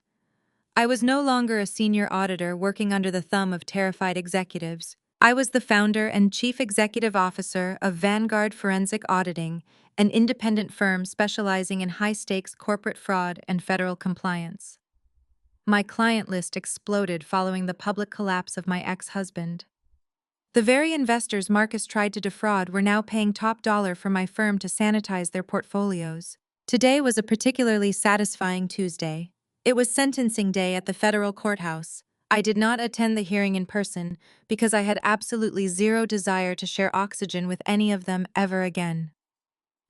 I was no longer a senior auditor working under the thumb of terrified executives. I was the founder and chief executive officer of Vanguard Forensic Auditing, an independent firm specializing in high-stakes corporate fraud and federal compliance. My client list exploded following the public collapse of my ex-husband. The very investors Marcus tried to defraud were now paying top dollar for my firm to sanitize their portfolios. Today was a particularly satisfying Tuesday. It was sentencing day at the federal courthouse. I did not attend the hearing in person because I had absolutely zero desire to share oxygen with any of them ever again.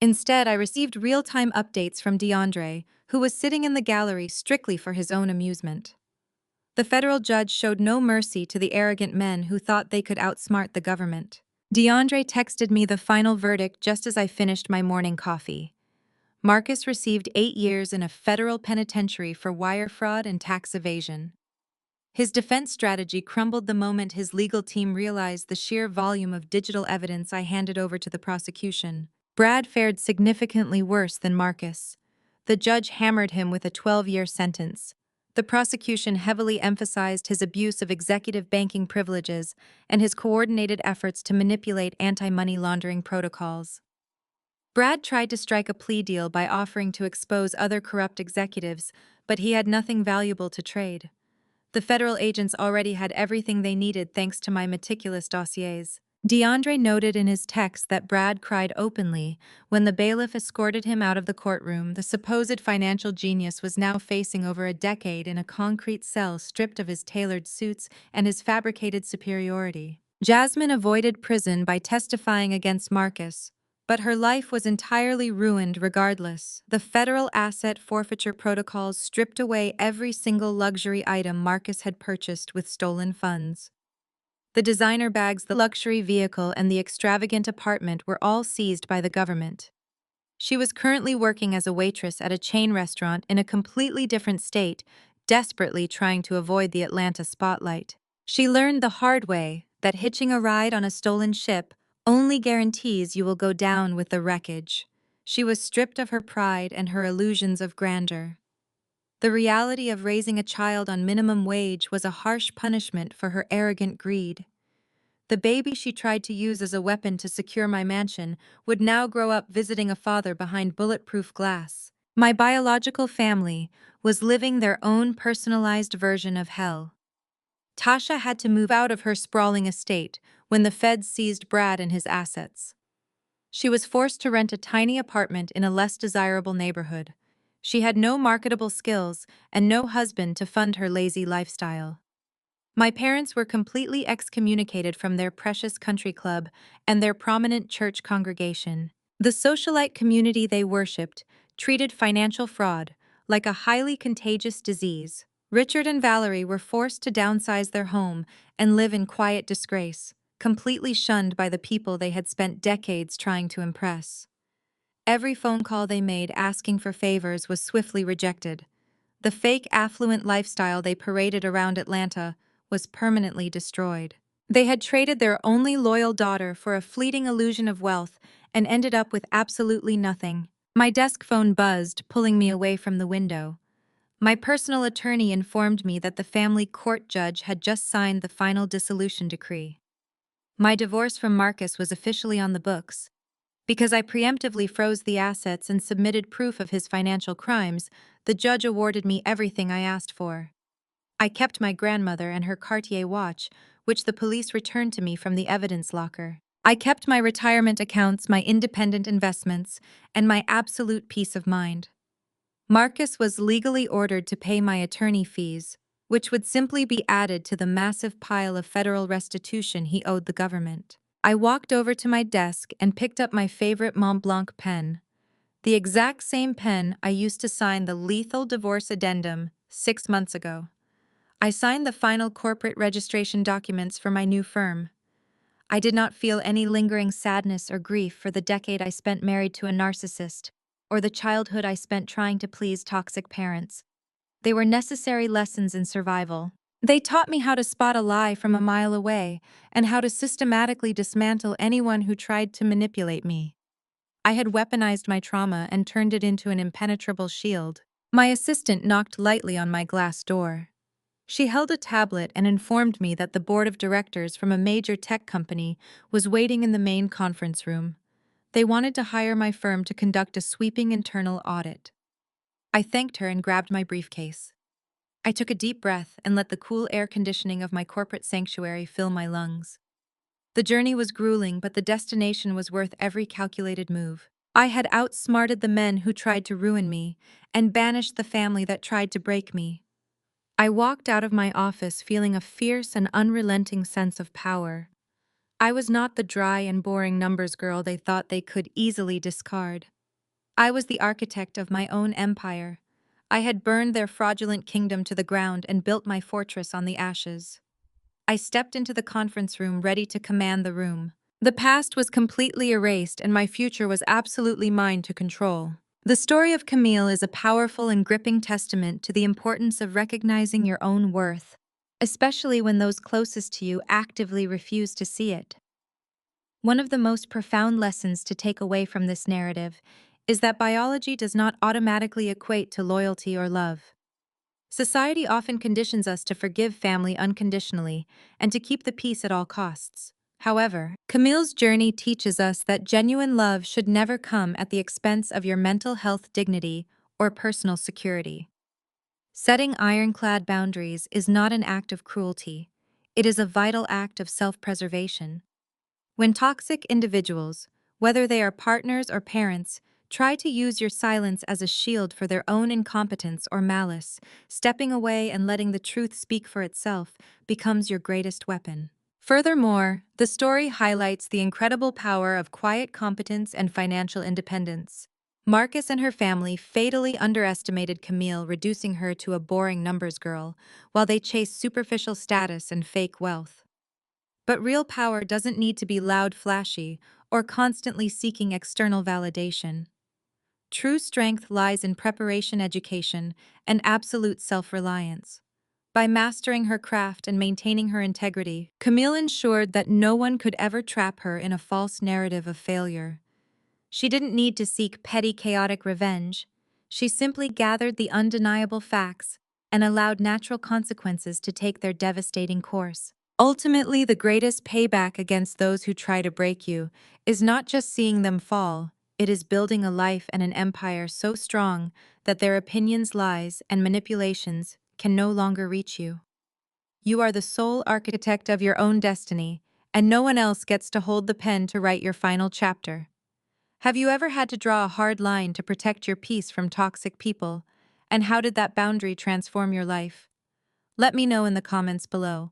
Instead, I received real-time updates from DeAndre, who was sitting in the gallery strictly for his own amusement. The federal judge showed no mercy to the arrogant men who thought they could outsmart the government. DeAndre texted me the final verdict just as I finished my morning coffee. Marcus received 8 years in a federal penitentiary for wire fraud and tax evasion. His defense strategy crumbled the moment his legal team realized the sheer volume of digital evidence I handed over to the prosecution. Brad fared significantly worse than Marcus. The judge hammered him with a 12-year sentence. The prosecution heavily emphasized his abuse of executive banking privileges and his coordinated efforts to manipulate anti-money laundering protocols. Brad tried to strike a plea deal by offering to expose other corrupt executives, but he had nothing valuable to trade. The federal agents already had everything they needed thanks to my meticulous dossiers. DeAndre noted in his text that Brad cried openly when the bailiff escorted him out of the courtroom. The supposed financial genius was now facing over a decade in a concrete cell stripped of his tailored suits and his fabricated superiority. Jasmine avoided prison by testifying against Marcus, but her life was entirely ruined regardless. The federal asset forfeiture protocols stripped away every single luxury item Marcus had purchased with stolen funds. The designer bags, the luxury vehicle, and the extravagant apartment were all seized by the government. She was currently working as a waitress at a chain restaurant in a completely different state, desperately trying to avoid the Atlanta spotlight. She learned the hard way that hitching a ride on a stolen ship only guarantees you will go down with the wreckage. She was stripped of her pride and her illusions of grandeur. The reality of raising a child on minimum wage was a harsh punishment for her arrogant greed. The baby she tried to use as a weapon to secure my mansion would now grow up visiting a father behind bulletproof glass. My biological family was living their own personalized version of hell. Tasha had to move out of her sprawling estate when the feds seized Brad and his assets. She was forced to rent a tiny apartment in a less desirable neighborhood. She had no marketable skills and no husband to fund her lazy lifestyle. My parents were completely excommunicated from their precious country club and their prominent church congregation. The socialite community they worshipped treated financial fraud like a highly contagious disease. Richard and Valerie were forced to downsize their home and live in quiet disgrace, completely shunned by the people they had spent decades trying to impress. Every phone call they made asking for favors was swiftly rejected. The fake affluent lifestyle they paraded around Atlanta was permanently destroyed. They had traded their only loyal daughter for a fleeting illusion of wealth and ended up with absolutely nothing. My desk phone buzzed, pulling me away from the window. My personal attorney informed me that the family court judge had just signed the final dissolution decree. My divorce from Marcus was officially on the books. Because I preemptively froze the assets and submitted proof of his financial crimes, the judge awarded me everything I asked for. I kept my grandmother and her Cartier watch, which the police returned to me from the evidence locker. I kept my retirement accounts, my independent investments, and my absolute peace of mind. Marcus was legally ordered to pay my attorney fees, which would simply be added to the massive pile of federal restitution he owed the government. I walked over to my desk and picked up my favorite Mont Blanc pen, the exact same pen I used to sign the lethal divorce addendum 6 months ago. I signed the final corporate registration documents for my new firm. I did not feel any lingering sadness or grief for the decade I spent married to a narcissist, or the childhood I spent trying to please toxic parents. They were necessary lessons in survival. They taught me how to spot a lie from a mile away and how to systematically dismantle anyone who tried to manipulate me. I had weaponized my trauma and turned it into an impenetrable shield. My assistant knocked lightly on my glass door. She held a tablet and informed me that the board of directors from a major tech company was waiting in the main conference room. They wanted to hire my firm to conduct a sweeping internal audit. I thanked her and grabbed my briefcase. I took a deep breath and let the cool air conditioning of my corporate sanctuary fill my lungs. The journey was grueling, but the destination was worth every calculated move. I had outsmarted the men who tried to ruin me and banished the family that tried to break me. I walked out of my office feeling a fierce and unrelenting sense of power. I was not the dry and boring numbers girl they thought they could easily discard. I was the architect of my own empire. I had burned their fraudulent kingdom to the ground and built my fortress on the ashes. I stepped into the conference room ready to command the room. The past was completely erased and my future was absolutely mine to control. The story of Camille is a powerful and gripping testament to the importance of recognizing your own worth, especially when those closest to you actively refuse to see it. One of the most profound lessons to take away from this narrative is that biology does not automatically equate to loyalty or love. Society often conditions us to forgive family unconditionally and to keep the peace at all costs. However, Camille's journey teaches us that genuine love should never come at the expense of your mental health, dignity, or personal security. Setting ironclad boundaries is not an act of cruelty. It is a vital act of self-preservation. When toxic individuals, whether they are partners or parents, try to use your silence as a shield for their own incompetence or malice, stepping away and letting the truth speak for itself becomes your greatest weapon. Furthermore, the story highlights the incredible power of quiet competence and financial independence. Marcus and her family fatally underestimated Camille, reducing her to a boring numbers girl, while they chased superficial status and fake wealth. But real power doesn't need to be loud, flashy, or constantly seeking external validation. True strength lies in preparation, education, and absolute self-reliance. By mastering her craft and maintaining her integrity, Camille ensured that no one could ever trap her in a false narrative of failure. She didn't need to seek petty, chaotic revenge. She simply gathered the undeniable facts and allowed natural consequences to take their devastating course. Ultimately, the greatest payback against those who try to break you is not just seeing them fall, it is building a life and an empire so strong that their opinions, lies, and manipulations can no longer reach you. You are the sole architect of your own destiny, and no one else gets to hold the pen to write your final chapter. Have you ever had to draw a hard line to protect your peace from toxic people? And how did that boundary transform your life? Let me know in the comments below.